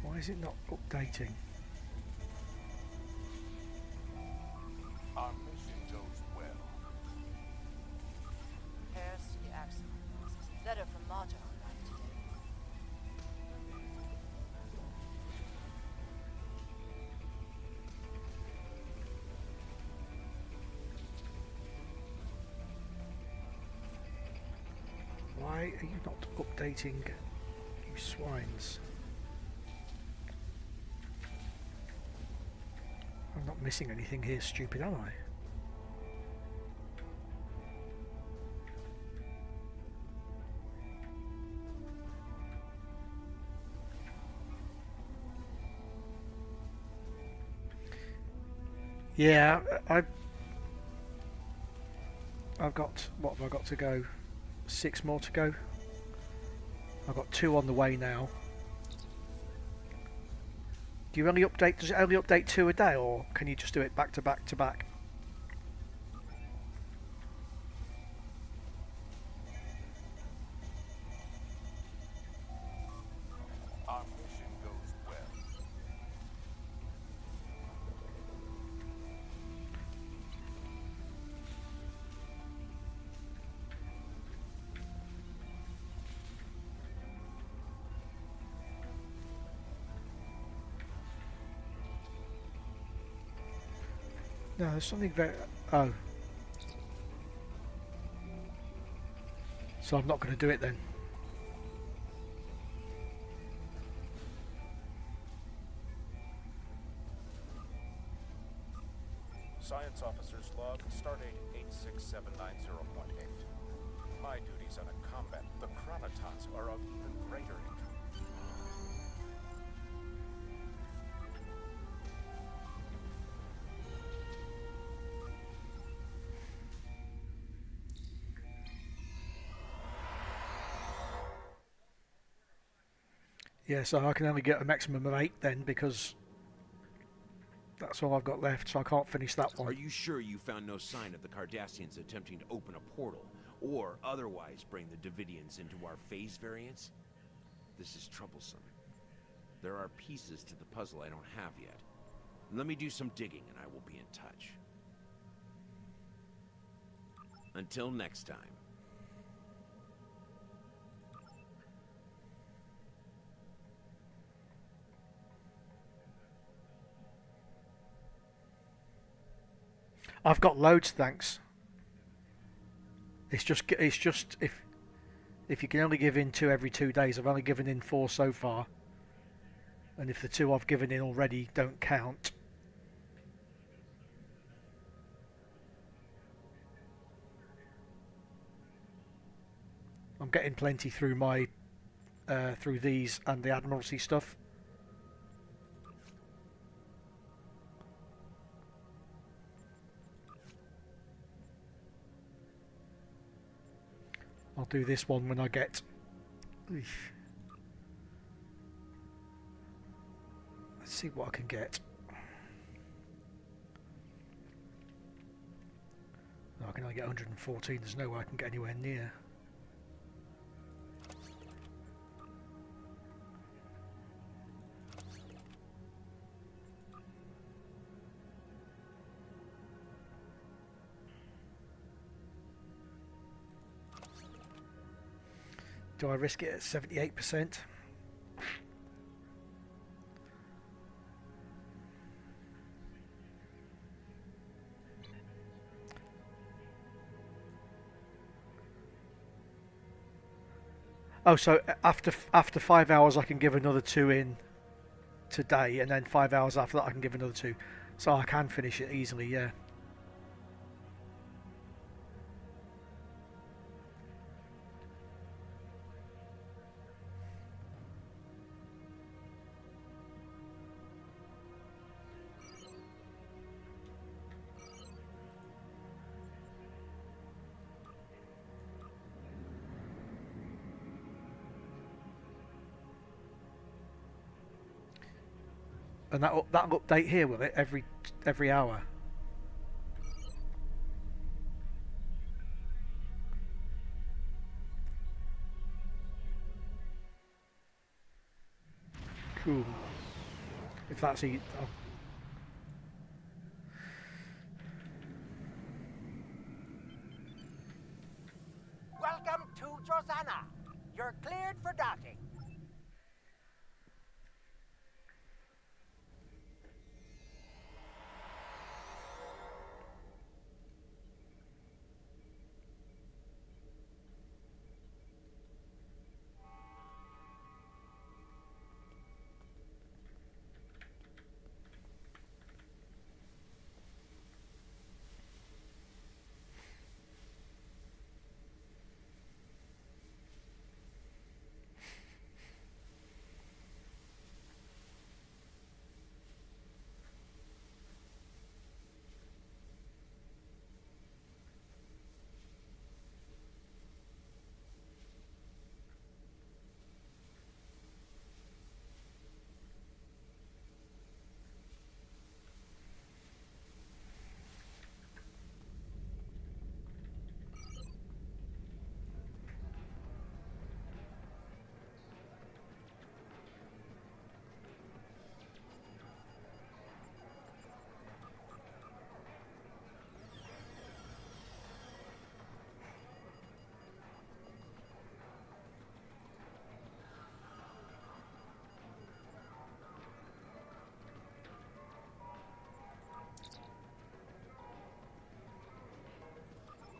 [SPEAKER 1] Why is it not updating?
[SPEAKER 14] Our mission goes well.
[SPEAKER 15] Repairs to the axle. Letter from Maja arrived today.
[SPEAKER 1] Why are you not updating, you swines? I'm not missing anything here, stupid, am I? Yeah, I've got, what have I got to go? 6 more to go. I've got 2 on the way now. Do you only update? Does it only update 2 a day, or can you just do it back to back to back?
[SPEAKER 14] Our mission goes well.
[SPEAKER 1] No, there's something very... Oh. So I'm not going to do it then.
[SPEAKER 14] Science Officer's Log, Stardate 86790.8. My duties on a combat, the Chronotons are of even greater interest.
[SPEAKER 1] Yeah, so I can only get a maximum of 8 then, because that's all I've got left, so I can't finish that one.
[SPEAKER 13] Are you sure you found no sign of the Cardassians attempting to open a portal, or otherwise bring the Devidians into our phase variants? This is troublesome. There are pieces to the puzzle I don't have yet. Let me do some digging and I will be in touch. Until next time.
[SPEAKER 1] I've got loads, thanks. It's just if you can only give in 2 every 2 days. I've only given in 4 so far. And if the 2 I've given in already don't count, I'm getting plenty through my through these and the Admiralty stuff. I'll do this one when I get... Let's see what I can get. No, I can only get 114. There's no way I can get anywhere near. Do I risk it at 78%? Oh, so after 5 hours I can give another 2 in today, and then 5 hours after that I can give another 2. So I can finish it easily, yeah. And that'll update here, will it? Every hour. Cool. If that's easy. Oh.
[SPEAKER 16] Welcome to Drozana. You're cleared for docking.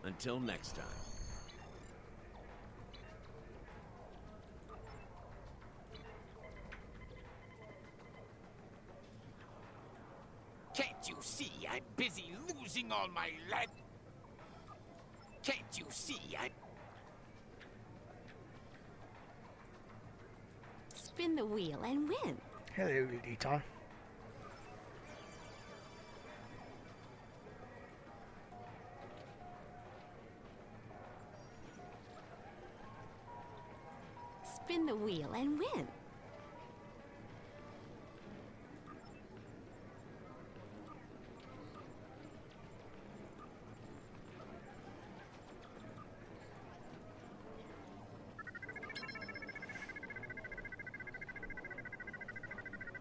[SPEAKER 13] Until next time.
[SPEAKER 17] Can't you see I'm busy losing all my lead? Can't you see I'm...
[SPEAKER 18] Spin the wheel and win.
[SPEAKER 1] Hello, Lita.
[SPEAKER 18] Spin the wheel and win.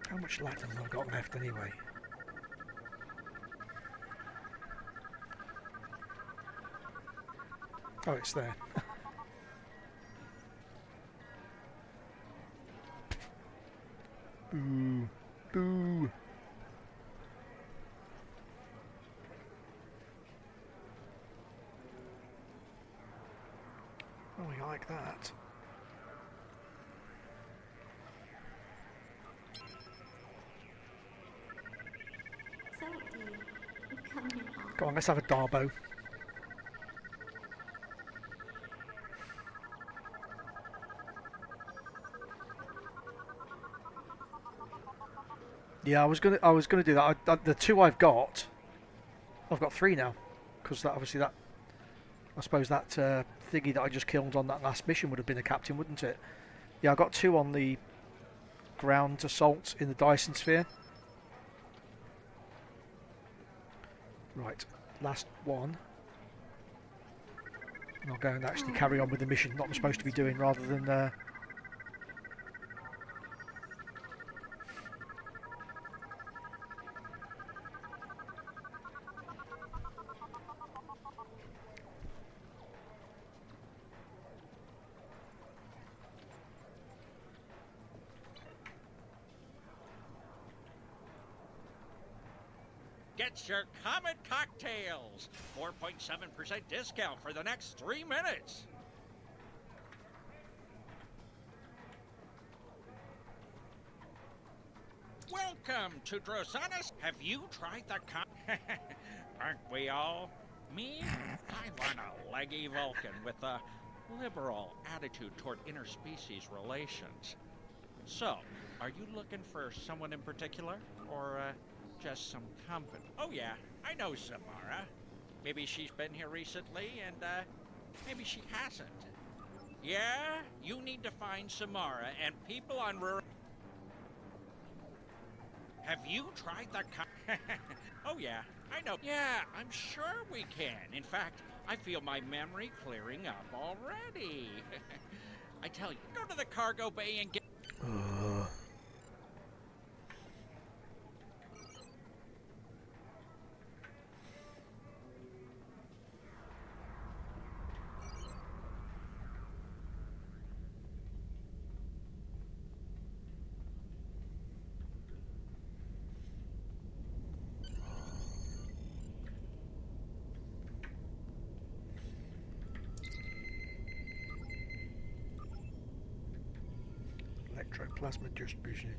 [SPEAKER 1] How much Latin have I got left anyway? Oh, it's there. Boo. Boo. Oh, we like that. Come on, let's have a Dabo. Yeah, I was gonna do that. The two I've got 3 now, because that obviously that. I suppose that thingy that I just killed on that last mission would have been a captain, wouldn't it? Yeah, I got 2 on the ground assault in the Dyson sphere. Right, last one. And I'll go and actually carry on with the mission that I'm supposed to be doing rather than...
[SPEAKER 19] Get your Comet cocktails! 4.7% discount for the next 3 minutes. Welcome to Drozana's. Have you tried the Aren't we all? Me? I want a leggy Vulcan with a liberal attitude toward interspecies relations. So, are you looking for someone in particular? Or, just some company? Oh yeah, I know Samara. Maybe she's been here recently, and, maybe she hasn't. Yeah? You need to find Samara and people on rural... Have you tried the Oh yeah, I know. Yeah, I'm sure we can. In fact, I feel my memory clearing up already. I tell you, go to the cargo bay and get...
[SPEAKER 1] Electroplasma distribution.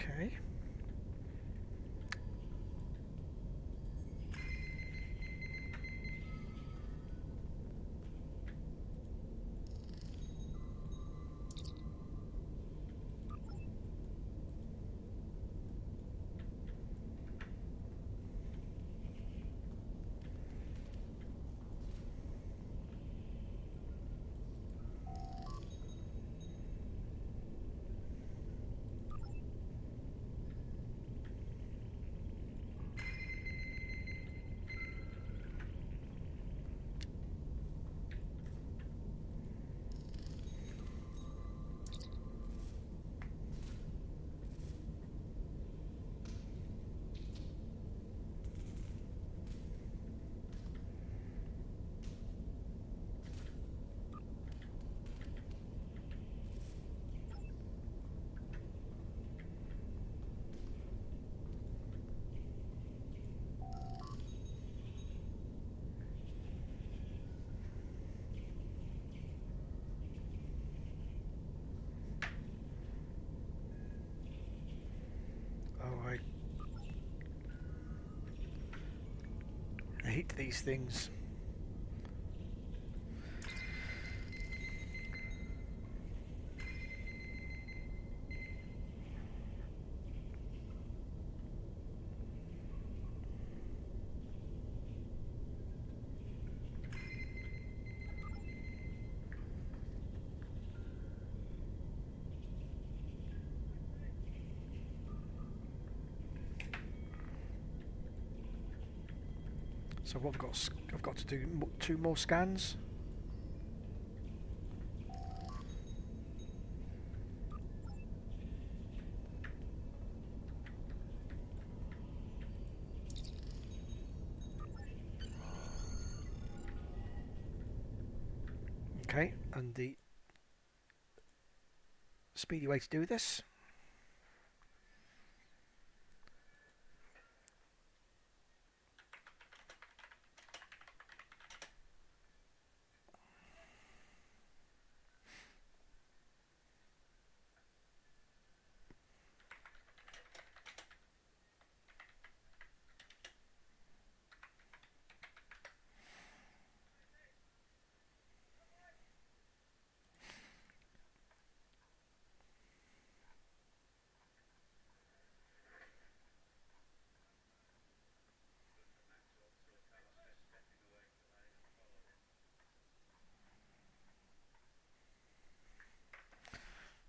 [SPEAKER 1] Okay. hit these things. So what I've got to do 2 more scans. Okay, and the speedy way to do this.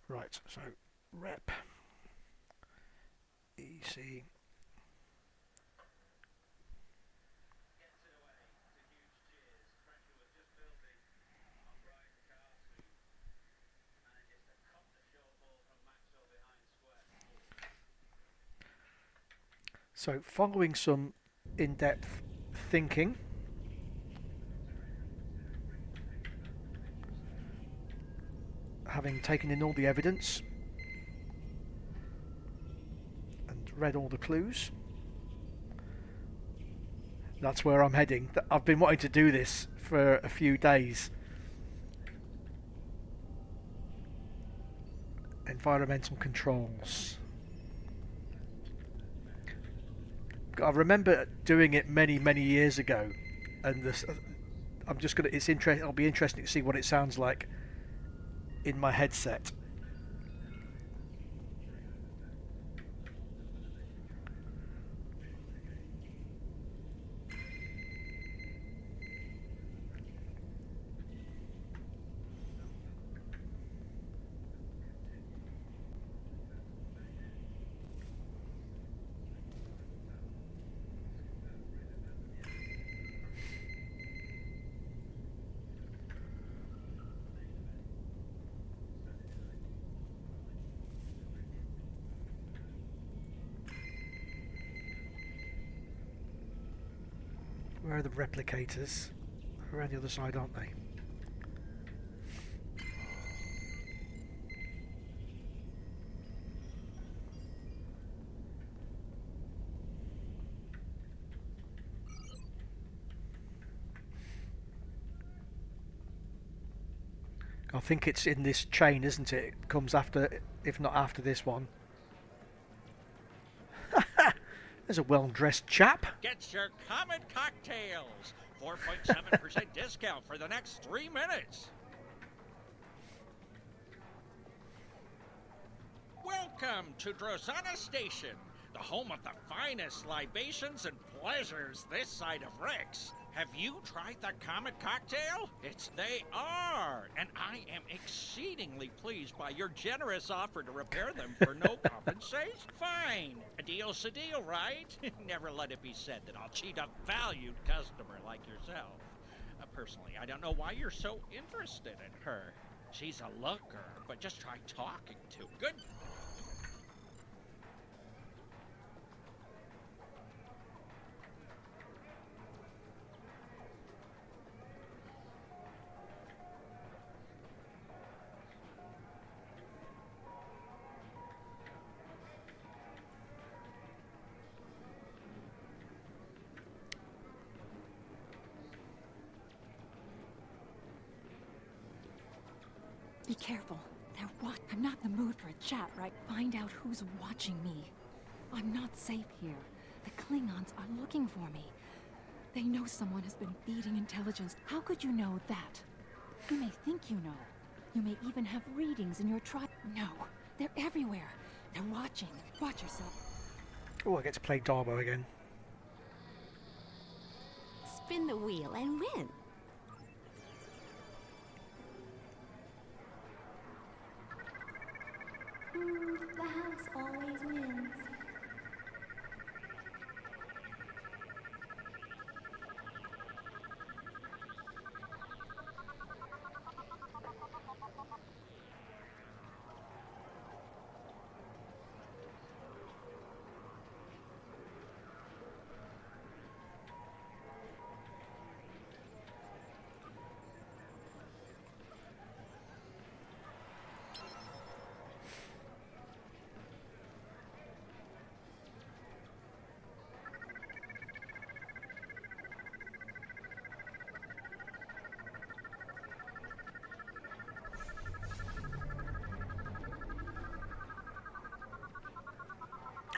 [SPEAKER 1] Right, so rep EC so following some in-depth thinking, having taken in all the evidence and read all the clues, that's where I'm heading. I've been wanting to do this for a few days. Environmental controls. I remember doing it many years ago, and this, I'm just gonna. It's interesting. It'll be interesting to see what it sounds like in my headset. Where are the replicators? They're around the other side, aren't they? I think it's in this chain, isn't it? It comes after, if not after this one. There's a well-dressed chap.
[SPEAKER 19] Get your Comet cocktails. 4.7% discount for the next 3 minutes. Welcome to Drozana Station, the home of the finest libations and pleasures this side of Rex. Have you tried the Comet cocktail? They are, and I am exceedingly pleased by your generous offer to repair them for no compensation. Fine, a deal's a deal, right? Never let it be said that I'll cheat a valued customer like yourself. Personally, I don't know why you're so interested in her. She's a looker, but just try talking to. Good.
[SPEAKER 20] Be careful. They're what? I'm not in the mood for a chat, right? Find out who's watching me. I'm not safe here. The Klingons are looking for me. They know someone has been feeding intelligence. How could you know that? You may think you know. You may even have readings in your tribe. No, they're everywhere. They're watching. Watch yourself.
[SPEAKER 1] Oh, I get to play Dabo again.
[SPEAKER 18] Spin the wheel and win.
[SPEAKER 21] The house always wins.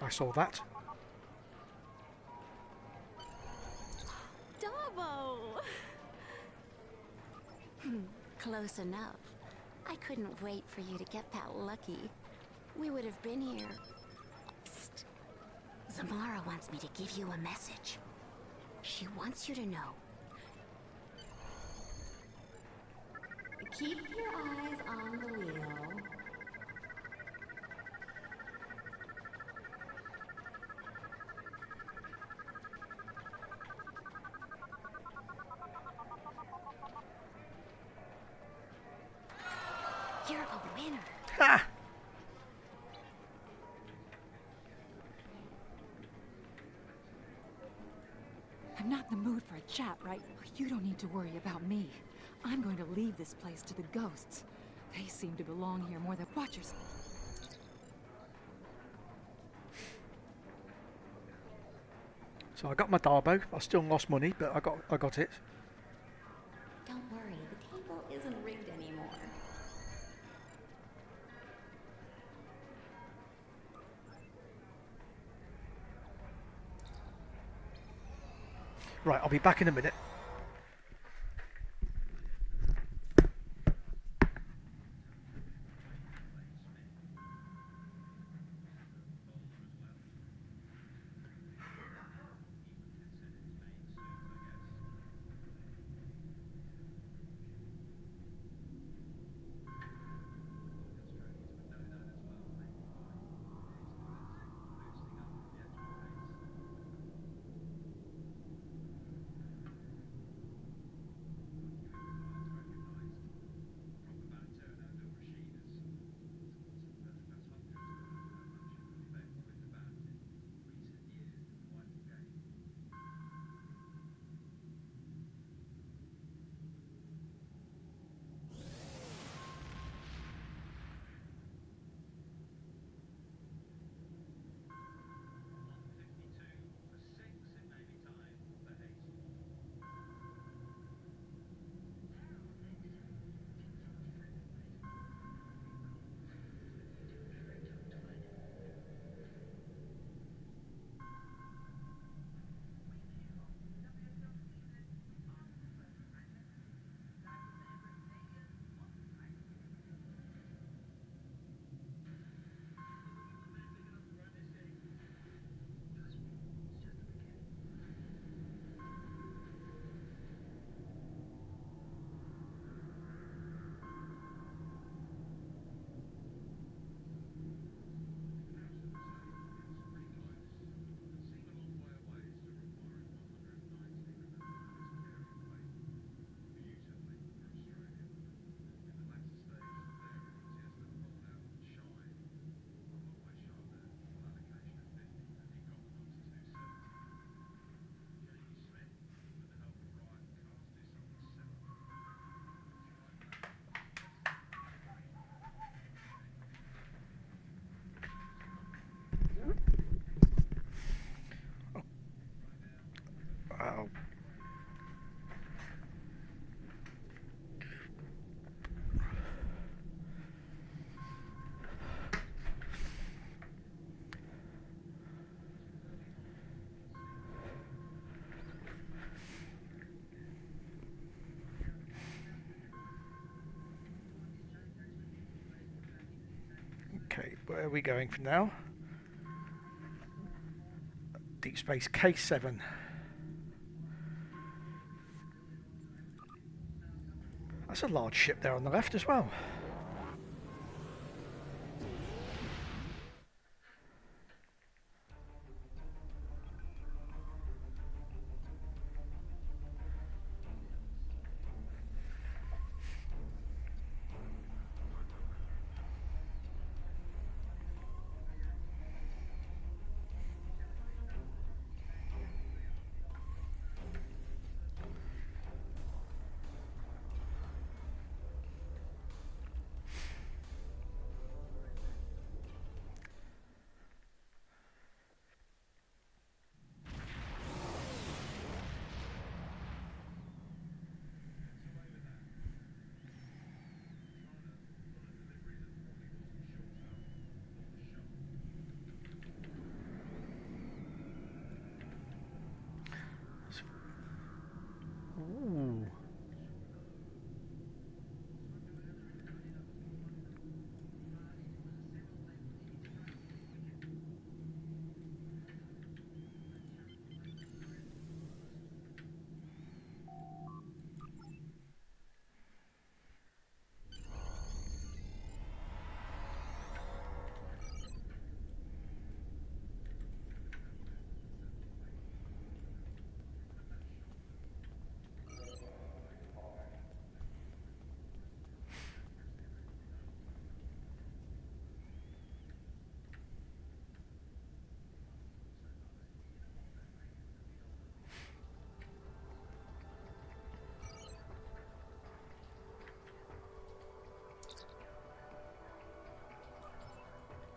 [SPEAKER 1] I saw that.
[SPEAKER 18] Dabo! Close enough. I couldn't wait for you to get that lucky. We would have been here. Psst. Zamara wants me to give you a message. She wants you to know.
[SPEAKER 21] Keep your eyes on the wheel.
[SPEAKER 18] You're a winner.
[SPEAKER 1] Ha!
[SPEAKER 20] I'm not in the mood for a chat, right? You don't need to worry about me. I'm going to leave this place to the ghosts. They seem to belong here more than watchers.
[SPEAKER 1] So I got my Dabo. I still lost money, but I got it.
[SPEAKER 21] Don't worry, the table isn't rigged anymore.
[SPEAKER 1] Right, I'll be back in a minute. Okay, where are we going for now? Deep Space K7. That's a large ship there on the left as well. Ooh.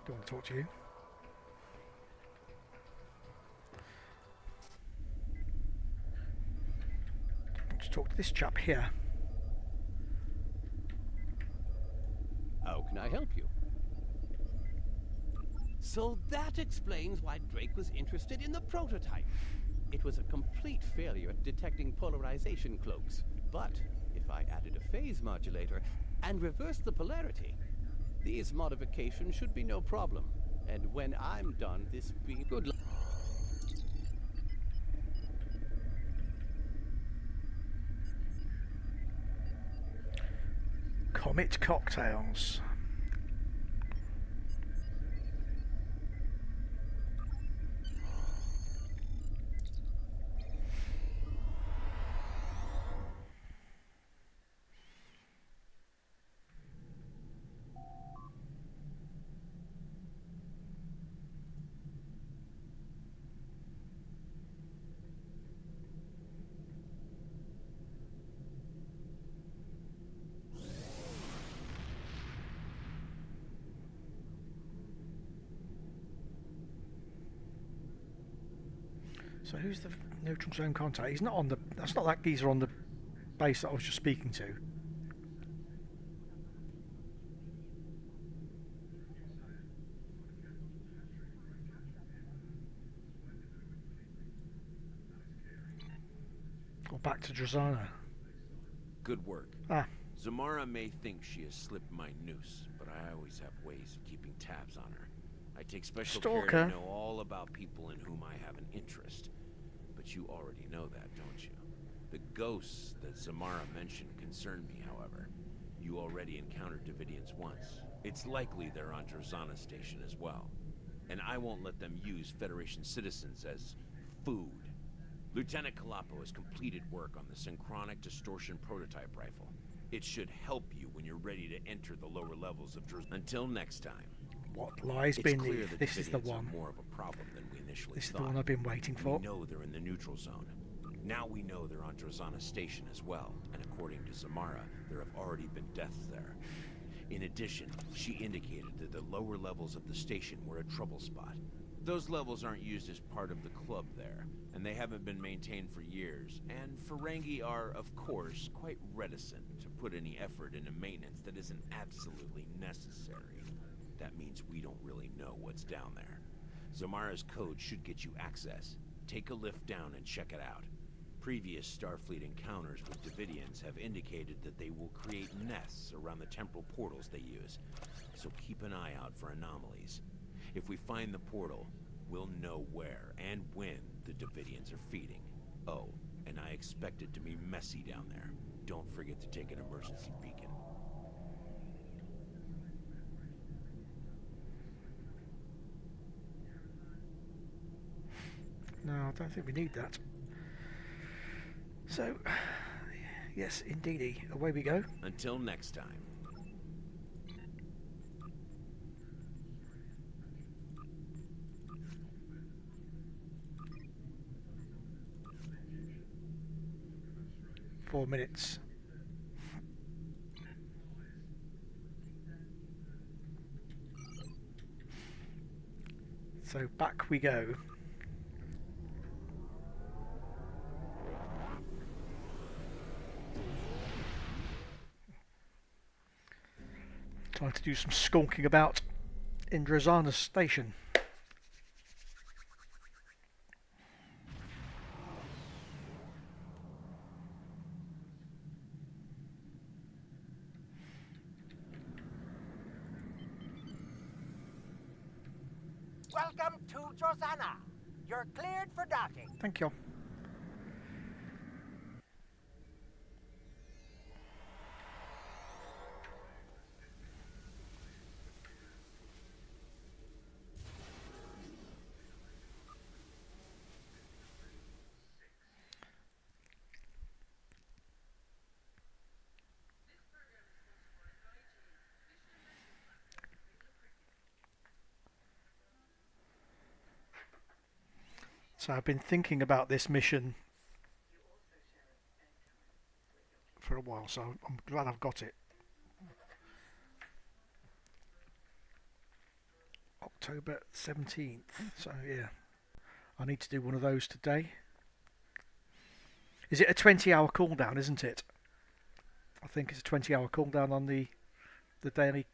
[SPEAKER 1] Don't want to talk to you. Let's talk to this chap here.
[SPEAKER 2] How can I help you? So that explains why Drake was interested in the prototype. It was a complete failure at detecting polarization cloaks. But if I added a phase modulator and reversed the polarity, these modifications should be no problem. And when I'm done, this be good luck.
[SPEAKER 1] Comet cocktails. So who's the neutral zone contact? He's not on the... That's not that geezer on the base that I was just speaking to. Or back to Drozana.
[SPEAKER 13] Good work.
[SPEAKER 1] Ah.
[SPEAKER 13] Zamara may think she has slipped my noose, but I always have ways of keeping tabs on her. I take special care to know all about people in whom I have an interest. But you already know that, don't you? The ghosts that Zamara mentioned concern me, however. You already encountered Devidians once. It's likely they're on Drozana station as well. And I won't let them use Federation citizens as food. Lieutenant Kalapo has completed work on the synchronic distortion prototype rifle. It should help you when you're ready to enter the lower levels of Drozana. Until next time.
[SPEAKER 1] What lies beneath? This is the one.
[SPEAKER 13] More of a problem than we initially
[SPEAKER 1] This is
[SPEAKER 13] thought.
[SPEAKER 1] the one I've been waiting for.
[SPEAKER 13] We know they're in the neutral zone. Now we know they're on Drozana station as well, and according to Zamara, there have already been deaths there. In addition, she indicated that the lower levels of the station were a trouble spot. Those levels aren't used as part of the club there, and they haven't been maintained for years, and Ferengi are, of course, quite reticent to put any effort into maintenance that isn't absolutely necessary. That means we don't really know what's down there. Zamara's code should get you access. Take a lift down and check it out. Previous Starfleet encounters with Devidians have indicated that they will create nests around the temporal portals they use, so keep an eye out for anomalies. If we find the portal, we'll know where and when the Devidians are feeding. Oh, and I expect it to be messy down there. Don't forget to take an emergency beacon.
[SPEAKER 1] No, I don't think we need that. So, yes, indeedy, away we go.
[SPEAKER 13] Until next time.
[SPEAKER 1] Four minutes. So back we go. Time to do some skulking about in Drozana's station.
[SPEAKER 16] Welcome to Drozana. You're cleared for docking.
[SPEAKER 1] Thank you. So I've been thinking about this mission for a while, so I'm glad I've got it. October 17th, so yeah, I need to do one of those today. Is it a 20-hour cooldown, isn't it? I think it's a 20-hour cooldown on the daily.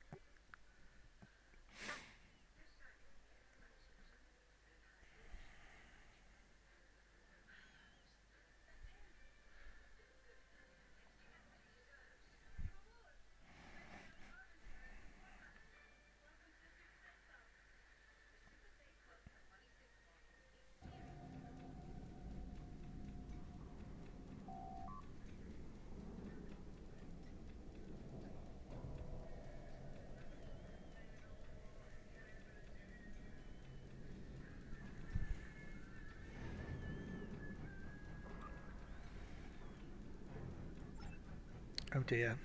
[SPEAKER 1] Oh dear.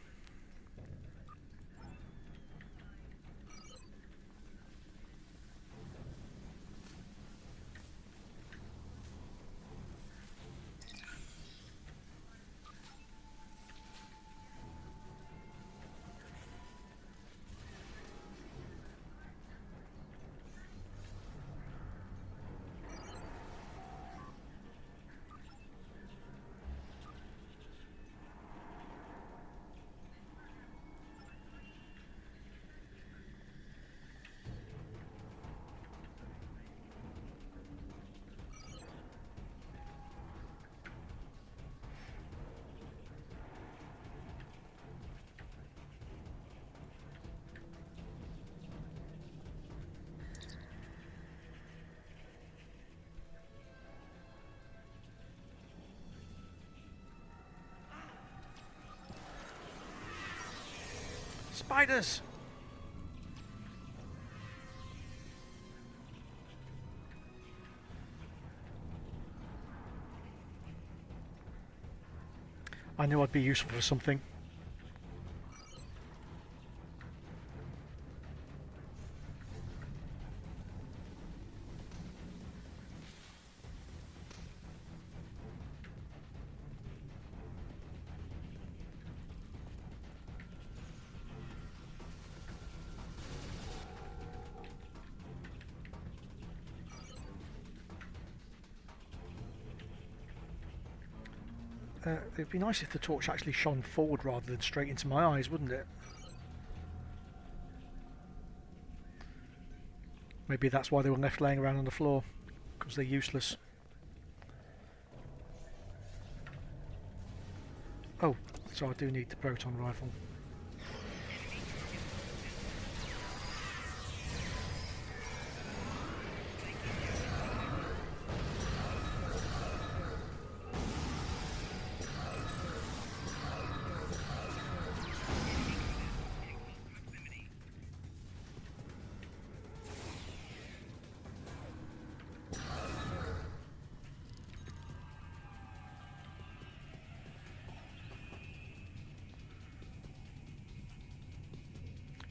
[SPEAKER 1] Spiders! I knew I'd be useful for something. It'd be nice if the torch actually shone forward rather than straight into my eyes, wouldn't it? Maybe that's why they were left laying around on the floor, because they're useless. Oh, so I do need the proton rifle.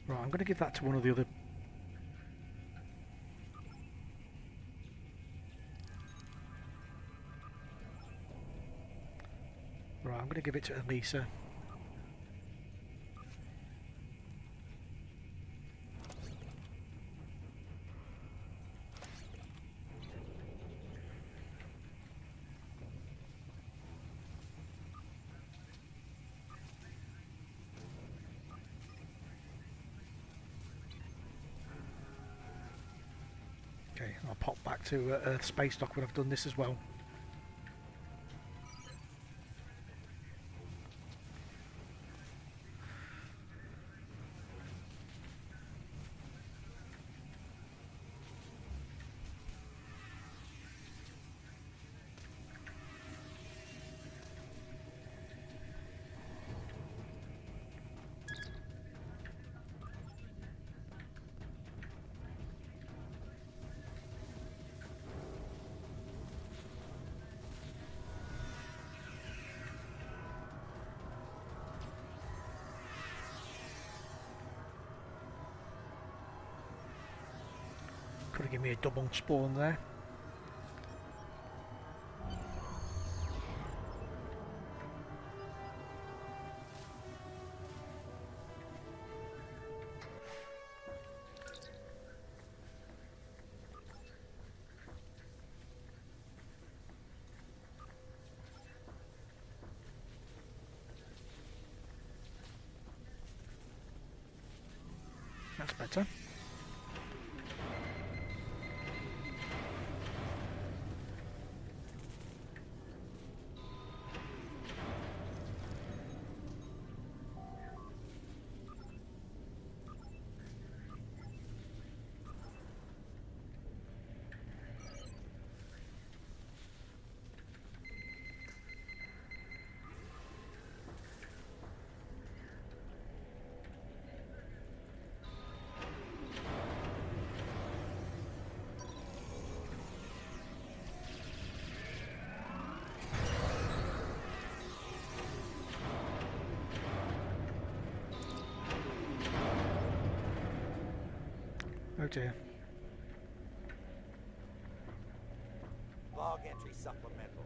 [SPEAKER 1] Right, I'm going to give that to one of the other... Right, I'm going to give it to Elisa. Okay, I'll pop back to Earth Space Dock when I've done this as well. Could have given me a double spawn there. That's better. Oh dear.
[SPEAKER 14] Log entry supplemental.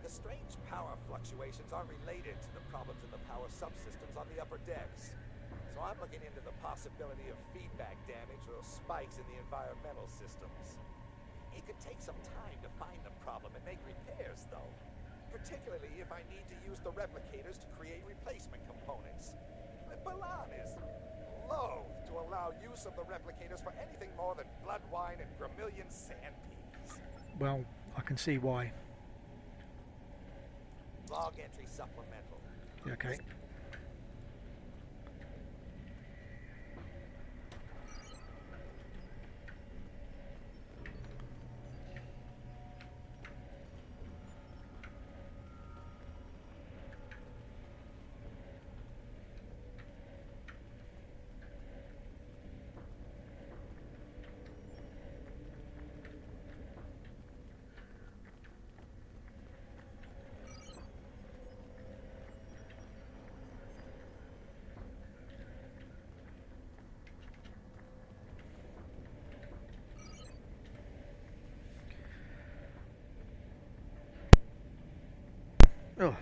[SPEAKER 14] The strange power fluctuations are related to the problems in the power subsystems on the upper decks. So I'm looking into the possibility of feedback damage or spikes in the environmental systems. It could take some time to find the problem and make repairs, though. Particularly if I need to use the replicators to create replacement components. Balan is loath to allow use of the replicators for anything more than blood wine and vermilion sand peas.
[SPEAKER 1] Well, I can see why.
[SPEAKER 14] Log entry supplemental.
[SPEAKER 1] Okay. Oh,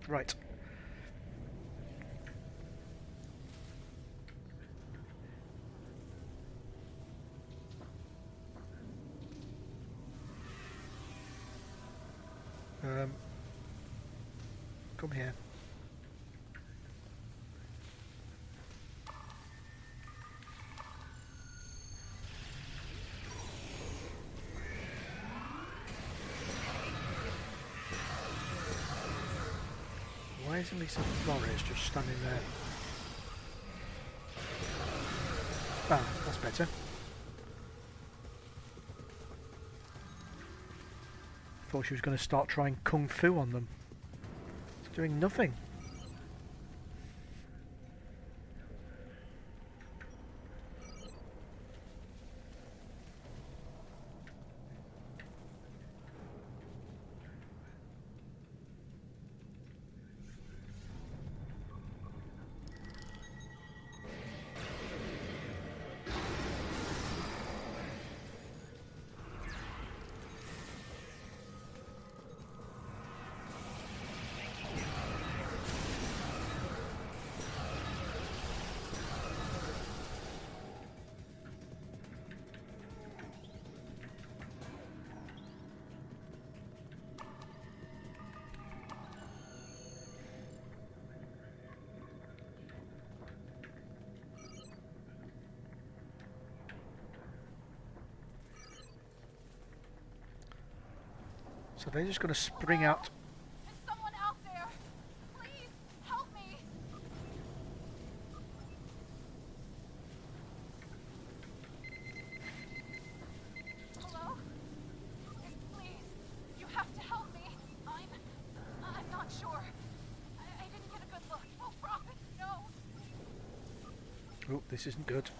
[SPEAKER 1] right. Come here. Why amazingly some warriors just standing there. Ah, that's better. Thought she was going to start trying kung fu on them. It's doing nothing. So they're just going to spring out.
[SPEAKER 6] Is someone out there? Please, help me! Hello? Yes, please, you have to help me. I'm not sure. I didn't get a good look. Oh, prophets, no!
[SPEAKER 1] Oh, this isn't good.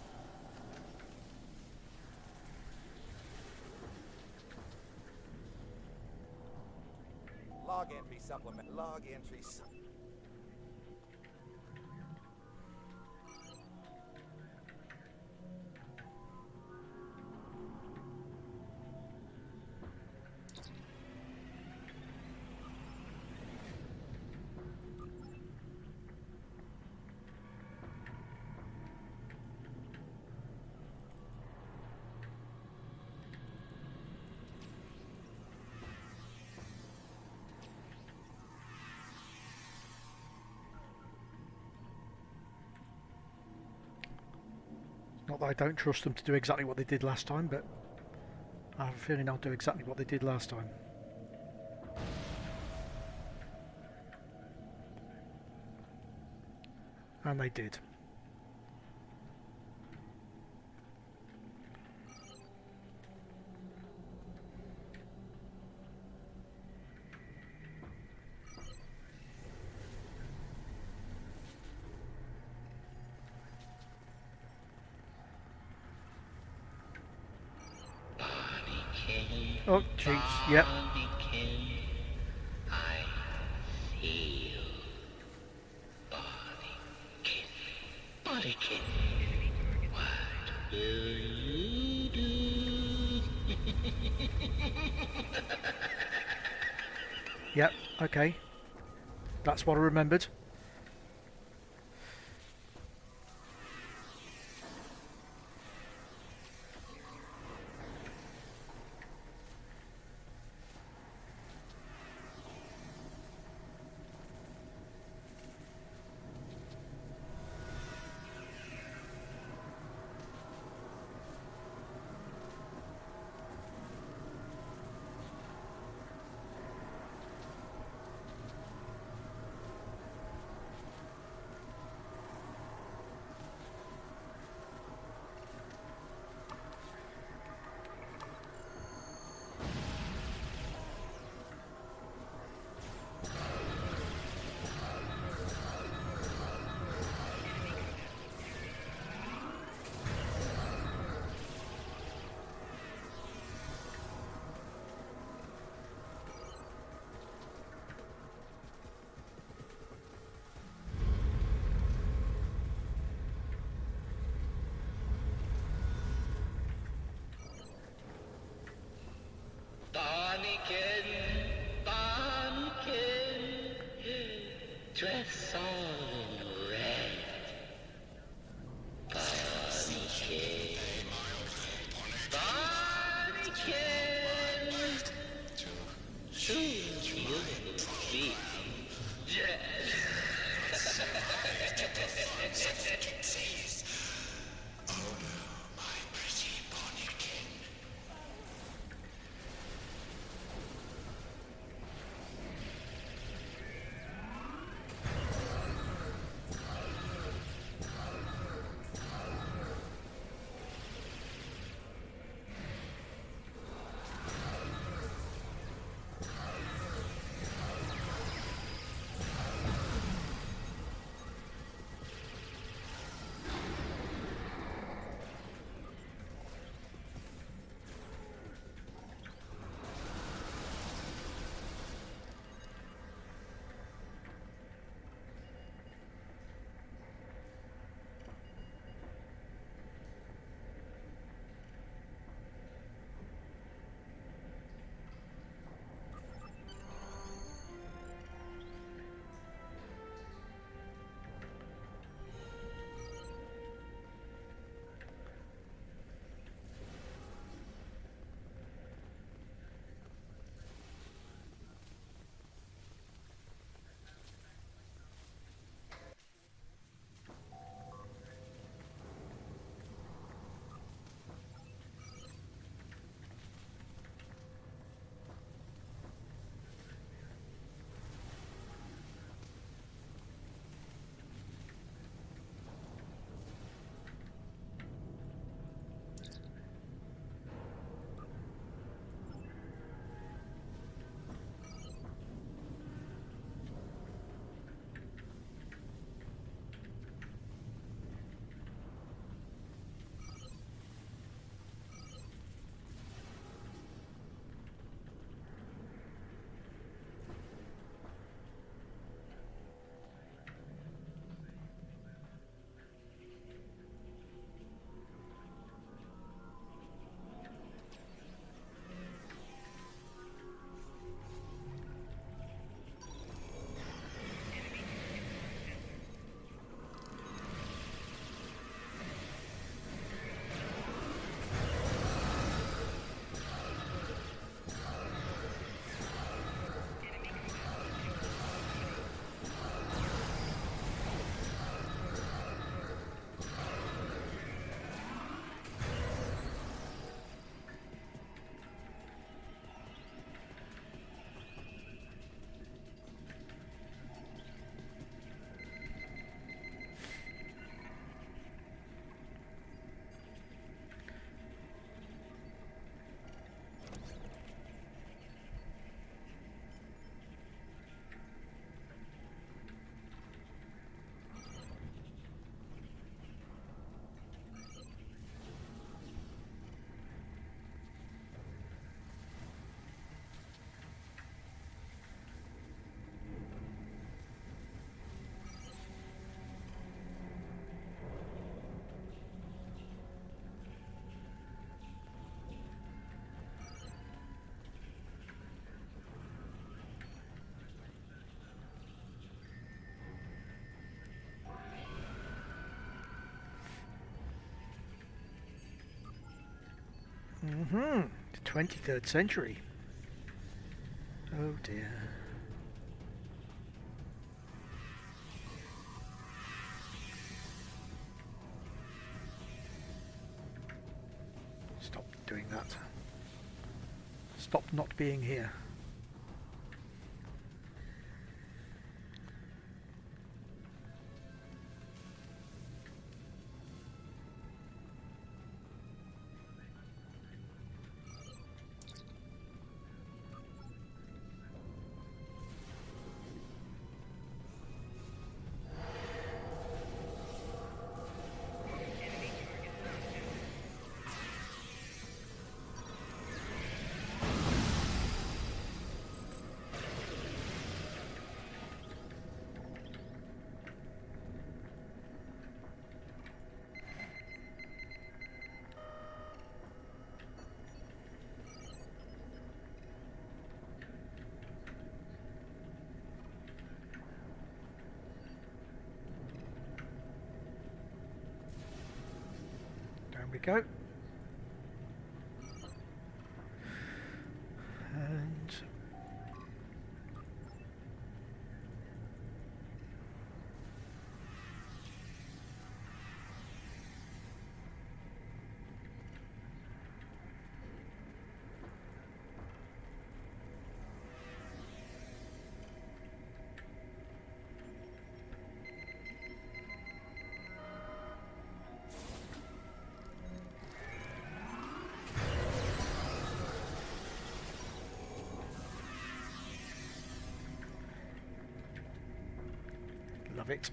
[SPEAKER 14] Log entry supplement. Log entry.
[SPEAKER 1] Not that I don't trust them to do exactly what they did last time, but I have a feeling they'll do exactly what they did last time. And they did. Oh, jeez, yep.
[SPEAKER 10] Bonniekin, I see you. Bonniekin, Bonniekin, what will you do?
[SPEAKER 1] Yep, okay. That's what I remembered. The 23rd century. Oh dear. Stop doing that. Stop not being here. There we go. And love it.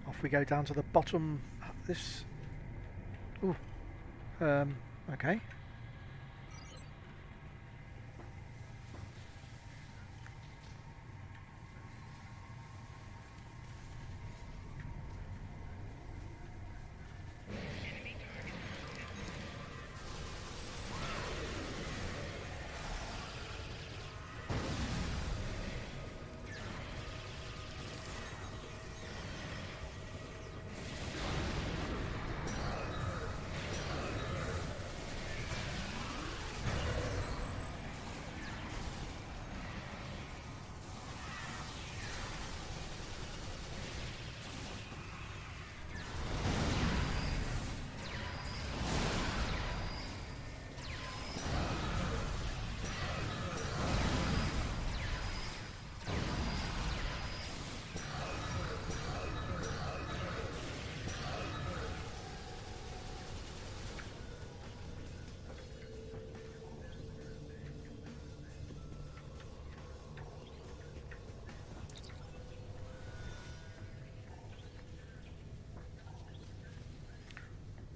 [SPEAKER 1] Off we go down to the bottom. This. Ooh. Okay.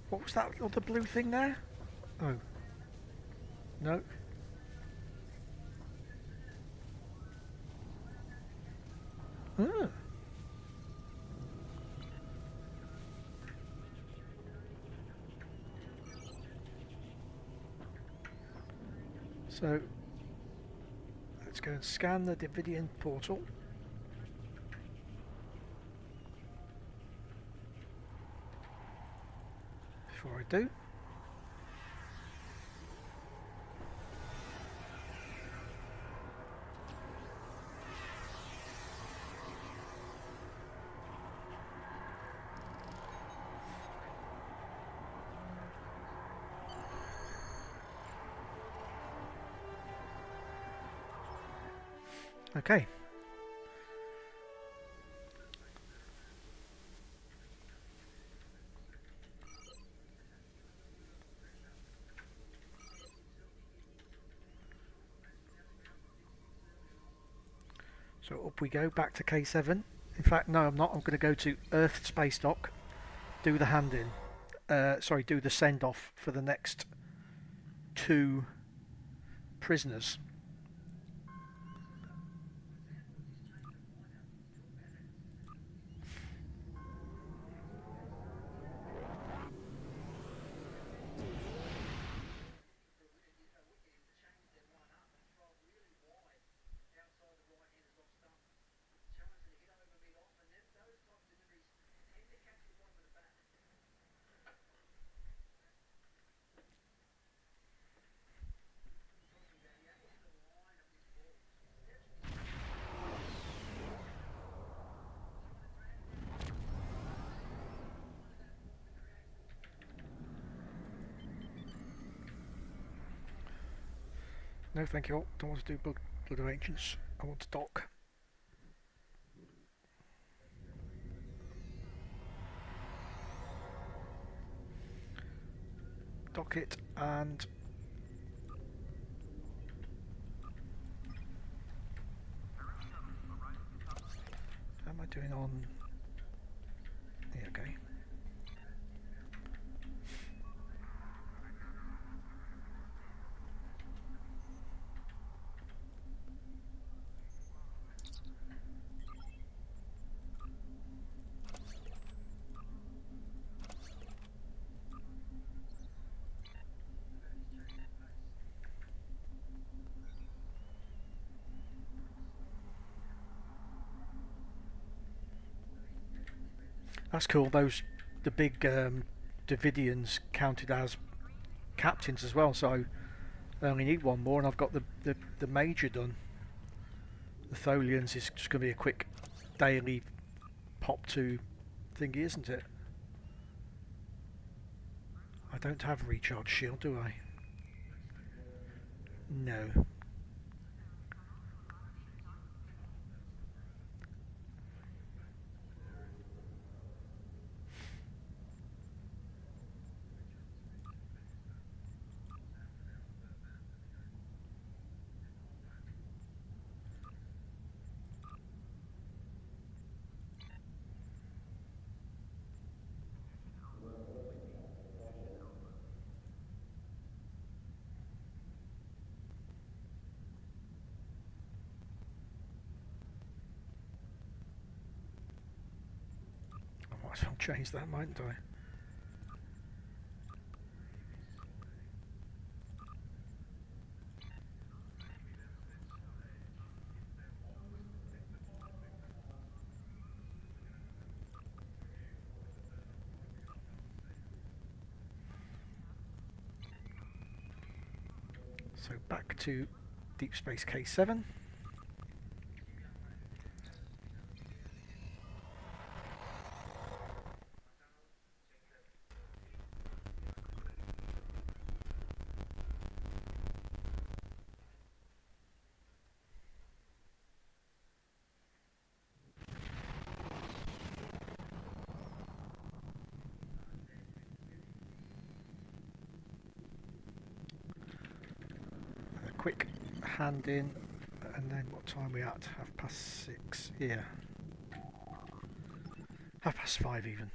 [SPEAKER 1] What was that other blue thing there? Oh. No. Ah. So, let's go and scan the Devidian portal. Before I do. Okay. So up we go, back to K7. In fact, no, I'm not. I'm going to go to Earth Space Dock, do the hand in. Sorry, do the send off for the next 2 prisoners. No, thank you. Don't want to do Blood of Ancients. I want to dock. Dock it and how am I doing on? Yeah, okay. That's cool. The big Devidians counted as captains as well. So I only need one more, and I've got the major done. The Tholians is just going to be a quick daily pop to thingy, isn't it? I don't have recharge shield, do I? No. I might as well change that, mightn't I? So back to Deep Space K7. Quick hand in, and then what time are we at? 6:30. Yeah, 5:30 even.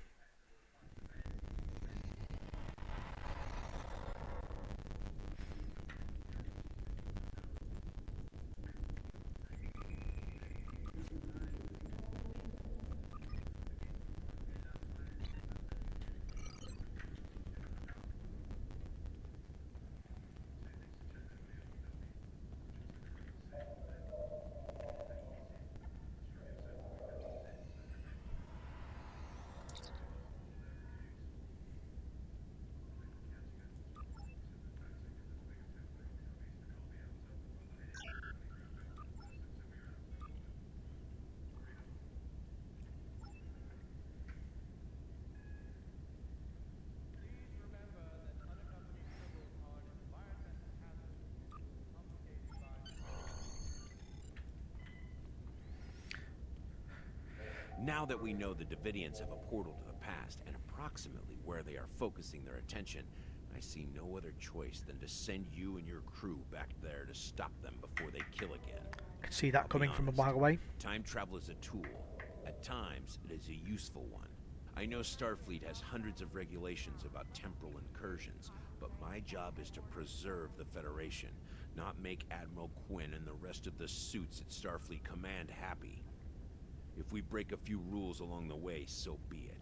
[SPEAKER 13] Now that we know the Devidians have a portal to the past and approximately where they are focusing their attention, I see no other choice than to send you and your crew back there to stop them before they kill again.
[SPEAKER 1] Can see that coming from a mile away.
[SPEAKER 13] Time travel is a tool. At times, it is a useful one. I know Starfleet has hundreds of regulations about temporal incursions, but my job is to preserve the Federation, not make Admiral Quinn and the rest of the suits at Starfleet Command happy. If we break a few rules along the way, so be it.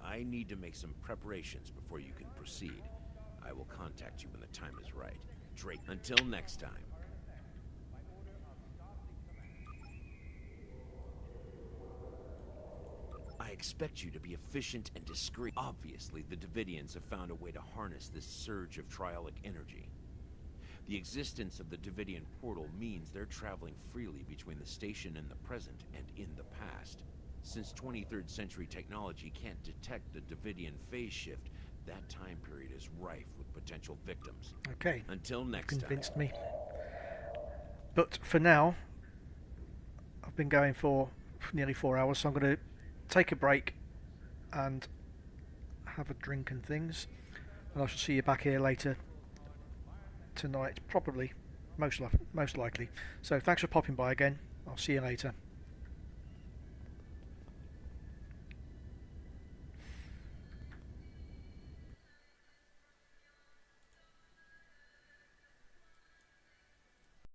[SPEAKER 13] I need to make some preparations before you can proceed. I will contact you when the time is right. Drake, until next time. I expect you to be efficient and discreet. Obviously, the Devidians have found a way to harness this surge of triolic energy. The existence of the Devidian portal means they're traveling freely between the station and the present and in the past. Since 23rd century technology can't detect the Devidian phase shift, that time period is rife with potential victims.
[SPEAKER 1] Okay.
[SPEAKER 13] Until next time.
[SPEAKER 1] Convinced me. But for now, I've been going for nearly 4 hours, so I'm going to take a break and have a drink and things. And I shall see you back here later tonight, probably, most likely. So thanks for popping by again. I'll see you later.